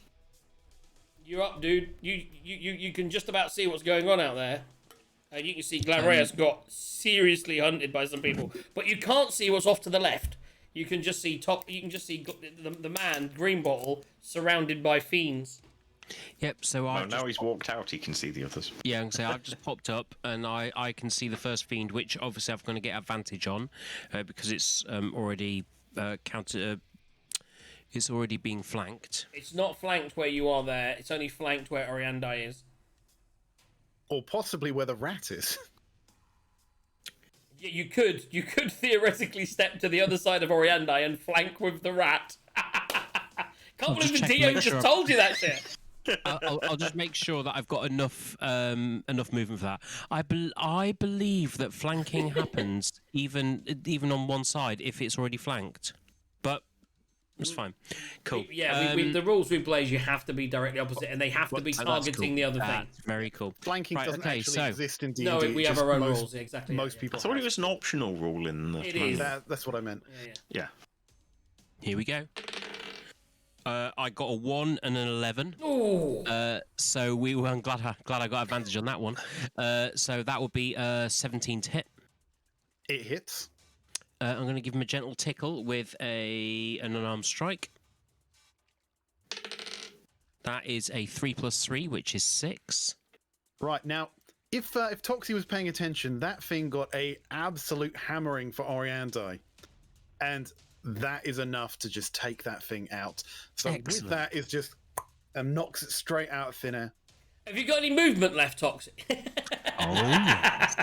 Speaker 2: You're up, dude. You can just about see what's going on out there. And you can see Glamraes got seriously hunted by some people, but you can't see what's off to the left. You can just see the man Greenbottle surrounded by fiends.
Speaker 1: Yep. So
Speaker 4: Now he's walked out. He can see the others.
Speaker 1: Yeah, I'm saying I've just popped up and I can see the first fiend, which obviously I'm going to get advantage on because it's already it's already being flanked.
Speaker 2: It's not flanked where you are there. It's only flanked where Oriondai is.
Speaker 5: Or possibly where the rat is.
Speaker 2: Yeah, you could theoretically step to the other side of Oriondai and flank with the rat. Can't believe the DM just told you that shit.
Speaker 1: I'll just make sure that I've got enough movement for that. I believe that flanking happens even on one side if it's already flanked, but it's fine. Cool.
Speaker 2: Yeah, the rules we play is you have to be directly opposite, and they have to be targeting the other thing.
Speaker 1: That's very cool.
Speaker 5: Flanking doesn't actually exist in D&D.
Speaker 2: No, we have our own rules. Exactly.
Speaker 5: Most people.
Speaker 4: I thought it was an optional rule in the.
Speaker 2: It is.
Speaker 5: That's what I meant.
Speaker 4: Yeah.
Speaker 1: Here we go. I got a 1 and an 11.
Speaker 2: Ooh.
Speaker 1: So I'm glad I got advantage on that one. So that would be 17 to hit.
Speaker 5: It hits.
Speaker 1: I'm going to give him a gentle tickle with an unarmed strike. That is a 3+3, which is 6.
Speaker 5: Right, now, if Toxie was paying attention, that thing got a absolute hammering for Oriondai. And that is enough to just take that thing out. So
Speaker 1: Excellent.
Speaker 5: with that, it's just knocks it straight out of thin air.
Speaker 2: Have you got any movement left, Toxic?
Speaker 1: Yes.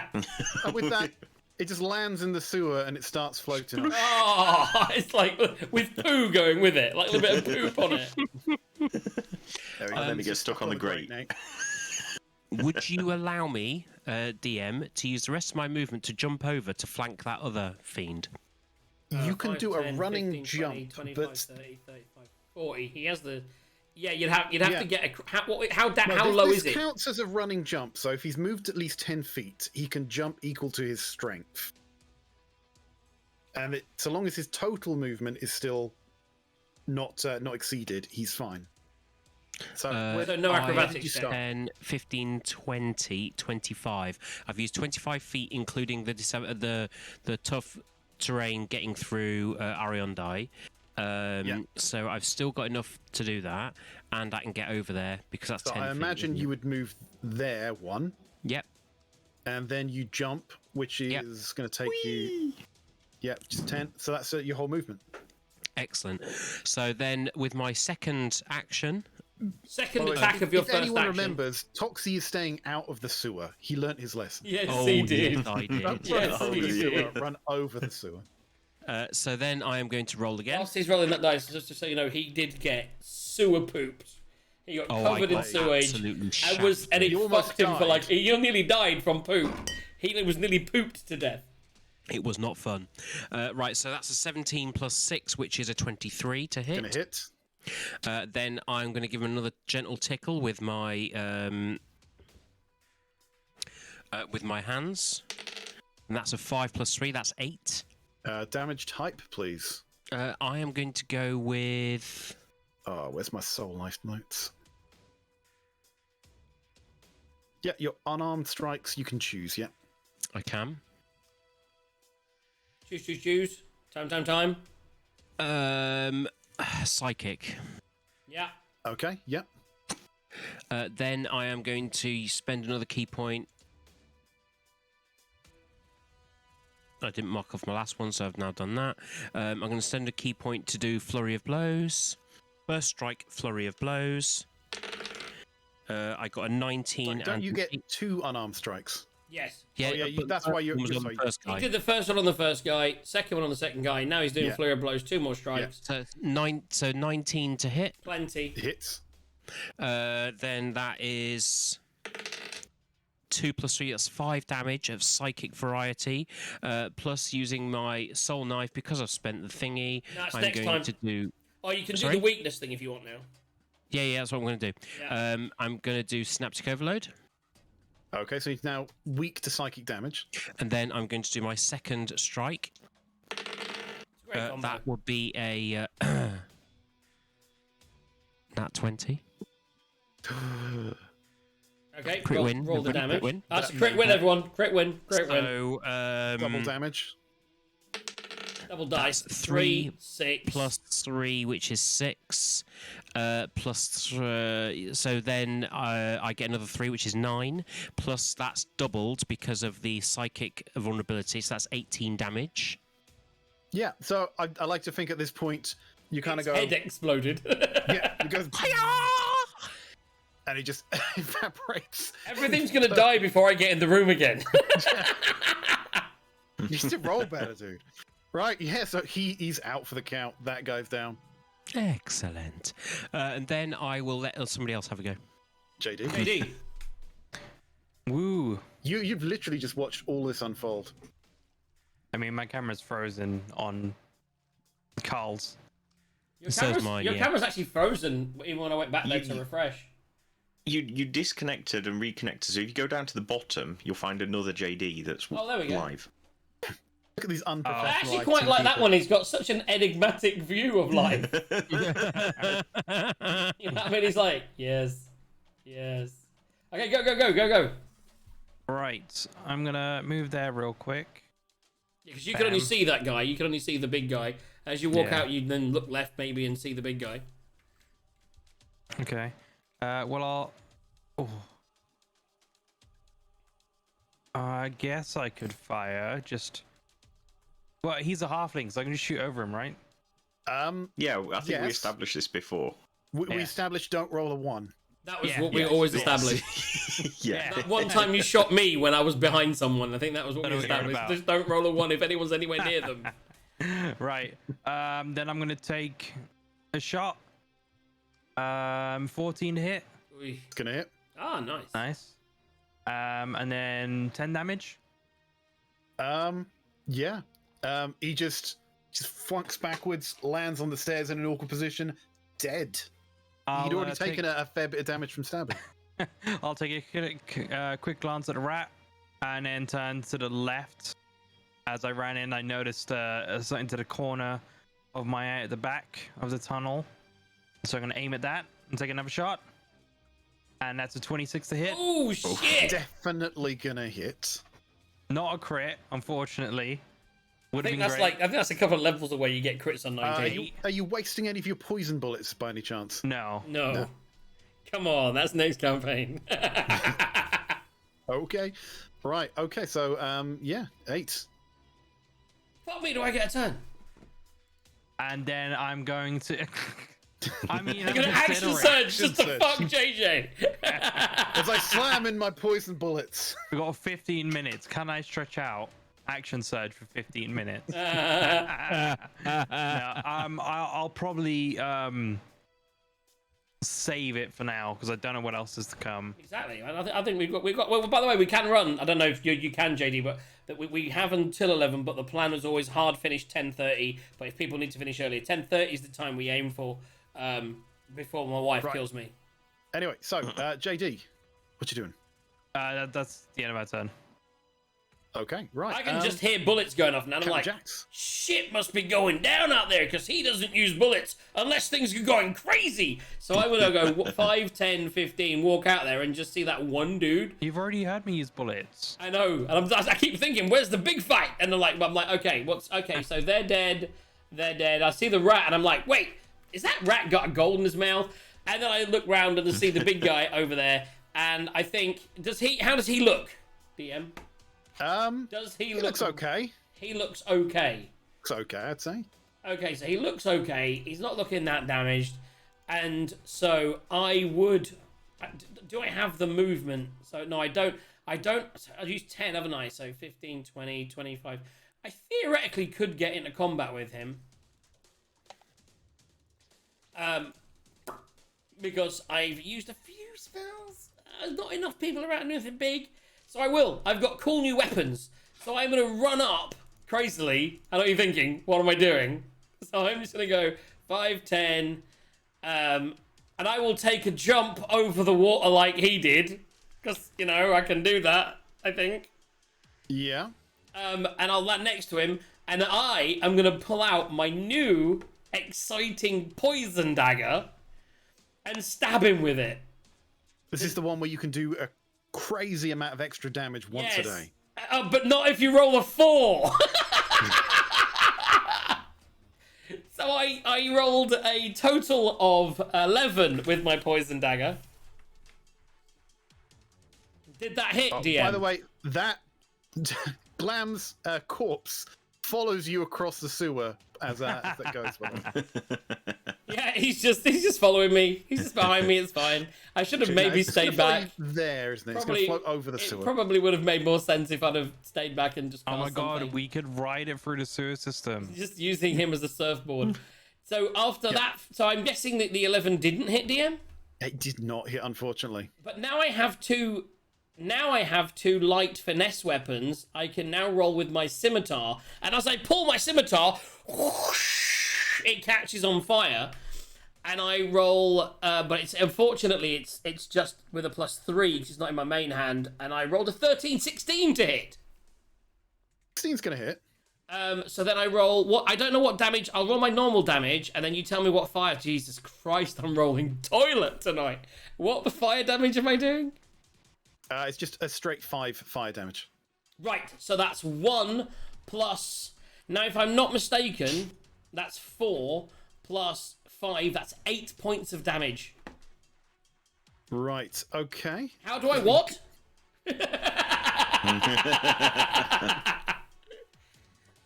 Speaker 5: And with that, it just lands in the sewer and it starts floating.
Speaker 2: Oh, it's like with poo going with it, like a little bit of poop on it.
Speaker 5: There
Speaker 4: And then it gets stuck on the grate.
Speaker 1: Would you allow me, DM, to use the rest of my movement to jump over to flank that other fiend?
Speaker 5: You can
Speaker 2: 5,
Speaker 5: do
Speaker 2: 10,
Speaker 5: a running
Speaker 2: 15,
Speaker 5: jump,
Speaker 2: 20, 25,
Speaker 5: but
Speaker 2: 30, 35, 40. He has the. Yeah, you'd have
Speaker 5: Yeah.
Speaker 2: to get a. How
Speaker 5: no,
Speaker 2: low
Speaker 5: this
Speaker 2: is it?
Speaker 5: counts as a running jump. So if he's moved at least 10 feet, he can jump equal to his strength. And so long as his total movement is still not exceeded, he's fine. So,
Speaker 2: So no acrobatics.
Speaker 5: did you start?
Speaker 1: 10, 15, 20, 25. I've used 25 feet, including the tough terrain getting through Oriondai. So I've still got enough to do that, and I can get over there because that's
Speaker 5: So
Speaker 1: 10
Speaker 5: I
Speaker 1: feet,
Speaker 5: imagine
Speaker 1: isn't
Speaker 5: you
Speaker 1: it?
Speaker 5: would move there one,
Speaker 1: Yep.
Speaker 5: and then you jump, which is going to take you. Yep, just 10. So that's your whole movement.
Speaker 1: Excellent. So then, with my second action,
Speaker 2: Second attack of your
Speaker 5: if
Speaker 2: first
Speaker 5: anyone
Speaker 2: action.
Speaker 5: remembers, Toxie is staying out of the sewer. He learnt his lesson.
Speaker 2: Yes,
Speaker 1: oh,
Speaker 2: he did.
Speaker 1: yes, I did.
Speaker 5: Run
Speaker 2: Yes,
Speaker 5: through
Speaker 2: he
Speaker 5: the
Speaker 2: did.
Speaker 5: sewer, run over the sewer.
Speaker 1: So then I am going to roll again.
Speaker 2: Whilst he's rolling that dice, just to so you know, he did get sewer pooped. He got covered in sewage.
Speaker 1: absolutely
Speaker 2: And it
Speaker 5: You almost
Speaker 2: fucked him for like.
Speaker 5: died.
Speaker 2: He nearly died from poop. He was nearly pooped to death.
Speaker 1: It was not fun. Right, so that's a 17 plus 6, which is a 23 to hit.
Speaker 5: Gonna hit.
Speaker 1: Then I'm going to give him another gentle tickle with my hands, and that's a 5 plus 3. That's 8.
Speaker 5: Damage type, please.
Speaker 1: I am going to go with.
Speaker 5: Oh, where's my soul life notes? Yeah, your unarmed strikes you can choose. Yeah.
Speaker 1: I can.
Speaker 2: Choose. Time.
Speaker 1: Psychic.
Speaker 2: Yeah.
Speaker 5: Okay. Yeah.
Speaker 1: Then I am going to spend another key point. I didn't mark off my last one, so I've now done that. I'm going to spend a key point to do Flurry of Blows. First strike, Flurry of Blows. I got a 19.
Speaker 5: Don't
Speaker 1: and
Speaker 5: you get 2 unarmed strikes?
Speaker 2: Yes.
Speaker 1: Yeah,
Speaker 5: Oh, yeah,
Speaker 1: but
Speaker 5: that's
Speaker 1: the
Speaker 5: why
Speaker 1: first
Speaker 5: you're-
Speaker 1: one was
Speaker 5: you're
Speaker 1: on
Speaker 5: sorry.
Speaker 1: the first
Speaker 2: He
Speaker 1: guy.
Speaker 2: did the first one on the first guy, second one on the second guy. Now he's doing
Speaker 5: Yeah.
Speaker 2: flurry of blows, 2 more strikes.
Speaker 1: So 19 to hit.
Speaker 2: Plenty.
Speaker 5: Hits.
Speaker 1: Then that is 2 plus 3. That's 5 damage of psychic variety. Plus using my soul knife because I've spent the thingy.
Speaker 2: That's
Speaker 1: I'm
Speaker 2: next
Speaker 1: going
Speaker 2: time.
Speaker 1: to do.
Speaker 2: Oh, you can
Speaker 1: Sorry?
Speaker 2: do the weakness thing if you want now.
Speaker 1: Yeah, that's what I'm going to do.
Speaker 2: Yeah.
Speaker 1: I'm going to do synaptic overload,
Speaker 5: Okay, so he's now weak to psychic damage.
Speaker 1: and then I'm going to do my second strike.
Speaker 2: It's a great combo.
Speaker 1: That would be a nat 20.
Speaker 2: Okay,
Speaker 1: Crit win.
Speaker 2: roll the
Speaker 1: Crit
Speaker 2: damage.
Speaker 1: win.
Speaker 2: That's crit win, everyone. Crit win. Crit win.
Speaker 1: So
Speaker 5: Double damage.
Speaker 2: Double dice.
Speaker 1: that's
Speaker 2: 3,
Speaker 1: 3
Speaker 2: 6.
Speaker 1: plus 3, which is 6. So then I get another 3, which is 9. Plus that's doubled because of the psychic vulnerability. So that's 18 damage.
Speaker 5: Yeah, so I like to think at this point you kind of
Speaker 2: His
Speaker 5: go.
Speaker 2: head exploded.
Speaker 5: Yeah, it goes. And it just evaporates.
Speaker 2: Everything's gonna die before I get in the room again.
Speaker 5: You still roll better, dude. Right, yeah, so he's out for the count. That guy's down.
Speaker 1: Excellent. And then I will let somebody else have a go.
Speaker 5: JD.
Speaker 2: JD.
Speaker 3: Woo.
Speaker 5: You've literally just watched all this unfold.
Speaker 3: I mean, my camera's frozen on Carl's.
Speaker 2: Your
Speaker 1: So is
Speaker 2: camera's,
Speaker 1: mine,
Speaker 2: your
Speaker 1: yeah.
Speaker 2: camera's actually frozen even when I went back there to
Speaker 4: You-
Speaker 2: refresh.
Speaker 4: You disconnected and reconnected. So if you go down to the bottom, you'll find another JD that's
Speaker 2: Oh, there we go.
Speaker 4: live.
Speaker 5: Look at these unprofessional.
Speaker 2: I actually
Speaker 5: IT
Speaker 2: quite like that
Speaker 5: people.
Speaker 2: one. He's got such an enigmatic view of life. You know what I mean? He's like, yes. Okay, go.
Speaker 3: Right, I'm gonna move there real quick.
Speaker 2: Because you can only
Speaker 3: Bam.
Speaker 2: see that guy. You can only see the big guy. As you walk
Speaker 3: Yeah.
Speaker 2: out, you then look left maybe and see the big guy.
Speaker 3: Okay. Well, I'll. Oh. I guess I could fire. Just. Well, he's a halfling, so I can just shoot over him, right?
Speaker 4: Yeah, I think we
Speaker 5: Yes.
Speaker 4: established this before.
Speaker 5: We
Speaker 3: Yeah.
Speaker 5: established don't roll a 1.
Speaker 2: That was
Speaker 3: Yeah,
Speaker 2: what we
Speaker 3: yes,
Speaker 2: always
Speaker 3: yes.
Speaker 2: established.
Speaker 4: Yeah.
Speaker 2: That one time you shot me when I was behind someone. I think that was what
Speaker 3: I
Speaker 2: we
Speaker 3: know what you're
Speaker 2: established.
Speaker 3: about.
Speaker 2: Just don't roll a 1 if anyone's anywhere near them.
Speaker 3: Right. Then I'm gonna take a shot. 14 to hit.
Speaker 2: Oy.
Speaker 5: It's gonna hit.
Speaker 2: Ah, nice.
Speaker 3: Nice. And then 10 damage.
Speaker 5: Yeah. He just flunks backwards, lands on the stairs in an awkward position, dead. He'd already taken a fair bit of damage from stabbing.
Speaker 3: I'll take a quick glance at the rat, and then turn to the left. As I ran in, I noticed something to the corner of my eye at the back of the tunnel. So I'm gonna aim at that and take another shot. And that's a 26 to hit.
Speaker 2: Oh, shit!
Speaker 5: Definitely gonna hit.
Speaker 3: Not a crit, unfortunately.
Speaker 2: I
Speaker 3: Would have
Speaker 2: think
Speaker 3: been
Speaker 2: that's
Speaker 3: great.
Speaker 2: I think that's a couple of levels away you get crits on
Speaker 5: Are
Speaker 2: 19.
Speaker 5: you wasting any of your poison bullets by any chance?
Speaker 3: No.
Speaker 2: No. Come on, that's next campaign.
Speaker 5: Okay. Right, okay, so yeah, 8.
Speaker 2: Fuck me, do I get a turn?
Speaker 3: And then I'm going to. I mean,
Speaker 2: I'm gonna action
Speaker 3: considering-
Speaker 2: surge just to
Speaker 5: surge.
Speaker 2: fuck JJ.
Speaker 5: As I slam in my poison bullets.
Speaker 3: We've got 15 minutes. Can I stretch out action surge for 15 minutes? No, I'll probably save it for now because I don't know what else is to come.
Speaker 2: Exactly. I think we've got. Well, by the way, we can run. I don't know if you can, JD, but that we have until 11. But the plan was always hard finish 10:30. But if people need to finish earlier, 10:30 is the time we aim for. Before my wife
Speaker 5: Right.
Speaker 2: kills me.
Speaker 5: Anyway, so JD, what you doing?
Speaker 3: That's the end of my turn.
Speaker 5: Okay, right.
Speaker 2: I can just hear bullets going off, and I'm
Speaker 5: Captain
Speaker 2: like,
Speaker 5: Jax.
Speaker 2: shit must be going down out there because he doesn't use bullets unless things are going crazy. So I will go 5, 10, 15, walk out there and just see that one dude.
Speaker 3: You've already heard me use bullets.
Speaker 2: I know, and I keep thinking, where's the big fight? And I'm like, okay, so they're dead. I see the rat, and I'm like, wait, is that rat got a gold in his mouth? And then I look round and I see the big guy over there, and I think, how does he look, DM? Does he
Speaker 5: He
Speaker 2: look?
Speaker 5: looks okay.
Speaker 2: He looks okay.
Speaker 5: Looks okay, I'd say.
Speaker 2: Okay, so he looks okay. He's not looking that damaged, and so I would. Do I have the movement? So no, I don't. I use 10, haven't I? So 15, 20, 25. I theoretically could get into combat with him. Because I've used a few spells. Not enough people around anything big. So I will. I've got cool new weapons. So I'm going to run up crazily. I know what you're thinking. What am I doing? So I'm just going to go 5, 10. And I will take a jump over the water like he did. Because, you know, I can do that, I think.
Speaker 5: Yeah.
Speaker 2: And I'll land next to him. And I am going to pull out my new exciting poison dagger and stab him with it.
Speaker 5: This is the one where you can do a crazy amount of extra damage once a day.
Speaker 2: But not if you roll a 4. So I rolled a total of 11 with my poison dagger. Did that hit, DM?
Speaker 5: By the way, that Glam's corpse follows you across the sewer as that goes. By the way.
Speaker 2: Yeah, he's just following me. He's just behind me. It's fine. I should have maybe
Speaker 5: it's
Speaker 2: stayed
Speaker 5: gonna
Speaker 2: back.
Speaker 5: There, isn't it? It's going to float over the
Speaker 2: It
Speaker 5: sewer.
Speaker 2: probably would have made more sense if I'd have stayed back and just.
Speaker 3: Oh my
Speaker 2: cast
Speaker 3: god,
Speaker 2: something.
Speaker 3: we could ride it through the sewer system.
Speaker 2: Just using him as a surfboard. So after that, so I'm guessing that the 11 didn't hit DM.
Speaker 5: It did not hit, unfortunately.
Speaker 2: But now I have two. Now I have 2 light finesse weapons. I can now roll with my scimitar, and as I pull my scimitar, whoosh, it catches on fire, and I roll. But it's unfortunately it's just with a +3 because it's not in my main hand, and I rolled a 13, 16 to hit.
Speaker 5: 16's going to hit.
Speaker 2: So then I roll what I don't know what damage. I'll roll my normal damage, and then you tell me what fire. Jesus Christ, I'm rolling toilet tonight. What the fire damage am I doing?
Speaker 5: It's just a straight 5 fire damage.
Speaker 2: Right, so that's 1 plus. Now, if I'm not mistaken, that's 4 plus 5. That's 8 points of damage.
Speaker 5: Right. Okay.
Speaker 2: How do I what?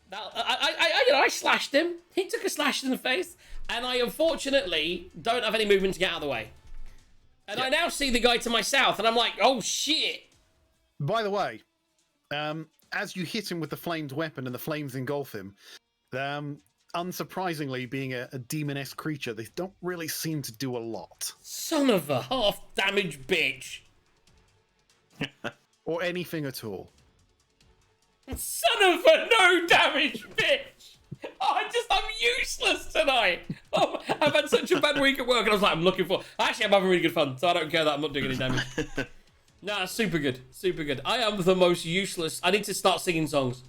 Speaker 2: Now, I slashed him. He took a slash in the face, and I unfortunately don't have any movement to get out of the way. And I now see the guy to my south, and I'm like, oh shit.
Speaker 5: By the way, as you hit him with the flamed weapon and the flames engulf him, unsurprisingly, being a demon-esque creature, they don't really seem to do a lot.
Speaker 2: Son of a half-damage bitch.
Speaker 5: Or anything at all.
Speaker 2: Son of a no-damage bitch. Oh, I'm useless tonight. Oh, I've had such a bad week at work, and I was like, I'm looking for. Actually, I'm having really good fun, so I don't care that I'm not doing any damage. Nah, super good, super good. I am the most useless. I need to start singing songs.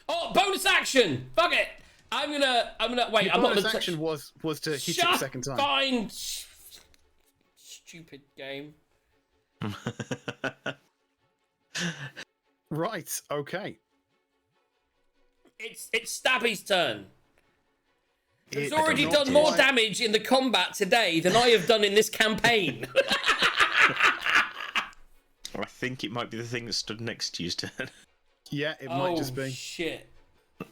Speaker 2: Oh, bonus action! Fuck it. I'm gonna wait.
Speaker 5: Your
Speaker 2: I'm not
Speaker 5: bonus
Speaker 2: gonna.
Speaker 5: action was to hit it
Speaker 2: Shut
Speaker 5: the second time.
Speaker 2: Fine. Stupid game.
Speaker 5: Right. Okay.
Speaker 2: It's Stabby's turn. He's
Speaker 5: It
Speaker 2: already
Speaker 5: does
Speaker 2: done
Speaker 5: not
Speaker 2: more
Speaker 5: do-
Speaker 2: damage in the combat today than I have done in this campaign.
Speaker 4: I think it might be the thing that stood next to you's turn.
Speaker 5: Yeah, it might just be.
Speaker 2: Shit.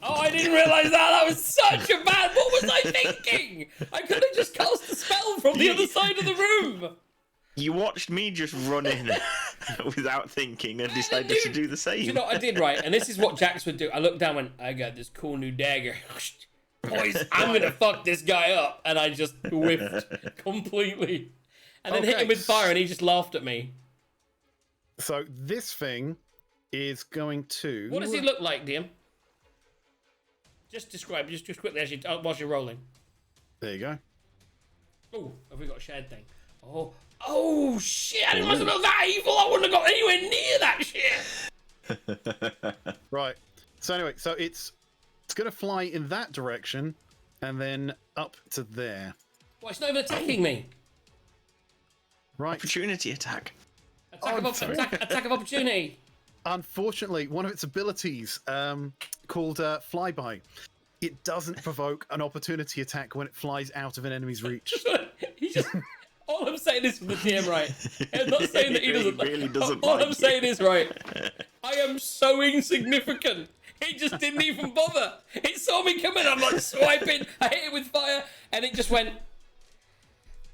Speaker 2: Oh, I didn't realise that. That was such a bad. What was I thinking? I could have just cast a spell from the other side of the room.
Speaker 4: You watched me just run in without thinking and decided to do the same.
Speaker 2: You know what I did, right? And this is what Jax would do. I looked down and went, I got this cool new dagger. Boys, I'm gonna fuck this guy up. And I just whiffed completely. And then hit him with fire, and he just laughed at me.
Speaker 5: So this thing is going to.
Speaker 2: What does he look like, DM? Just describe, just quickly as whilst you're rolling.
Speaker 5: There you go.
Speaker 2: Oh, have we got a shared thing? Oh shit! I didn't realize it was that evil. I wouldn't have got anywhere near that shit.
Speaker 5: Right. So anyway, so it's going to fly in that direction, and then up to there.
Speaker 2: Well, it's not even attacking me.
Speaker 5: Right.
Speaker 4: Opportunity attack.
Speaker 2: Attack of opportunity.
Speaker 5: Unfortunately, one of its abilities, called Flyby, it doesn't provoke an opportunity attack when it flies out of an enemy's reach.
Speaker 2: He just. All I'm saying is for the DM, right? I'm not saying that he doesn't.
Speaker 4: Really doesn't
Speaker 2: all
Speaker 4: like
Speaker 2: I'm saying is, right, I am so insignificant. It just didn't even bother. It saw me coming. I'm like swiping. I hit it with fire, and it just went.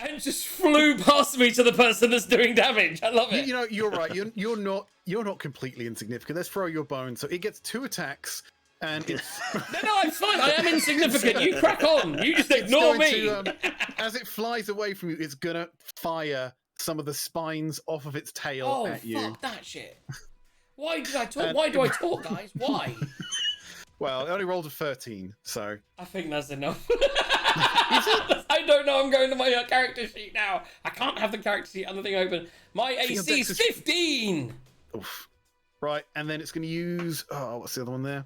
Speaker 2: And just flew past me to the person that's doing damage. I love it.
Speaker 5: You know, you're right. You're not completely insignificant. Let's throw your bone. So it gets 2 attacks, and it's
Speaker 2: No, I'm fine. I am insignificant. You crack on. You just ignore me.
Speaker 5: As it flies away from you, it's gonna fire some of the spines off of its tail at you.
Speaker 2: Fuck that shit. Why did I talk? Why do I talk, guys? Why?
Speaker 5: Well, it only rolled a 13, so
Speaker 2: I think that's enough. I don't know. I'm going to my character sheet now. I can't have the character sheet other thing open. My AC is 15.
Speaker 5: oof. Right, and then it's going to use. Oh, what's the other one there?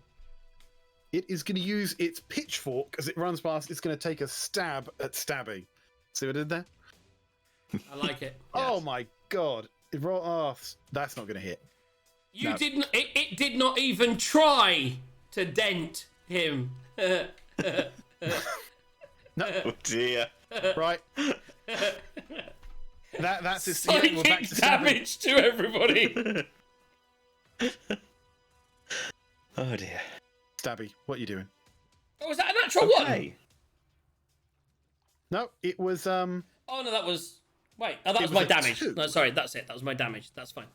Speaker 5: It is going to use its pitchfork as it runs past. It's going to take a stab at Stabby. See what I did there?
Speaker 2: I like it.
Speaker 5: Oh my god! It rolled off. That's not going to hit.
Speaker 2: You
Speaker 5: No.
Speaker 2: didn't. It did not even try to dent him.
Speaker 4: Oh dear.
Speaker 5: Right. That's his. Yeah, we're back
Speaker 2: Psychic
Speaker 5: to Stabby.
Speaker 2: damage to everybody.
Speaker 4: Oh dear.
Speaker 5: Stabby, what are you doing?
Speaker 2: Oh, was that a natural one?
Speaker 4: Okay.
Speaker 5: No, it was
Speaker 2: Oh no, that was. Wait, oh, that was
Speaker 5: was
Speaker 2: my
Speaker 5: a
Speaker 2: damage.
Speaker 5: 2.
Speaker 2: No, sorry, that's it. That was my damage. That's fine.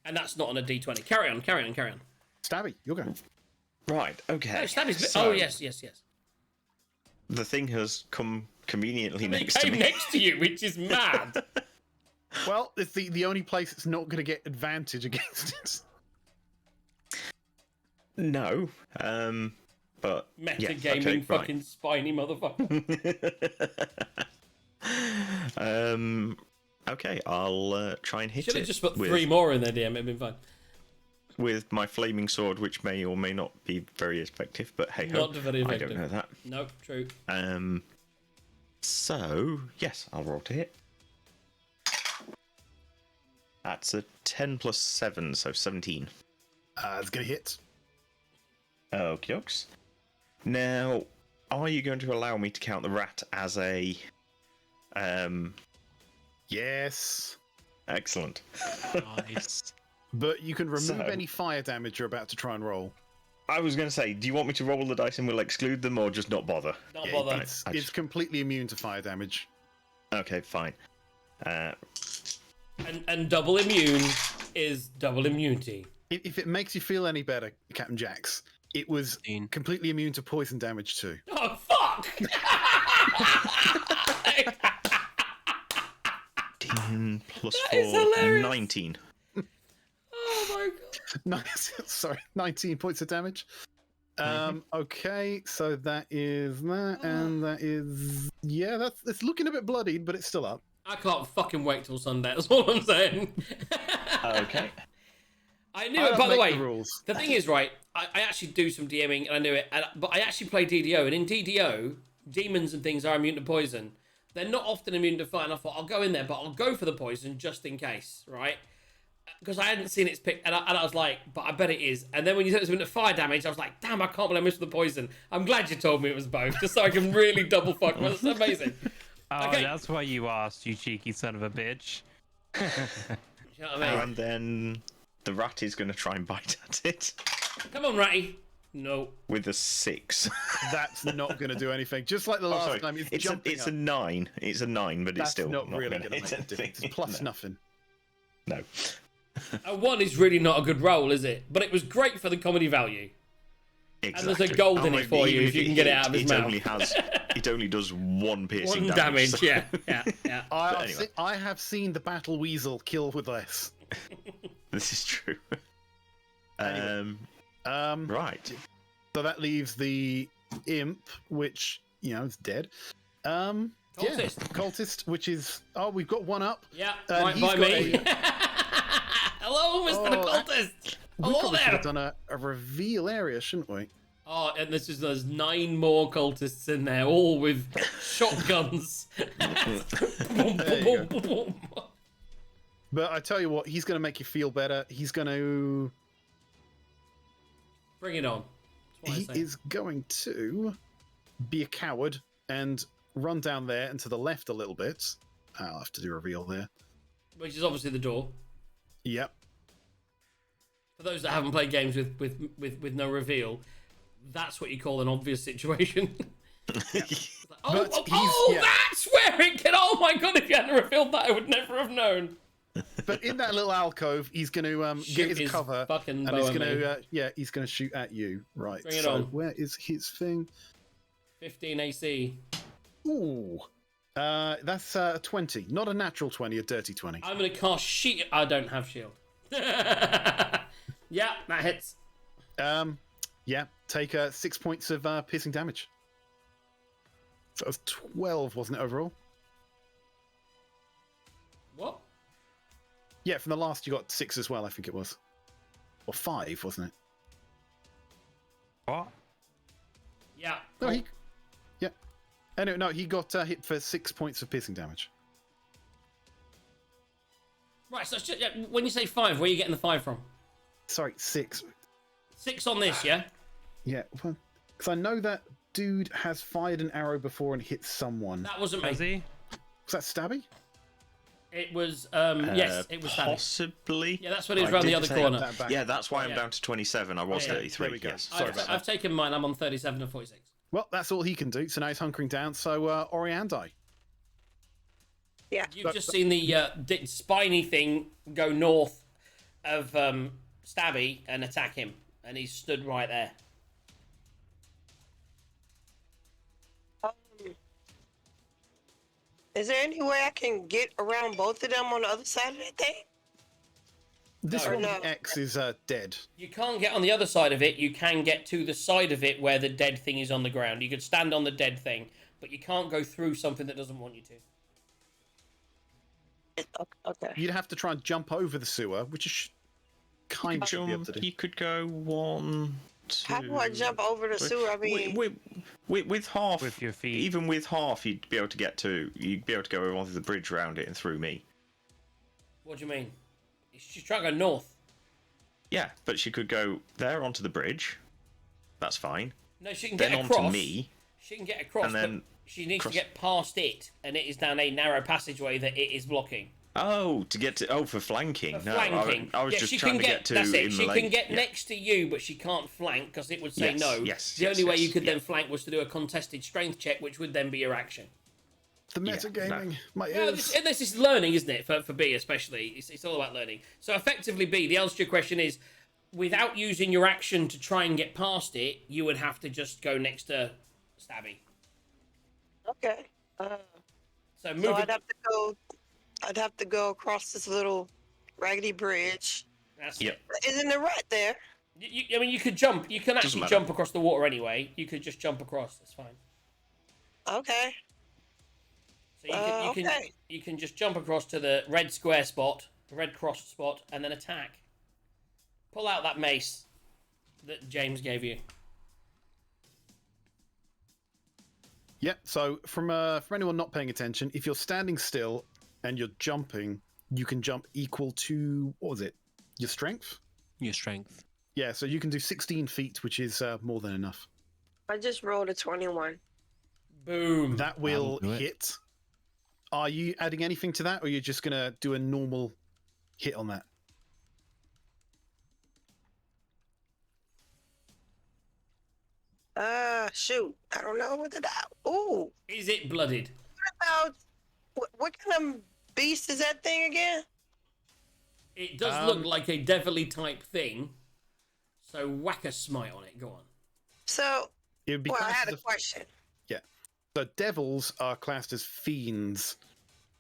Speaker 2: And that's not on a D20. Carry on.
Speaker 5: Stabby. You're going.
Speaker 4: Right. Okay.
Speaker 2: Oh, Stabby's bit.
Speaker 4: So,
Speaker 2: Oh yes.
Speaker 4: The thing has come conveniently
Speaker 2: It
Speaker 4: next to
Speaker 2: came
Speaker 4: me.
Speaker 2: next to you, which is mad.
Speaker 5: Well, it's the only place it's not going to get advantage against it.
Speaker 4: No. But
Speaker 2: Metagaming
Speaker 4: yes, okay,
Speaker 2: fucking spiny motherfucker.
Speaker 4: right. Okay, I'll try and hit
Speaker 2: Should
Speaker 4: it
Speaker 2: have just put
Speaker 4: with,
Speaker 2: 3 more in there, DM. It'd been fine.
Speaker 4: with my flaming sword, which may or may not be very effective. But hey ho,
Speaker 2: Not very
Speaker 4: I
Speaker 2: effective.
Speaker 4: don't know that.
Speaker 2: Nope, true.
Speaker 4: So yes, I'll roll to hit. That's a 10 plus 7, so 17.
Speaker 5: It's going to hit.
Speaker 4: Okie dokes. Now, are you going to allow me to count the rat as a...
Speaker 5: Yes.
Speaker 4: Excellent.
Speaker 1: Nice.
Speaker 5: But you can remove
Speaker 4: So-
Speaker 5: any fire damage you're about to try and roll.
Speaker 4: I was going to say, do you want me to roll the dice and we'll exclude them, or just not bother?
Speaker 2: Not
Speaker 5: Yeah,
Speaker 2: bother.
Speaker 5: It's,
Speaker 4: I
Speaker 5: it's
Speaker 4: just-
Speaker 5: completely immune to fire damage.
Speaker 4: Okay, fine.
Speaker 2: And double immune is double immunity.
Speaker 5: If it makes you feel any better, Captain Jax, it was
Speaker 1: 15.
Speaker 5: completely immune to poison damage too.
Speaker 2: Oh, fuck!
Speaker 4: 10 plus
Speaker 2: That is
Speaker 4: 4,
Speaker 2: hilarious.
Speaker 4: 19.
Speaker 2: Oh my god.
Speaker 5: Nice. Sorry, 19 points of damage. Okay, so that is that, and that is it's looking a bit bloodied, but it's still up.
Speaker 2: I can't fucking wait till Sunday. That's all I'm saying.
Speaker 4: Okay.
Speaker 2: I knew
Speaker 5: I
Speaker 2: it,
Speaker 5: don't
Speaker 2: by the
Speaker 5: make
Speaker 2: way.
Speaker 5: the rules.
Speaker 2: The thing is, right, I actually do some DMing, and I knew it, but I actually play DDO, and in DDO, demons and things are immune to poison. They're not often immune to fire, and I thought, I'll go in there, but I'll go for the poison just in case, right? Because I hadn't seen its pick, and I was like, but I bet it is. And then when you said it was into fire damage, I was like, damn, I can't believe I missed the poison. I'm glad you told me it was both, just so I can really double fuck. That's amazing.
Speaker 3: Oh,
Speaker 2: Okay.
Speaker 3: that's why you asked, you cheeky son of a bitch.
Speaker 2: You know what I mean?
Speaker 4: And then the rat is going to try and bite at it
Speaker 2: Come on, Ratty. No.
Speaker 4: with a 6.
Speaker 5: That's not going to do anything. Just like the last time, it's jumping
Speaker 4: it's
Speaker 5: up.
Speaker 4: a 9. It's a 9, but
Speaker 5: That's
Speaker 4: it's still
Speaker 5: not really
Speaker 4: gonna
Speaker 5: going to
Speaker 4: hit
Speaker 5: make a difference.
Speaker 4: anything.
Speaker 5: It's plus
Speaker 4: No.
Speaker 5: nothing.
Speaker 4: No.
Speaker 2: A 1 is really not a good roll, is it? But it was great for the comedy value.
Speaker 4: Exactly.
Speaker 2: there's a gold in
Speaker 4: I
Speaker 2: it
Speaker 4: mean,
Speaker 2: for you
Speaker 4: even
Speaker 2: if you can get it
Speaker 4: hit,
Speaker 2: out of his
Speaker 4: it
Speaker 2: mouth.
Speaker 4: It only does 1 piercing
Speaker 2: 1
Speaker 4: damage.
Speaker 2: damage,
Speaker 4: so-
Speaker 2: yeah.
Speaker 4: anyway.
Speaker 5: I have seen the battle weasel kill with less.
Speaker 4: This is true.
Speaker 5: Anyway.
Speaker 4: Right.
Speaker 5: So that leaves the imp, which is dead.
Speaker 2: Cultist.
Speaker 5: Cultist, which is we've got one up.
Speaker 2: Yeah,
Speaker 5: And
Speaker 2: right
Speaker 5: he's
Speaker 2: by
Speaker 5: got
Speaker 2: me. Hello, Mr.
Speaker 5: Oh,
Speaker 2: Occultist.
Speaker 5: We
Speaker 2: Hello
Speaker 5: probably should
Speaker 2: there.
Speaker 5: have done a reveal area, shouldn't we?
Speaker 2: Oh, and there's 9 more cultists in there, all with shotguns. Boom,
Speaker 5: There
Speaker 2: boom,
Speaker 5: you
Speaker 2: boom, boom.
Speaker 5: But I tell you what, he's going to make you feel better. He's going to.
Speaker 2: Bring it on. That's
Speaker 5: He
Speaker 2: what I say.
Speaker 5: is going to be a coward and run down there and to the left a little bit. I'll have to do a reveal there.
Speaker 2: Which is obviously the door.
Speaker 5: Yep.
Speaker 2: For those that haven't played games with no reveal, that's what you call an obvious situation. Oh,
Speaker 5: But
Speaker 2: oh,
Speaker 5: he's-
Speaker 2: oh,
Speaker 5: yeah.
Speaker 2: that's where it can. Oh my god! If you hadn't revealed that, I would never have known.
Speaker 5: But in that little alcove, he's going to
Speaker 2: Shoot
Speaker 5: get his
Speaker 2: his
Speaker 5: cover,
Speaker 2: fucking
Speaker 5: and
Speaker 2: bow
Speaker 5: he's
Speaker 2: at
Speaker 5: going
Speaker 2: me.
Speaker 5: to he's going to shoot at you. Right.
Speaker 2: Bring it
Speaker 5: so
Speaker 2: on.
Speaker 5: where is his thing?
Speaker 2: 15 AC.
Speaker 5: Ooh, that's 20, not a natural 20, a dirty 20.
Speaker 2: I'm gonna cast shield. I don't have shield. Yeah, that hits.
Speaker 5: Yeah, take 6 points of piercing damage. So it was 12, wasn't it overall?
Speaker 2: What?
Speaker 5: Yeah, from the last you got 6 as well, I think it was, or 5, wasn't it?
Speaker 3: What?
Speaker 2: Yeah.
Speaker 5: No, yeah. Anyway, no, he got hit for 6 points of piercing damage.
Speaker 2: Right. So it's just, yeah, when you say 5, where are you getting the 5 from?
Speaker 5: Sorry, 6.
Speaker 2: 6 on this, yeah.
Speaker 5: Yeah, because I know that dude has fired an arrow before and hit someone.
Speaker 2: That wasn't me.
Speaker 3: Has he?
Speaker 5: Was that Stabby?
Speaker 2: It was. Yes, it was Stabby.
Speaker 4: Possibly.
Speaker 2: Yeah, that's when he was
Speaker 4: I
Speaker 2: round the
Speaker 4: did
Speaker 2: other
Speaker 4: take
Speaker 2: corner.
Speaker 5: That back.
Speaker 4: Yeah, that's why I'm
Speaker 2: Yeah.
Speaker 4: down to 27. I was
Speaker 2: Yeah, yeah.
Speaker 4: 33.
Speaker 5: There we go.
Speaker 4: Yes.
Speaker 5: Sorry about that.
Speaker 2: I've taken mine. I'm on 37 and 46.
Speaker 5: Well, that's all he can do. So now he's hunkering down. So Oriondai.
Speaker 6: Yeah.
Speaker 2: You've just seen the spiny thing go north of Stabby and attack him, and he's stood right there.
Speaker 6: Is there any way I can get around both of them on the other side of that thing?
Speaker 5: This
Speaker 2: No.
Speaker 5: one,
Speaker 6: No.
Speaker 5: the X, is dead.
Speaker 2: You can't get on the other side of it. You can get to the side of it where the dead thing is on the ground. You could stand on the dead thing, but you can't go through something that doesn't want you to.
Speaker 6: Okay.
Speaker 5: You'd have to try and jump over the sewer, which is kind of should be able to do.
Speaker 4: You could go 1, 2.
Speaker 6: How do I jump over the sewer? I mean,
Speaker 4: With half,
Speaker 3: With your feet.
Speaker 4: even with half, you'd be able to get to. You'd be able to go onto the bridge around it and through me.
Speaker 2: What do you mean? She's trying to go north.
Speaker 4: Yeah, but she could go there onto the bridge. That's fine.
Speaker 2: No, she can
Speaker 4: Then
Speaker 2: get
Speaker 4: onto
Speaker 2: across.
Speaker 4: me.
Speaker 2: She can get across,
Speaker 4: And then
Speaker 2: but she needs
Speaker 4: cross-
Speaker 2: to get past it, and it is down a narrow passageway that it is blocking.
Speaker 4: Oh, to get to for flanking.
Speaker 2: For
Speaker 4: No,
Speaker 2: flanking.
Speaker 4: I was
Speaker 2: Yeah,
Speaker 4: just
Speaker 2: she
Speaker 4: trying
Speaker 2: can
Speaker 4: to get to
Speaker 2: that's it.
Speaker 4: in
Speaker 2: She
Speaker 4: the
Speaker 2: can
Speaker 4: lane.
Speaker 2: get
Speaker 4: Yeah.
Speaker 2: next to you, but she can't flank because it would say
Speaker 4: Yes,
Speaker 2: no.
Speaker 4: yes,
Speaker 2: the
Speaker 4: yes,
Speaker 2: only way you
Speaker 4: yes,
Speaker 2: could
Speaker 4: yeah.
Speaker 2: then flank was to do a contested strength check, which would then be your action.
Speaker 5: The metagaming, my
Speaker 2: Well,
Speaker 5: ears.
Speaker 2: this is learning, isn't it? For B especially, it's all about learning. So effectively, B. The answer to your question is, without using your action to try and get past it, you would have to just go next to Stabby.
Speaker 6: okay.
Speaker 2: So
Speaker 6: So
Speaker 2: moving.
Speaker 6: I'd have to go across this little raggedy bridge.
Speaker 2: That's
Speaker 4: Yep.
Speaker 2: it.
Speaker 6: Isn't it right there?
Speaker 2: I mean, you could jump. You can
Speaker 4: Doesn't
Speaker 2: actually
Speaker 4: matter.
Speaker 2: jump across the water anyway. You could just jump across. That's fine.
Speaker 6: Okay.
Speaker 2: So
Speaker 6: Okay.
Speaker 2: you can just jump across to the red square spot, the red cross spot, and then attack. Pull out that mace that James gave you.
Speaker 5: Yeah, so from anyone not paying attention, if you're standing still and you're jumping, you can jump equal to, what was it, your strength?
Speaker 1: Your strength.
Speaker 5: Yeah, so you can do 16 feet, which is more than enough.
Speaker 6: I just rolled a 21.
Speaker 2: Boom.
Speaker 5: That will
Speaker 1: do it.
Speaker 5: hit. Are you adding anything to that, or you're just going to do a normal hit on that?
Speaker 6: Shoot. I don't know what to do. Ooh.
Speaker 2: Is it blooded?
Speaker 6: What about, what kind of beast is that thing again?
Speaker 2: It does look like a devilly type thing. So whack a smite on it. Go on.
Speaker 6: So,
Speaker 5: It would be
Speaker 6: well, I
Speaker 5: classed
Speaker 6: had
Speaker 5: as
Speaker 6: a question.
Speaker 5: Yeah. So devils are classed as fiends,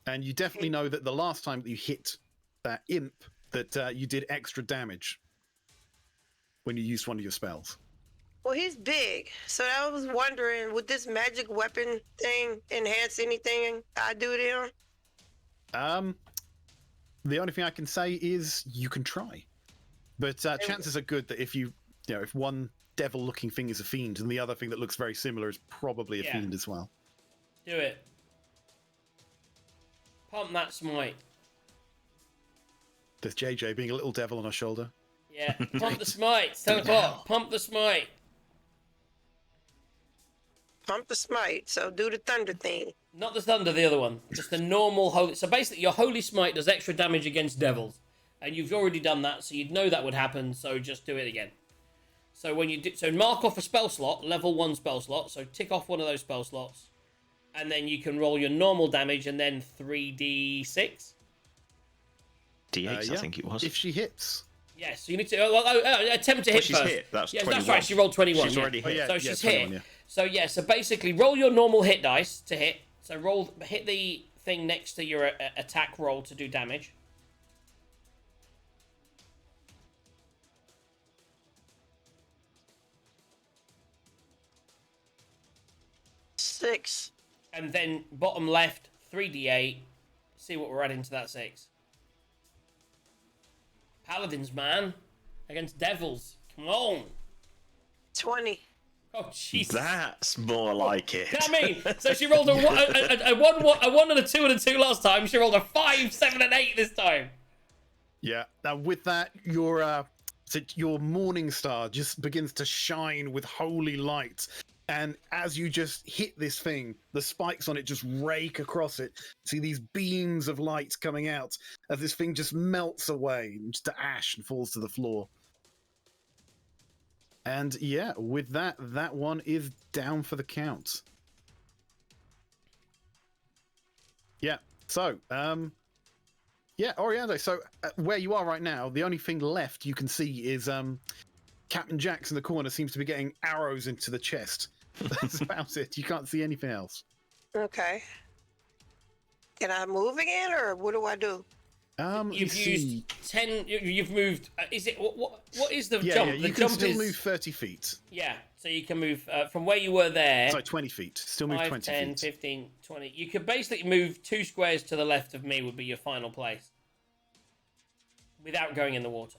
Speaker 5: and you definitely know that the last time that you hit that imp, that you did extra damage when you used one of your spells.
Speaker 6: Well, he's big, so I was wondering, would this magic weapon thing enhance anything I do to him?
Speaker 5: The only thing I can say is you can try, but chances are good that if if one devil-looking thing is a fiend and the other thing that looks very similar is probably a
Speaker 2: Yeah.
Speaker 5: fiend as well.
Speaker 2: Do it. Pump that smite.
Speaker 5: There's JJ being a little devil on her shoulder.
Speaker 2: Yeah. Pump the smite. It's 10 o'clock. Pump the smite.
Speaker 6: Pump the smite, so do the thunder thing.
Speaker 2: Not the thunder, the other one. Just the normal holy. So basically, your holy smite does extra damage against devils, and you've already done that, so you'd know that would happen. So just do it again. So when you do, so mark off a spell slot, level 1 spell slot. So tick off one of those spell slots, and then you can roll your normal damage and then 3d6.
Speaker 4: D8, I think it was.
Speaker 5: If she hits.
Speaker 2: Yes, so you need to attempt to hit
Speaker 4: she's
Speaker 2: first.
Speaker 4: hit. That's
Speaker 2: yes,
Speaker 4: 21.
Speaker 2: that's right. She rolled 21.
Speaker 4: She's already hit.
Speaker 5: yeah,
Speaker 2: So she's
Speaker 5: 21,
Speaker 2: hit.
Speaker 5: yeah.
Speaker 2: So yeah, so basically roll your normal hit dice to hit. So hit the thing next to your attack roll to do damage.
Speaker 6: Six.
Speaker 2: And then bottom left, 3d8. See what we're adding to that 6. Paladins, man. Against devils. Come on.
Speaker 6: 20.
Speaker 2: Oh, Jesus.
Speaker 4: That's more like it.
Speaker 2: You know what I mean? So she rolled a 1 and a 2 and a 2 last time. She rolled a 5, 7 and 8 this time.
Speaker 5: Yeah. Now with that, your morning star just begins to shine with holy light. And as you just hit this thing, the spikes on it just rake across it. See these beams of light coming out as this thing just melts away just to ash and falls to the floor. And yeah, with that one is down for the count. Yeah. So, yeah, Oriondai. So where you are right now, the only thing left you can see is Captain Jax in the corner seems to be getting arrows into the chest. That's about it. You can't see anything else.
Speaker 6: Okay. Can I move again, or what do I do?
Speaker 2: You've used 10. You've moved. Is it what is the
Speaker 5: Yeah,
Speaker 2: jump?
Speaker 5: yeah,
Speaker 2: The
Speaker 5: you can
Speaker 2: jump
Speaker 5: still
Speaker 2: is
Speaker 5: move 30 feet.
Speaker 2: yeah. So you can move from where you were there.
Speaker 5: Sorry, 20 feet. Still move
Speaker 2: 5,
Speaker 5: 20
Speaker 2: 10,
Speaker 5: feet.
Speaker 2: 15, 20. You could basically move 2 squares to the left of me would be your final place. Without going in the water.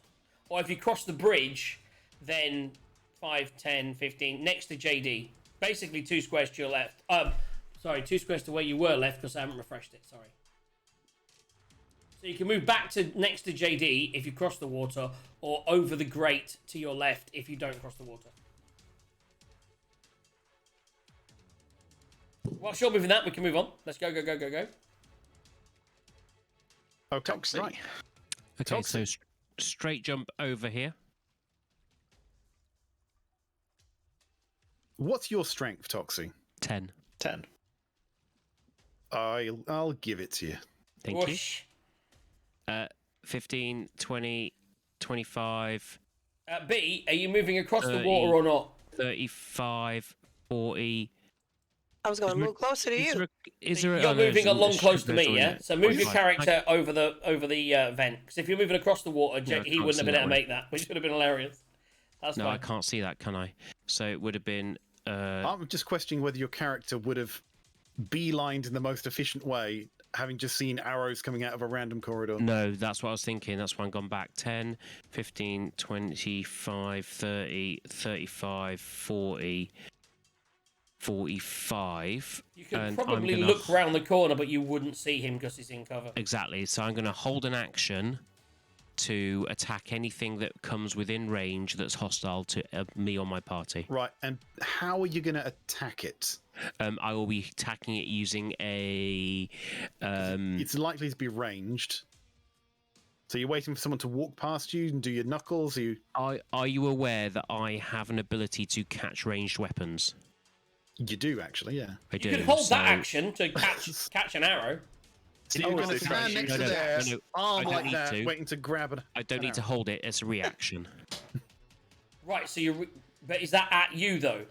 Speaker 2: Or if you cross the bridge, then 5, 10, 15, next to JD. Basically 2 squares to your left. Sorry, 2 squares to where you were left because I haven't refreshed it, sorry. So you can move back to next to JD if you cross the water, or over the grate to your left if you don't cross the water. Whilst you're moving that, we can move on. Let's go, go, go, go, go.
Speaker 5: Okay,
Speaker 4: Toxic.
Speaker 5: right.
Speaker 1: Okay, so straight jump over here.
Speaker 5: What's your strength, Toxie?
Speaker 1: 10.
Speaker 4: 10.
Speaker 5: I'll give it to you.
Speaker 1: Thank
Speaker 2: Whoosh.
Speaker 1: you. 15, 20, 25,
Speaker 2: B, are you moving across the water or not?
Speaker 1: 35, 40.
Speaker 6: I was going to move closer to you.
Speaker 2: You're moving along close to me, yeah? So move your character over the vent. Because if you're moving across the water,
Speaker 1: No, I
Speaker 2: he
Speaker 1: can't
Speaker 2: wouldn't have
Speaker 1: see
Speaker 2: been
Speaker 1: that
Speaker 2: able to
Speaker 1: way.
Speaker 2: make that, which would have been hilarious. That's
Speaker 1: No,
Speaker 2: fine.
Speaker 1: I can't see that, can I? So it would have been.
Speaker 5: I'm just questioning whether your character would have beelined in the most efficient way, having just seen arrows coming out of a random corridor.
Speaker 1: No, that's what I was thinking. That's why I've gone back. 10, 15, 25, 30, 35, 40, 45.
Speaker 2: You could
Speaker 1: and
Speaker 2: probably
Speaker 1: I'm gonna
Speaker 2: look round the corner, but you wouldn't see him because he's in cover.
Speaker 1: Exactly. So I'm going to hold an action to attack anything that comes within range that's hostile to me or my party.
Speaker 5: Right, and how are you going to attack it?
Speaker 1: I will be attacking it using a.
Speaker 5: It's likely to be ranged. So you're waiting for someone to walk past you and do your knuckles?
Speaker 1: Are you aware that I have an ability to catch ranged weapons?
Speaker 5: You do, actually, yeah.
Speaker 1: I do.
Speaker 2: You could hold
Speaker 1: so-
Speaker 2: that action to catch an arrow.
Speaker 5: So you're going to
Speaker 4: it's
Speaker 5: stand
Speaker 4: ranged.
Speaker 5: next to
Speaker 1: No,
Speaker 5: there,
Speaker 1: no,
Speaker 5: arm
Speaker 1: I don't
Speaker 5: like
Speaker 1: need
Speaker 5: that,
Speaker 1: to.
Speaker 5: waiting to grab it.
Speaker 1: I don't need to hold it. It's a reaction.
Speaker 2: Right, so but is that at you though?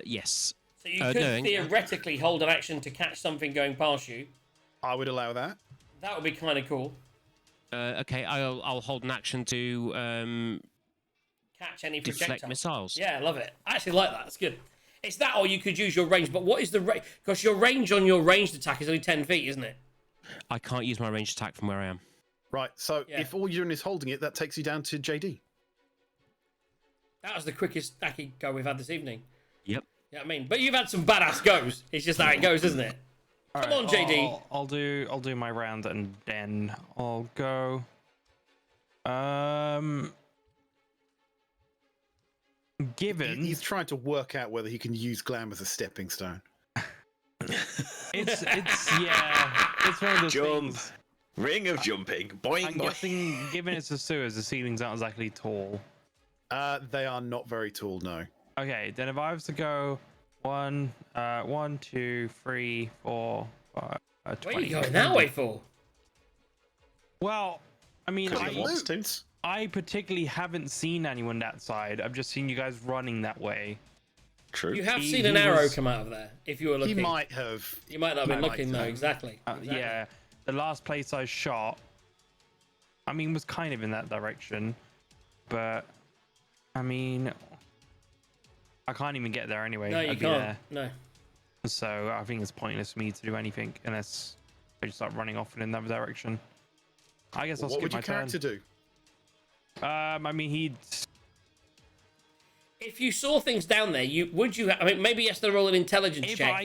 Speaker 1: Yes.
Speaker 2: So you could
Speaker 1: No.
Speaker 2: theoretically hold an action to catch something going past you.
Speaker 5: I would allow that.
Speaker 2: That would be kind of cool.
Speaker 1: Okay, I'll hold an action to
Speaker 2: Catch any
Speaker 1: deflect
Speaker 2: projectile.
Speaker 1: missiles.
Speaker 2: Yeah, I love it. I actually like that. It's good. It's that, or you could use your range. But what is the range? Because your range on your ranged attack is only 10 feet, isn't it?
Speaker 1: I can't use my ranged attack from where I am.
Speaker 5: Right, so
Speaker 2: Yeah.
Speaker 5: if all you're doing is holding it, that takes you down to JD.
Speaker 2: That was the quickest stacky go we've had this evening.
Speaker 1: Yep.
Speaker 2: Yeah, I mean, but you've had some badass goes. It's just how it goes, isn't it? Come on, JD.
Speaker 3: I'll do my round and then I'll go. Given
Speaker 5: He's trying to work out whether he can use Glam as a stepping stone.
Speaker 3: it's yeah, it's one of those
Speaker 4: Jump.
Speaker 3: things.
Speaker 4: Ring of jumping. Boing,
Speaker 3: I'm
Speaker 4: boing.
Speaker 3: guessing, given it's a sewers, the ceilings aren't exactly tall.
Speaker 5: They are not very tall, no.
Speaker 3: Okay, then if I was to go 1, 2, 3, 4, 5,
Speaker 2: Where are
Speaker 3: 20.
Speaker 2: you going that way for?
Speaker 3: Well, I mean,
Speaker 4: Because he wants to.
Speaker 3: I particularly haven't seen anyone that side. I've just seen you guys running that way.
Speaker 4: True.
Speaker 2: You have
Speaker 3: He-
Speaker 2: seen an
Speaker 3: he
Speaker 2: arrow
Speaker 3: was-
Speaker 2: come out of there. If you were looking,
Speaker 5: He might have.
Speaker 2: you might not have been
Speaker 5: might
Speaker 2: looking though.
Speaker 5: have.
Speaker 2: Exactly. Exactly.
Speaker 3: Yeah, the last place I shot, I mean, was kind of in that direction, but I mean, I can't even get there anyway.
Speaker 2: No, you
Speaker 3: I'd be
Speaker 2: can't.
Speaker 3: there.
Speaker 2: No.
Speaker 3: So I think it's pointless for me to do anything unless I just start running off in another direction. I guess I'll
Speaker 5: What
Speaker 3: skip
Speaker 5: would
Speaker 3: my
Speaker 5: your character
Speaker 3: turn.
Speaker 5: do?
Speaker 3: I mean, he'd.
Speaker 2: If you saw things down there, I mean, maybe he has to roll an intelligence
Speaker 3: If
Speaker 2: check.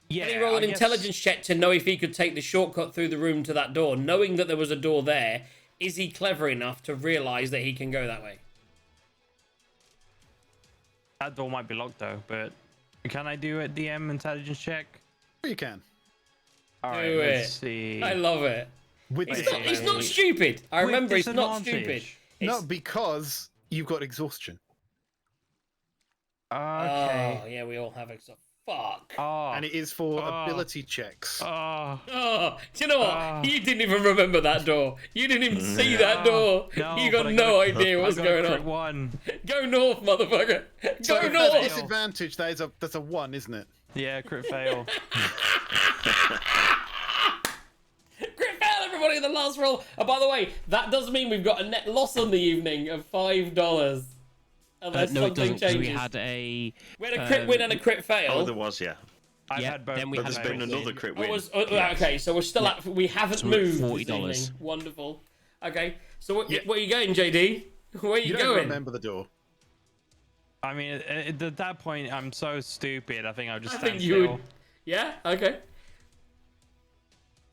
Speaker 3: yeah,
Speaker 2: Can he roll an
Speaker 3: I guess-
Speaker 2: intelligence check to know if he could take the shortcut through the room to that door, knowing that there was a door there? Is he clever enough to realize that he can go that way?
Speaker 3: That door might be locked though, but can I do a DM intelligence check?
Speaker 5: You can.
Speaker 3: All right,
Speaker 2: Do
Speaker 3: let's
Speaker 2: it.
Speaker 3: see.
Speaker 2: I love it.
Speaker 5: With
Speaker 2: He's not stupid. I
Speaker 3: With
Speaker 2: remember he's not
Speaker 3: disadvantage.
Speaker 2: stupid.
Speaker 5: No,
Speaker 2: It's-
Speaker 5: because you've got exhaustion.
Speaker 3: Okay.
Speaker 2: Oh, yeah, we all have it. So fuck.
Speaker 3: Oh.
Speaker 5: And it is for
Speaker 3: Oh.
Speaker 5: ability checks.
Speaker 3: Oh.
Speaker 2: Oh, do you know what?
Speaker 3: Ah.
Speaker 2: You didn't even remember that door. You didn't even see that door.
Speaker 3: No,
Speaker 2: You
Speaker 3: but
Speaker 2: got
Speaker 3: I
Speaker 2: no
Speaker 3: got
Speaker 2: idea
Speaker 3: I
Speaker 2: what's
Speaker 3: got
Speaker 2: going
Speaker 3: a crit
Speaker 2: on.
Speaker 3: one.
Speaker 2: Go north, motherfucker.
Speaker 5: So
Speaker 2: Go
Speaker 5: if there's
Speaker 2: north.
Speaker 5: disadvantage, that's a 1, isn't it?
Speaker 3: Yeah, crit fail.
Speaker 2: Crit fail, everybody, in the last roll. And by the way, that does mean we've got a net loss on the evening of $5. Unless
Speaker 1: No, it
Speaker 2: something
Speaker 1: doesn't. 'Cause
Speaker 2: changes.
Speaker 1: we had a.
Speaker 2: We had a crit win and a crit fail.
Speaker 4: Oh, there was, yeah.
Speaker 3: I've
Speaker 1: Yeah,
Speaker 3: had both.
Speaker 1: then we
Speaker 4: But
Speaker 1: had
Speaker 4: there's
Speaker 1: a
Speaker 4: been
Speaker 1: crit
Speaker 4: another
Speaker 1: win.
Speaker 4: crit
Speaker 2: Oh,
Speaker 4: win.
Speaker 2: yes. Okay, so we're still at. We haven't
Speaker 1: So we're at
Speaker 2: moved
Speaker 1: $40.
Speaker 2: this evening. Wonderful. Okay, so where are you going, JD? Where are you,
Speaker 5: You don't
Speaker 2: going?
Speaker 5: remember the door.
Speaker 3: I mean, at that point, I'm so stupid. I think I'll just
Speaker 2: I
Speaker 3: stand
Speaker 2: think you
Speaker 3: still.
Speaker 2: would. Yeah. Okay.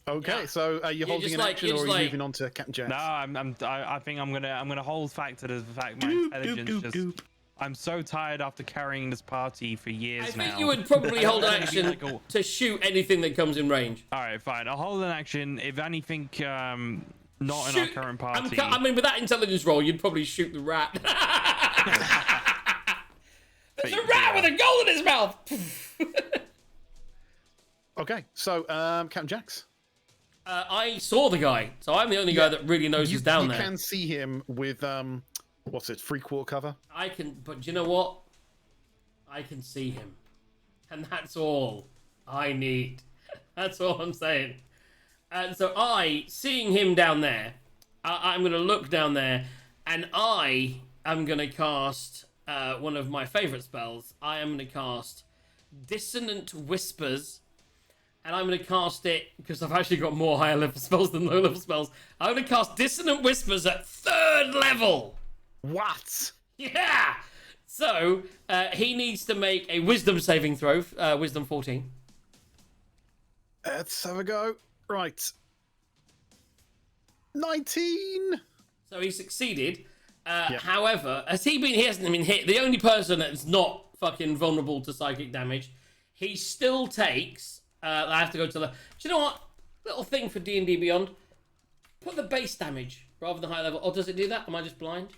Speaker 5: Okay,
Speaker 2: Yeah.
Speaker 5: so you're
Speaker 2: You're
Speaker 5: holding
Speaker 2: just
Speaker 5: an
Speaker 2: like-
Speaker 5: action,
Speaker 2: you're
Speaker 5: or are
Speaker 2: just
Speaker 5: you
Speaker 2: like-
Speaker 5: moving on to Captain Jack?
Speaker 3: No, I think I'm gonna hold fact to the fact my
Speaker 4: Doop,
Speaker 3: intelligence
Speaker 4: doop,
Speaker 3: just.
Speaker 4: doop.
Speaker 3: I'm so tired after carrying this party for years
Speaker 2: I
Speaker 3: now.
Speaker 2: think you would probably hold an
Speaker 3: Maybe
Speaker 2: action
Speaker 3: like a-
Speaker 2: to shoot anything that comes in range.
Speaker 3: All right, fine. I'll hold an action. If anything, not in our
Speaker 2: Shoot-
Speaker 3: current party.
Speaker 2: I mean, with that intelligence roll, you'd probably shoot the rat. There's a rat with a goal in his mouth.
Speaker 5: Okay, so Captain Jax.
Speaker 2: I saw the guy, so I'm the only guy that really knows he's down
Speaker 5: you
Speaker 2: there.
Speaker 5: can see him with what's it, 3/4 cover?
Speaker 2: I can, but do you know what? I can see him, and that's all I need. That's all I'm saying. And so seeing him down there, I'm going to look down there, and I am going to cast one of my favourite spells. I am going to cast Dissonant Whispers, and I'm going to cast it, because I've actually got more higher level spells than low level spells. I'm going to cast Dissonant Whispers at 3rd level.
Speaker 5: What?
Speaker 2: Yeah! So, he needs to make a wisdom saving throw, wisdom 14.
Speaker 5: Let's have a go. Right. 19.
Speaker 2: So he succeeded. However, he hasn't been hit. The only person that's not fucking vulnerable to psychic damage, he still takes, I have to go to the, do you know what? Little thing for D&D Beyond. Put the base damage rather than high level. Or does it do that? Am I just blind?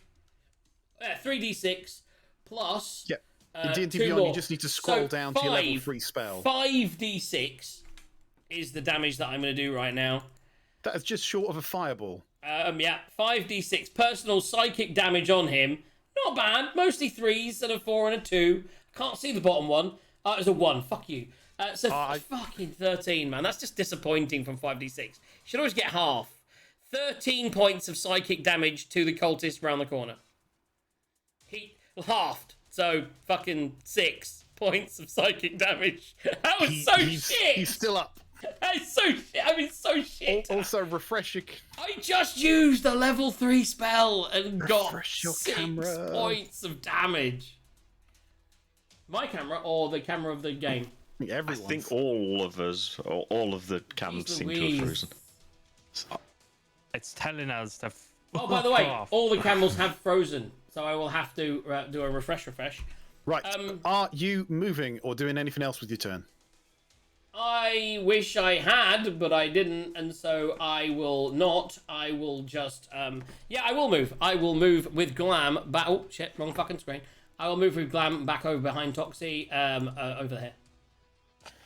Speaker 2: 3d6 plus...
Speaker 5: Yeah. In D&D
Speaker 2: 2
Speaker 5: Beyond,
Speaker 2: more.
Speaker 5: you just need to scroll
Speaker 2: So
Speaker 5: down to your level
Speaker 2: 5
Speaker 5: 3 spell.
Speaker 2: 5d6 is the damage that I'm going to do right now.
Speaker 5: That is just short of a fireball.
Speaker 2: Yeah, 5d6 personal psychic damage on him. Not bad. Mostly 3s and a 4 and a 2. Can't see the bottom one. It was a 1. Fuck you. Fucking 13, man. That's just disappointing from 5d6. You should always get half. 13 points of psychic damage to the cultist round the corner. He halved. So, fucking 6 points of psychic damage. That was shit.
Speaker 5: He's still up.
Speaker 2: That's so shit. I mean, so shit.
Speaker 5: Also, refresh your...
Speaker 2: I just used a level 3 spell and got
Speaker 5: Refresh your
Speaker 2: 6
Speaker 5: camera.
Speaker 2: points of damage. My camera or the camera of the game?
Speaker 5: I think
Speaker 4: I
Speaker 5: everyone's...
Speaker 4: think all of us, or all of the cams
Speaker 2: Jeez
Speaker 4: seem to have
Speaker 2: Louise.
Speaker 4: frozen.
Speaker 3: It's telling us to.
Speaker 2: Oh, by the way,
Speaker 3: off.
Speaker 2: all the camels have frozen, so I will have to do a refresh.
Speaker 5: Right. Are you moving or doing anything else with your turn?
Speaker 2: I wish I had, but I didn't, and so I will not. I will just, yeah, I will move. I will move with Glam back. Oh, shit, wrong fucking screen. I will move with Glam back over behind Toxie, over here.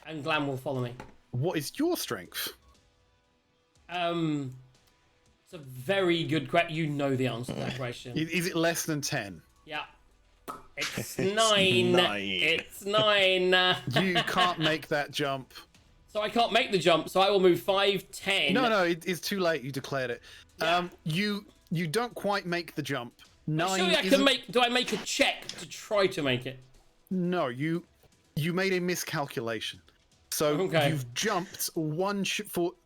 Speaker 2: And Glam will follow me.
Speaker 5: What is your strength?
Speaker 2: It's a very good question. You know the answer to that question.
Speaker 5: Is it less than 10?
Speaker 2: Yeah. It's 9.
Speaker 4: 9.
Speaker 2: It's 9.
Speaker 5: You can't make that jump.
Speaker 2: So I can't make the jump, so I will move 5, 10.
Speaker 5: No, it's too late. You declared it.
Speaker 2: Yeah.
Speaker 5: You don't quite make the jump. 9.
Speaker 2: Surely I can make. Do I make a check to try to make it?
Speaker 5: No, you made a miscalculation. So
Speaker 2: Okay.
Speaker 5: you've jumped 1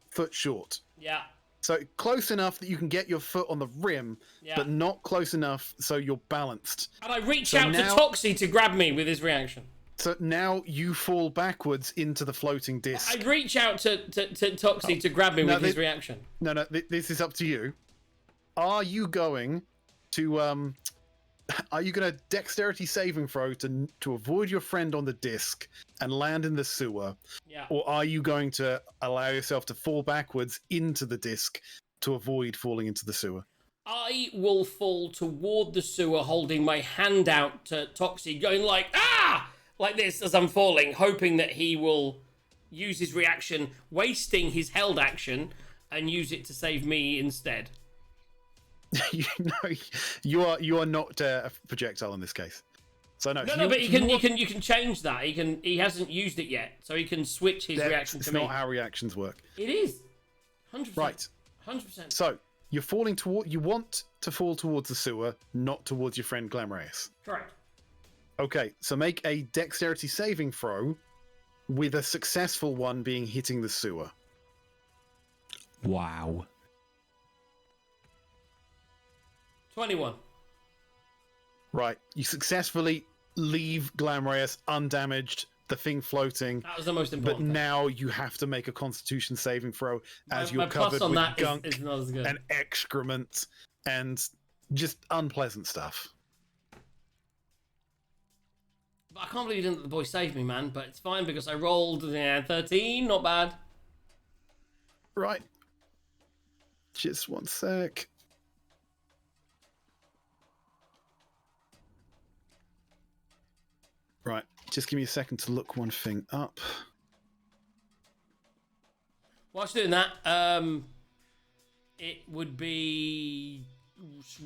Speaker 5: foot short.
Speaker 2: Yeah.
Speaker 5: So close enough that you can get your foot on the rim,
Speaker 2: Yeah.
Speaker 5: but not close enough so you're balanced.
Speaker 2: And I reach
Speaker 5: So
Speaker 2: out
Speaker 5: now-
Speaker 2: to Toxie to grab me with his reaction.
Speaker 5: So now you fall backwards into the floating disc.
Speaker 2: I reach out to Toxie to grab me
Speaker 5: No,
Speaker 2: with his
Speaker 5: they-
Speaker 2: reaction.
Speaker 5: No, this is up to you. Are you going to are you going to dexterity saving throw to avoid your friend on the disc and land in the sewer,
Speaker 2: Yeah.
Speaker 5: or are you going to allow yourself to fall backwards into the disc to avoid falling into the sewer?
Speaker 2: I will fall toward the sewer, holding my hand out to Toxie, going like, ah! Like this as I'm falling, hoping that he will use his reaction, wasting his held action, and use it to save me instead.
Speaker 5: you are not a projectile in this case. So no.
Speaker 2: No, but you can change that. He hasn't used it yet, so he can switch his reaction to me.
Speaker 5: It's not how reactions work.
Speaker 2: It is. 100%.
Speaker 5: Right.
Speaker 2: 100%.
Speaker 5: So you're falling toward. You want to fall towards the sewer, not towards your friend Glamraes.
Speaker 2: Correct.
Speaker 5: Okay, so make a dexterity saving throw, with a successful one being hitting the sewer.
Speaker 1: Wow.
Speaker 2: 21.
Speaker 5: Right, you successfully leave Glamraes undamaged, the thing floating,
Speaker 2: That was the most
Speaker 5: but
Speaker 2: important thing.
Speaker 5: now you have to make a Constitution saving throw as
Speaker 2: My
Speaker 5: you're
Speaker 2: plus
Speaker 5: covered
Speaker 2: on
Speaker 5: with
Speaker 2: that
Speaker 5: gunk
Speaker 2: is not as good.
Speaker 5: and excrement and just unpleasant stuff.
Speaker 2: But I can't believe you didn't let the boy save me, man. But it's fine because I rolled 13. Not bad.
Speaker 5: Right. Just one sec. Right, just give me a second to look one thing up.
Speaker 2: Whilst doing that, it would be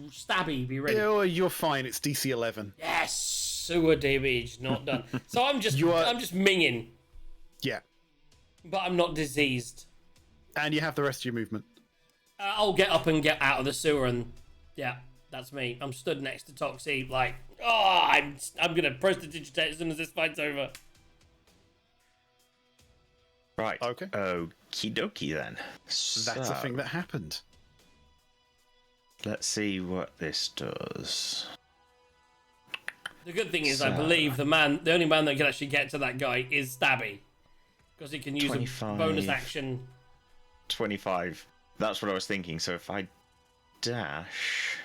Speaker 2: stabby. Be ready.
Speaker 5: Oh, you're fine. It's DC 11.
Speaker 2: Yes, sewer damage, not done. So I'm just
Speaker 5: You are-
Speaker 2: I'm just minging,
Speaker 5: Yeah,
Speaker 2: but I'm not diseased.
Speaker 5: and you have the rest of your movement.
Speaker 2: I'll get up and get out of the sewer, and yeah, that's me. I'm stood next to Toxie, like, oh, I'm gonna prestidigitate as soon as this fight's over.
Speaker 4: Right.
Speaker 5: Okay.
Speaker 4: Okie dokie then.
Speaker 5: That's a
Speaker 4: So,
Speaker 5: thing that happened.
Speaker 4: Let's see what this does.
Speaker 2: The good thing is, I
Speaker 4: So-
Speaker 2: believe the only man that can actually get to that guy is Stabby, because he can use
Speaker 4: 25.
Speaker 2: a bonus action.
Speaker 4: 25. That's what I was thinking. So if I dash...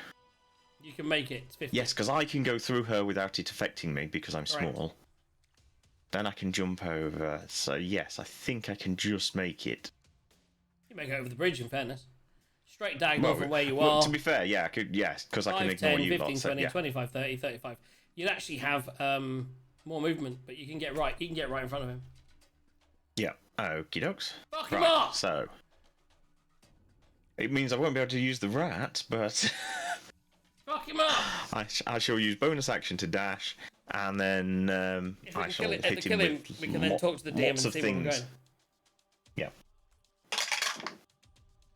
Speaker 2: You can make it. It's 50.
Speaker 4: Yes, because I can go through her without it affecting me because I'm
Speaker 2: Correct.
Speaker 4: small. Then I can jump over. So yes, I think I can just make it.
Speaker 2: You make it over the bridge, in fairness. Straight diagonal
Speaker 4: Well,
Speaker 2: from where you
Speaker 4: well,
Speaker 2: are.
Speaker 4: to be fair, yeah, I could. Yes, because I
Speaker 2: 5,
Speaker 4: can ignore
Speaker 2: 10,
Speaker 4: you
Speaker 2: 15,
Speaker 4: lot. So,
Speaker 2: 20,
Speaker 4: yeah.
Speaker 2: 25, 30, 35. You'd actually have more movement, but you can get right. You can get right in front of him.
Speaker 4: Yeah. Okie dokes.
Speaker 2: Fuck him
Speaker 4: Right.
Speaker 2: up!
Speaker 4: So it means I won't be able to use the rat, but
Speaker 2: Fuck him up!
Speaker 4: I shall use bonus action to dash, and then
Speaker 2: If we
Speaker 4: I
Speaker 2: can
Speaker 4: shall
Speaker 2: kill
Speaker 4: hit
Speaker 2: him,
Speaker 4: him with
Speaker 2: we can then talk to the DM and
Speaker 4: lots
Speaker 2: see
Speaker 4: of
Speaker 2: where we're
Speaker 4: things.
Speaker 2: going.
Speaker 4: Yeah.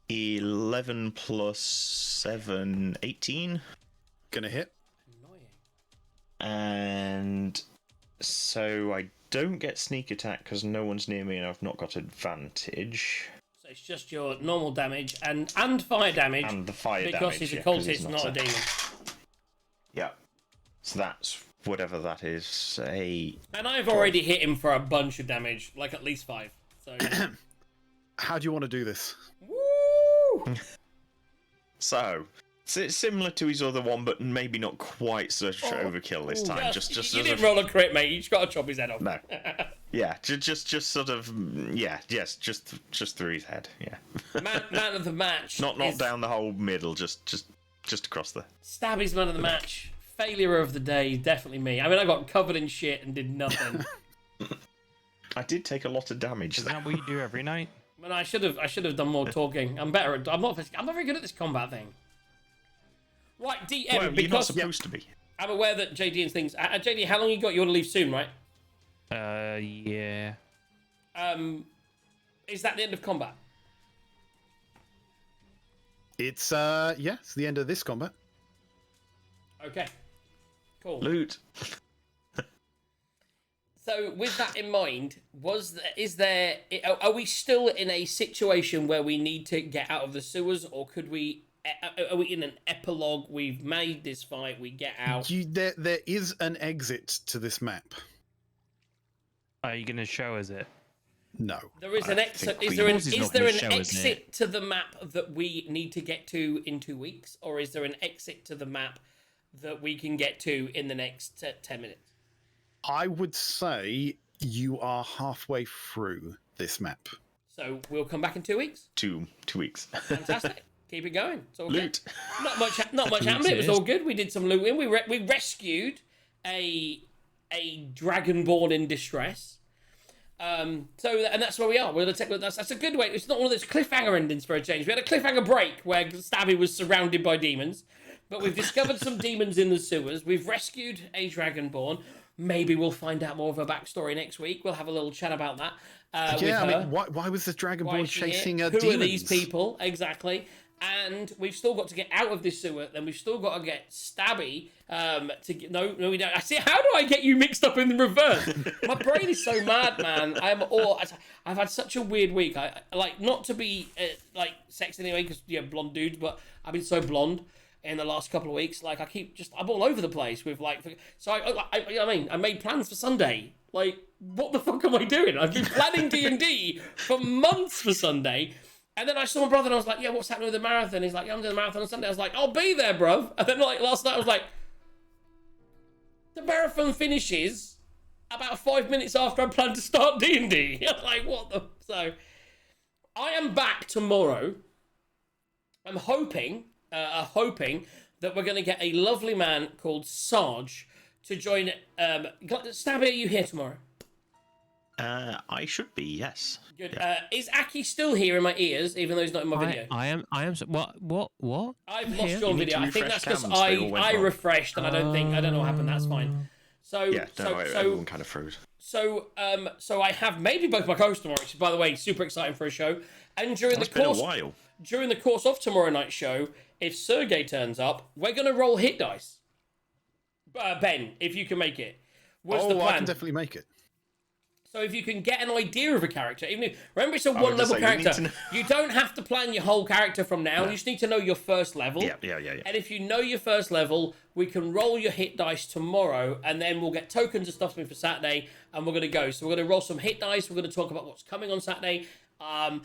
Speaker 4: 11 plus 7, 18.
Speaker 5: Gonna hit.
Speaker 2: Annoying.
Speaker 4: And so I don't get sneak attack because no one's near me and I've not got advantage.
Speaker 2: So it's just your normal damage and fire damage
Speaker 4: And the fire
Speaker 2: because
Speaker 4: damage.
Speaker 2: he's a
Speaker 4: yeah, 'cause
Speaker 2: cultist, not a demon.
Speaker 4: Yeah. So that's whatever that is.
Speaker 2: And I've already hit him for a bunch of damage, like at least 5. So.
Speaker 5: How do you want to do this?
Speaker 2: Woo!
Speaker 4: So it's similar to his other one, but maybe not quite such overkill this time. Just
Speaker 2: you
Speaker 4: as
Speaker 2: didn't
Speaker 4: a...
Speaker 2: roll a crit, mate. You just got to chop his head off.
Speaker 4: No. Yeah, just sort of, just through his head. Yeah,
Speaker 2: Man of the match.
Speaker 4: not
Speaker 2: is
Speaker 4: down the whole middle, just across there.
Speaker 2: Stabby's man of the match. Failure of the day, definitely me. I mean, I got covered in shit and did nothing.
Speaker 4: I did take a lot of damage.
Speaker 3: Isn't that what you do every night?
Speaker 2: But I should have done more talking. I'm better. I'm not very good at this combat thing. Right, DM.
Speaker 4: Well, you're not
Speaker 2: because
Speaker 4: supposed to be.
Speaker 2: I'm aware that JD and things. JD, how long you got? You want to leave soon, right?
Speaker 3: Yeah.
Speaker 2: Is that the end of combat?
Speaker 5: It's it's the end of this combat.
Speaker 2: Okay. Cool.
Speaker 4: Loot.
Speaker 2: So, with that in mind, are we still in a situation where we need to get out of the sewers, or could we? Are we in an epilogue? We've made this fight. We get out.
Speaker 5: There is an exit to this map.
Speaker 3: Are you going to show us it?
Speaker 5: No.
Speaker 2: There is an exit. Is there an exit to the map that we need to get to in 2 weeks, or is there an exit to the map that we can get to in the next 10 minutes?
Speaker 5: I would say you are halfway through this map.
Speaker 2: So we'll come back in 2 weeks.
Speaker 4: 2 weeks.
Speaker 2: Fantastic. Keep it going. It's all
Speaker 4: Loot.
Speaker 2: good. Not much happened. It was all good. We did some looting. We rescued a dragonborn in distress. And that's where we are. We're gonna take that's a good way. It's not one of those cliffhanger endings for a change. We had a cliffhanger break where Stabby was surrounded by demons, but we've discovered some demons in the sewers. We've rescued a dragonborn. Maybe we'll find out more of her backstory next week. We'll have a little chat about that. With her.
Speaker 5: I mean, why was the dragonborn chasing a
Speaker 2: demon?
Speaker 5: demons?
Speaker 2: Who are these people exactly? And we've still got to get out of this sewer. Then we've still got to get Stabby. No, we don't. I see. How do I get you mixed up in the reverse? My brain is so mad, man. I've had such a weird week. I like not to be like sex anyway, because blonde dudes, but I've been so blonde in the last couple of weeks. Like I'm all over the place with like. So I made plans for Sunday. Like, what the fuck am I doing? I've been planning D&D for months for Sunday. And then I saw my brother and I was like, yeah, what's happening with the marathon? He's like, yeah, I'm doing the marathon on Sunday. I was like, I'll be there, bruv. And then like last night I was like, the marathon finishes about 5 minutes after I plan to start D&D. I was like, what the... So, I am back tomorrow. I'm hoping that we're going to get a lovely man called Sarge to join... Stabby, are you here tomorrow?
Speaker 4: I should be, yes.
Speaker 2: Good.
Speaker 4: Yeah.
Speaker 2: Is Aki still here in my ears, even though he's not in my video?
Speaker 1: I am. What?
Speaker 2: I've lost you on
Speaker 4: You need
Speaker 2: video.
Speaker 4: to
Speaker 2: I think
Speaker 4: refresh
Speaker 2: that's because
Speaker 4: cams, they all went
Speaker 2: I
Speaker 4: wrong.
Speaker 2: refreshed and I don't know what happened. That's fine. So
Speaker 4: Yeah, everyone kind of froze.
Speaker 2: So I have maybe both my co-hosts tomorrow, which is, by the way, super exciting for a show. And during
Speaker 4: It's
Speaker 2: the
Speaker 4: been a
Speaker 2: course
Speaker 4: while.
Speaker 2: during the course of tomorrow night's show, if Sergey turns up, we're gonna roll hit dice. Ben, if you can make it, what's the plan?
Speaker 5: I can definitely make it.
Speaker 2: So if you can get an idea of a character, even if, remember it's a
Speaker 4: was
Speaker 2: one-level
Speaker 4: gonna say, we need
Speaker 2: character.
Speaker 4: to know.
Speaker 2: You don't have to plan your whole character from now. You just need to know your first level.
Speaker 4: Yeah.
Speaker 2: And if you know your first level, we can roll your hit dice tomorrow, and then we'll get tokens and stuff for Saturday, and we're going to go. So we're going to roll some hit dice. We're going to talk about what's coming on Saturday. The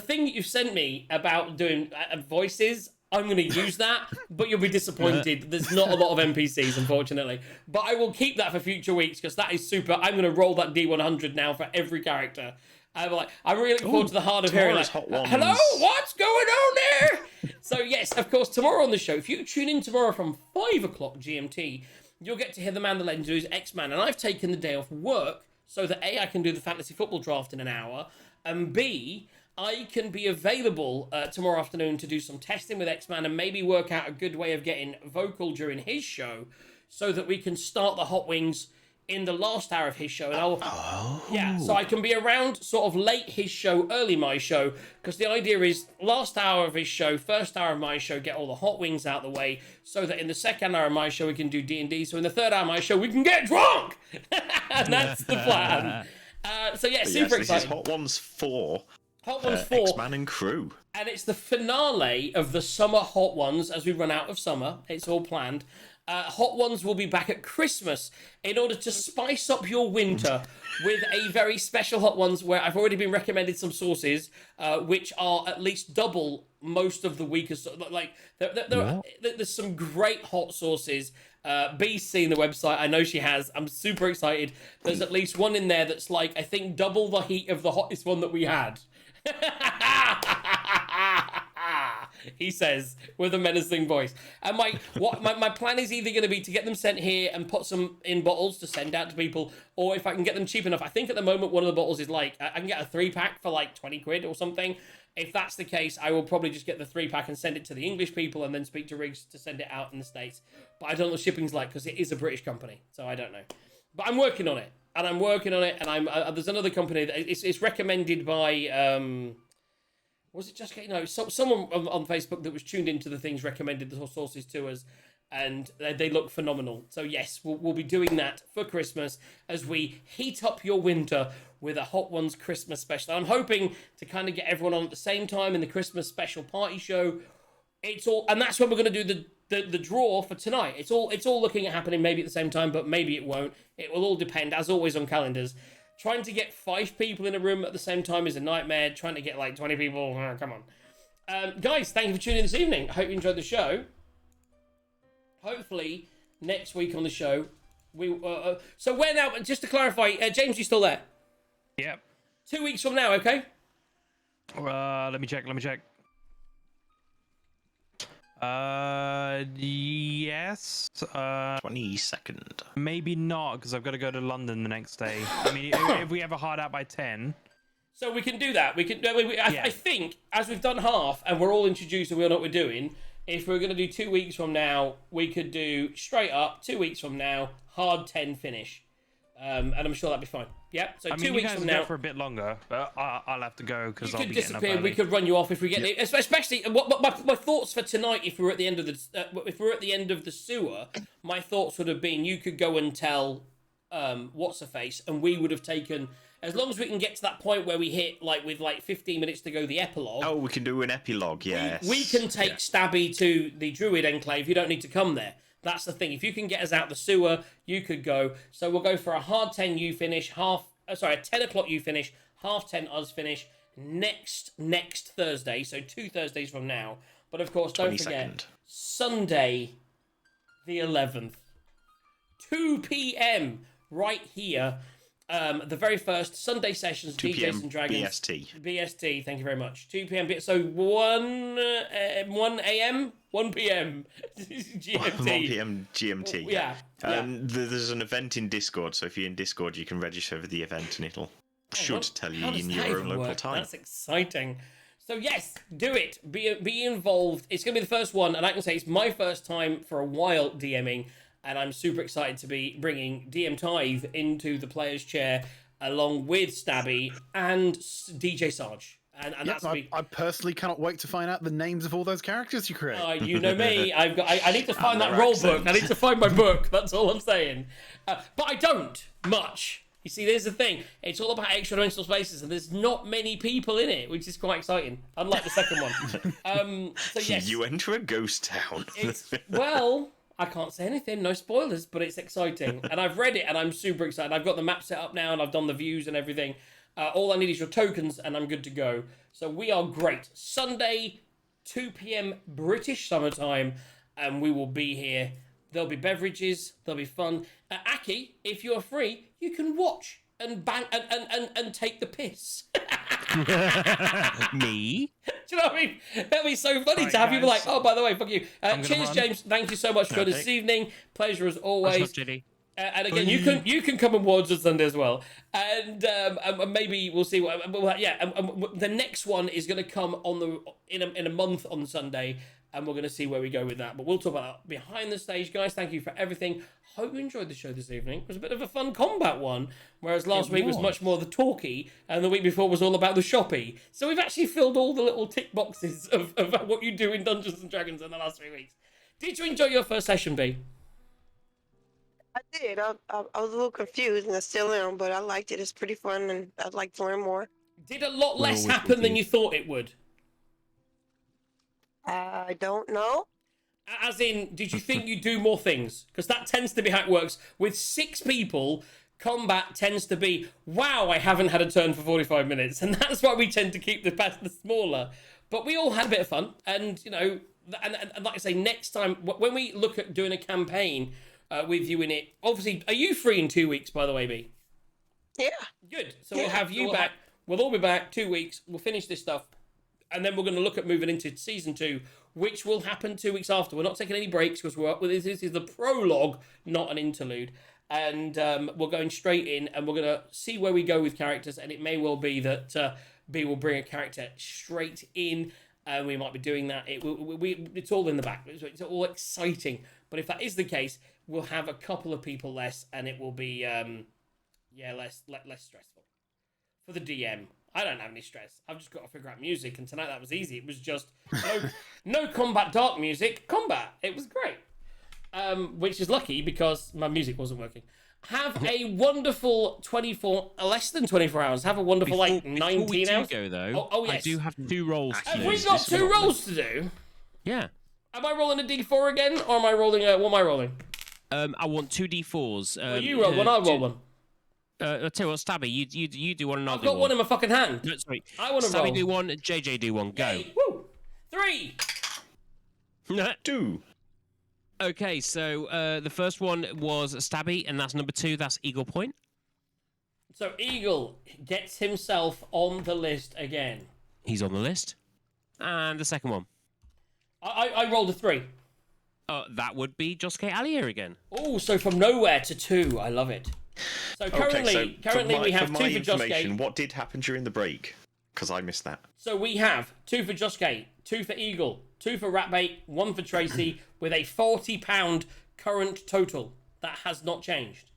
Speaker 2: thing that you've sent me about doing voices, I'm going to use that, but you'll be disappointed. There's not a lot of NPCs, unfortunately. But I will keep that for future weeks, because that is super. I'm going to roll that D100 now for every character. I'm really looking forward to the hard of hearing. Like,
Speaker 4: Hot Ones.
Speaker 2: hello, what's going on there? So yes, of course, tomorrow on the show, if you tune in tomorrow from 5 o'clock GMT, you'll get to hear the man, the legend, who's X-Man. And I've taken the day off work so that A, I can do the fantasy football draft in an hour, and B, I can be available tomorrow afternoon to do some testing with X-Man and maybe work out a good way of getting vocal during his show so that we can start the Hot Wings in the last hour of his show. And so I can be around sort of late his show, early my show, because the idea is last hour of his show, first hour of my show, get all the Hot Wings out of the way so that in the second hour of my show we can do D&D, so in the third hour of my show we can get drunk! And that's the plan. Super exciting.
Speaker 4: This is Hot Ones 4.
Speaker 2: Hot Ones 4.
Speaker 4: X-Man and crew.
Speaker 2: And it's the finale of the summer Hot Ones as we run out of summer. It's all planned. Hot Ones will be back at Christmas in order to spice up your winter with a very special Hot Ones where I've already been recommended some sauces, which are at least double most of the weakest. Like, there's some great hot sauces. B's seen the website. I know she has. I'm super excited. There's at least one in there that's like, I think, double the heat of the hottest one that we had. He says with a menacing voice. And my plan is either going to be to get them sent here and put some in bottles to send out to people, or if I can get them cheap enough. I think at the moment one of the bottles is like, I can get a 3-pack for like 20 quid or something. If that's the case, I will probably just get the 3-pack and send it to the English people and then speak to Riggs to send it out in the States. But I don't know what shipping's like because it is a British company, so I don't know. But I'm working on it, and there's another company that it's recommended by was it just someone on Facebook that was tuned into the things recommended the sources to us, and they look phenomenal. So yes, we'll be doing that for Christmas as we heat up your winter with a Hot Ones Christmas special. I'm hoping to kind of get everyone on at the same time in the Christmas special party show. And that's when we're going to do the draw for tonight. It's all looking at happening maybe at the same time, but maybe it won't. It will all depend, as always, on calendars. Trying to get 5 people in a room at the same time is a nightmare. Trying to get like 20 people, come on. Guys, thank you for tuning in this evening. I hope you enjoyed the show. Hopefully, next week on the show, so where now, just to clarify, James, you still there?
Speaker 3: Yep.
Speaker 2: 2 weeks from now, okay?
Speaker 3: Let me check. Yes.
Speaker 4: 22nd.
Speaker 3: Maybe not, because I've got to go to London the next day. I mean, if we have a hard out by 10.
Speaker 2: So we can do that. I think, as we've done half, and we're all introduced and we all know what we're doing, if we're going to do 2 weeks from now, we could do straight up 2 weeks from now, hard 10 finish. And I'm sure that'd be fine. Yeah, so 2 weeks from now.
Speaker 3: For a bit longer, but I'll have to go because I'll be
Speaker 2: disappear.
Speaker 3: getting up early.
Speaker 2: We could run you off if we get especially. My thoughts for tonight, if we're at the end of the sewer, my thoughts would have been you could go and tell what's her face, and we would have taken. As long as we can get to that point where we hit with 15 minutes to go the epilogue.
Speaker 4: Oh, we can do an epilogue, yes.
Speaker 2: We can take Stabby to the Druid Enclave. You don't need to come there. That's the thing. If you can get us out the sewer, you could go. So we'll go for a hard 10 you finish, a 10 o'clock you finish, half 10 us finish next Thursday. So 2 Thursdays from now. But of course, don't forget, Sunday the 11th, 2 p.m. right here. The very first Sunday sessions,
Speaker 4: 2
Speaker 2: DJs and Dragons. BST, thank you very much. 2 p.m. So 1 a.m., 1 p.m. GMT.
Speaker 4: 1 p.m. GMT.
Speaker 2: Yeah.
Speaker 4: There's an event in Discord, so if you're in Discord, you can register for the event, and it'll tell you in your own local time.
Speaker 2: That's exciting. So yes, do it. Be involved. It's going to be the first one, and I can say it's my first time for a while DMing. And I'm super excited to be bringing DM Tithe into the player's chair along with Stabby and DJ Sarge. And that's
Speaker 5: I personally cannot wait to find out the names of all those characters you create.
Speaker 2: You know me. I need to find that role book. I need to find my book. That's all I'm saying. But I don't much. You see, there's the thing. It's all about extra-dimensional spaces, and there's not many people in it, which is quite exciting. Unlike the second one. So yes,
Speaker 4: you enter a ghost town.
Speaker 2: I can't say anything, no spoilers, but it's exciting. And I've read it, and I'm super excited. I've got the map set up now, and I've done the views and everything. All I need is your tokens, and I'm good to go. So we are great. Sunday, 2 p.m. British summertime, and we will be here. There'll be beverages. There'll be fun. Aki, if you're free, you can watch and bang and take the piss.
Speaker 1: Me?
Speaker 2: Do you know what I mean? That'd be so funny to have people like, oh, by the way, fuck you. Cheers, James. Thank you so much for this evening. Pleasure as always. And again, you can come and watch us Sunday as well. And maybe we'll see what. The next one is going to come in a month on Sunday, and we're going to see where we go with that. But we'll talk about that behind the stage, guys. Thank you for everything. Hope you enjoyed the show this evening. It was a bit of a fun combat one, whereas last week was much more the talky, and the week before was all about the shoppy. So we've actually filled all the little tick boxes of what you do in Dungeons and Dragons in the last 3 weeks. Did you enjoy your first session, B?
Speaker 6: I did. I was a little confused, and I still am, but I liked it. It's pretty fun, and I'd like to learn more.
Speaker 2: Did a lot less happen than you thought it would?
Speaker 6: I don't know.
Speaker 2: As in, did you think you'd do more things? Because that tends to be how it works. With 6 people, combat tends to be, wow, I haven't had a turn for 45 minutes. And that's why we tend to keep the smaller. But we all had a bit of fun. And, you know, and like I say, next time, when we look at doing a campaign with you in it, obviously, are you free in 2 weeks, by the way, B?
Speaker 6: Yeah.
Speaker 2: Good. So we'll have you back. We'll all be back 2 weeks. We'll finish this stuff. And then we're going to look at moving into season 2, which will happen 2 weeks after. We're not taking any breaks because this is the prologue, not an interlude. And we're going straight in, and we're going to see where we go with characters. And it may well be that B will bring a character straight in, and we might be doing that. It's all in the back. It's all exciting. But if that is the case, we'll have a couple of people less, and it will be less stressful for the DM. I don't have any stress. I've just got to figure out music, and tonight that was easy. It was just no combat dark music. Combat. It was great. Which is lucky because my music wasn't working. Have a wonderful less than 24 hours. Have a wonderful 19
Speaker 1: before we
Speaker 2: hours.
Speaker 1: Go though.
Speaker 2: Oh yes.
Speaker 1: I do have 2 rolls.
Speaker 2: Have we got 2 rolls to do?
Speaker 1: Yeah.
Speaker 2: Am I rolling a D4 again, or am I rolling what am I rolling?
Speaker 1: I want 2 D4s.
Speaker 2: Well, you roll one. I'll roll one.
Speaker 1: I'll tell you what, Stabby, you do one and I'll
Speaker 2: I've
Speaker 1: do
Speaker 2: got one in my fucking hand.
Speaker 1: No, sorry.
Speaker 2: I want to
Speaker 1: Stabby
Speaker 2: roll.
Speaker 1: do one, JJ do one. Go.
Speaker 2: Yay. Woo. 3.
Speaker 4: 2.
Speaker 1: Okay, so the first one was Stabby, and that's number 2. That's Eagle Point.
Speaker 2: So Eagle gets himself on the list again.
Speaker 1: He's on the list. And the second one.
Speaker 2: I rolled a 3.
Speaker 1: That would be Josuke Allier again.
Speaker 2: Oh, so from nowhere to 2. I love it. So currently we have 2 for Josuke.
Speaker 4: What did happen during the break? Because I missed that.
Speaker 2: So we have 2 for Josuke, 2 for Eagle, 2 for Ratbait, 1 for Tracy, with a £40 current total. That has not changed.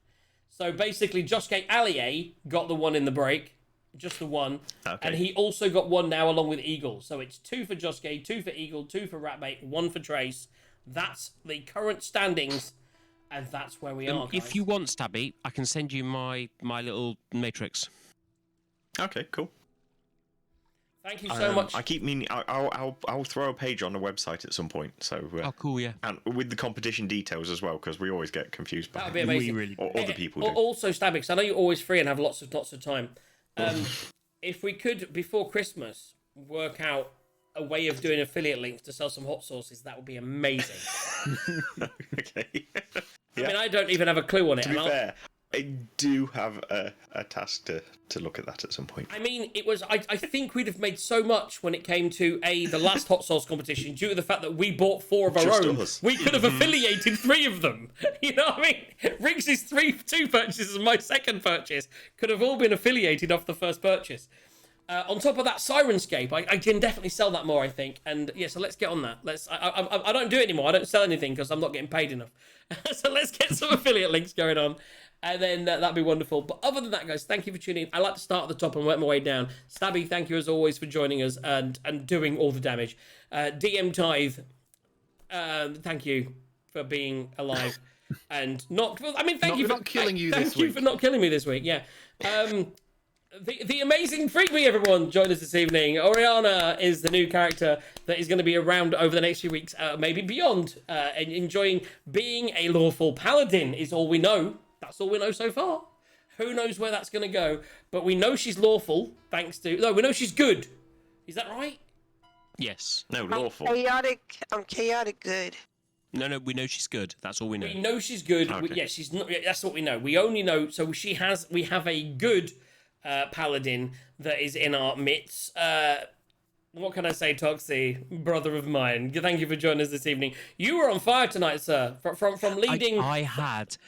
Speaker 2: So basically, Josuke Allier got the 1 in the break, just the 1,
Speaker 4: Okay.
Speaker 2: and he also got 1 now along with Eagle. So it's 2 for Josuke, 2 for Eagle, 2 for Ratbait, 1 for Trace. That's the current standings. And that's where we are, guys.
Speaker 1: If you want, Stabby, I can send you my little matrix.
Speaker 4: Okay, cool.
Speaker 2: Thank you so much.
Speaker 4: I keep meaning I'll throw a page on the website at some point. So
Speaker 1: Oh, cool, yeah.
Speaker 4: and with the competition details as well, because we always get confused by
Speaker 2: That would be amazing.
Speaker 1: really
Speaker 4: or other people do.
Speaker 2: Also, Stabby, because I know you're always free and have lots of time. If we could, before Christmas, work out a way of doing affiliate links to sell some hot sauces, that would be amazing.
Speaker 4: Okay.
Speaker 2: I mean, I don't even have a clue on it.
Speaker 4: To be fair, I do have a task to look at that at some point.
Speaker 2: I mean, it was. I think we'd have made so much when it came to the last hot sauce competition, due to the fact that we bought 4 of our
Speaker 4: Just
Speaker 2: own.
Speaker 4: us.
Speaker 2: We could have affiliated 3 of them. You know what I mean? Riggs' 2 purchases and my second purchase could have all been affiliated off the first purchase. On top of that, Sirenscape, I can definitely sell that more, I think. And yeah, so let's get on that. I don't do it anymore. I don't sell anything because I'm not getting paid enough. So let's get some affiliate links going on. And then that'd be wonderful. But other than that, guys, thank you for tuning in. I like to start at the top and work my way down. Stabby, thank you as always for joining us and doing all the damage. DM Tithe, thank you for being alive. And not, I mean, thank you for
Speaker 5: not killing you this
Speaker 2: Thank you
Speaker 5: week.
Speaker 2: for not killing me this week, yeah. The amazing Freakme, everyone, join us this evening. Oriana is the new character that is going to be around over the next few weeks, maybe beyond. And enjoying being a lawful paladin is all we know. That's all we know so far. Who knows where that's going to go? But we know she's lawful, thanks to... No, we know she's good. Is that right?
Speaker 1: Yes.
Speaker 4: No, lawful.
Speaker 6: I'm chaotic good.
Speaker 1: No, we know she's good. That's all we know.
Speaker 2: We know she's good.
Speaker 4: Okay.
Speaker 2: Yeah, she's not. That's what we know. We only know. So we have a good paladin that is in our midst. What can I say, Toxie, brother of mine? Thank you for joining us this evening. You were on fire tonight, sir. From leading.
Speaker 1: I had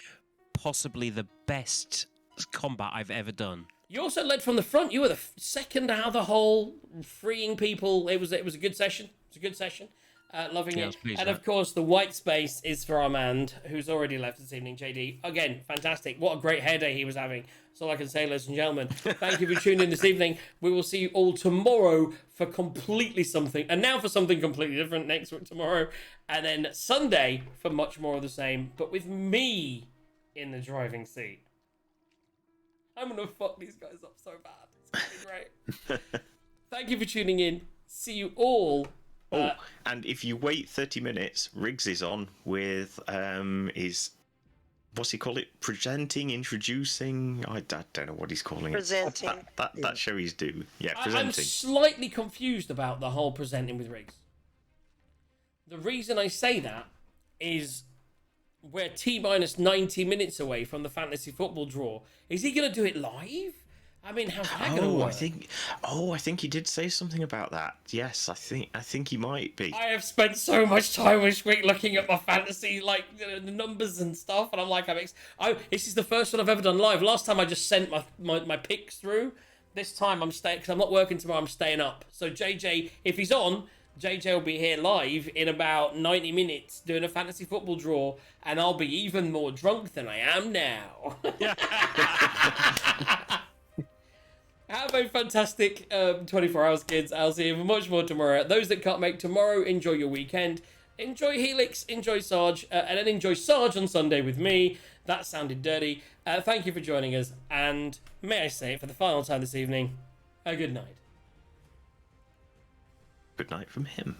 Speaker 1: possibly the best combat I've ever done.
Speaker 2: You also led from the front. You were the second out of the hole, freeing people. It was a good session. It was a good session. Loving
Speaker 1: Yeah, I
Speaker 2: it.
Speaker 1: was pleased
Speaker 2: And
Speaker 1: with
Speaker 2: of course, the white space is for our man who's already left this evening, JD. Again, fantastic. What a great hair day he was having. That's all I can say, ladies and gentlemen. Thank you for tuning in this evening. We will see you all tomorrow for completely something. And now for something completely different next week, tomorrow. And then Sunday for much more of the same, but with me in the driving seat. I'm going to fuck these guys up so bad. It's going to be great. Thank you for tuning in. See you all
Speaker 4: Oh, and if you wait 30 minutes, Riggs is on with his, what's he call it? Presenting, introducing. I don't know what he's calling
Speaker 6: Presenting.
Speaker 4: it. That show he's do. Yeah,
Speaker 2: I'm
Speaker 4: presenting.
Speaker 2: slightly confused about the whole presenting with Riggs. The reason I say that is we're T-minus 90 minutes away from the fantasy football draw. Is he going to do it live? I mean, how's that going to work?
Speaker 4: I think he did say something about that. Yes, I think he might be.
Speaker 2: I have spent so much time this week looking at my fantasy, like, the numbers and stuff, and I'm like, this is the first one I've ever done live. Last time I just sent my picks through. This time I'm staying, because I'm not working tomorrow, I'm staying up. So JJ, if he's on, JJ will be here live in about 90 minutes doing a fantasy football draw, and I'll be even more drunk than I am now. Have a fantastic 24 hours, kids. I'll see you for much more tomorrow. Those that can't make tomorrow, enjoy your weekend. Enjoy Helix, enjoy Sarge, and then enjoy Sarge on Sunday with me. That sounded dirty. Thank you for joining us, and may I say it for the final time this evening, a good night.
Speaker 4: Good night from him.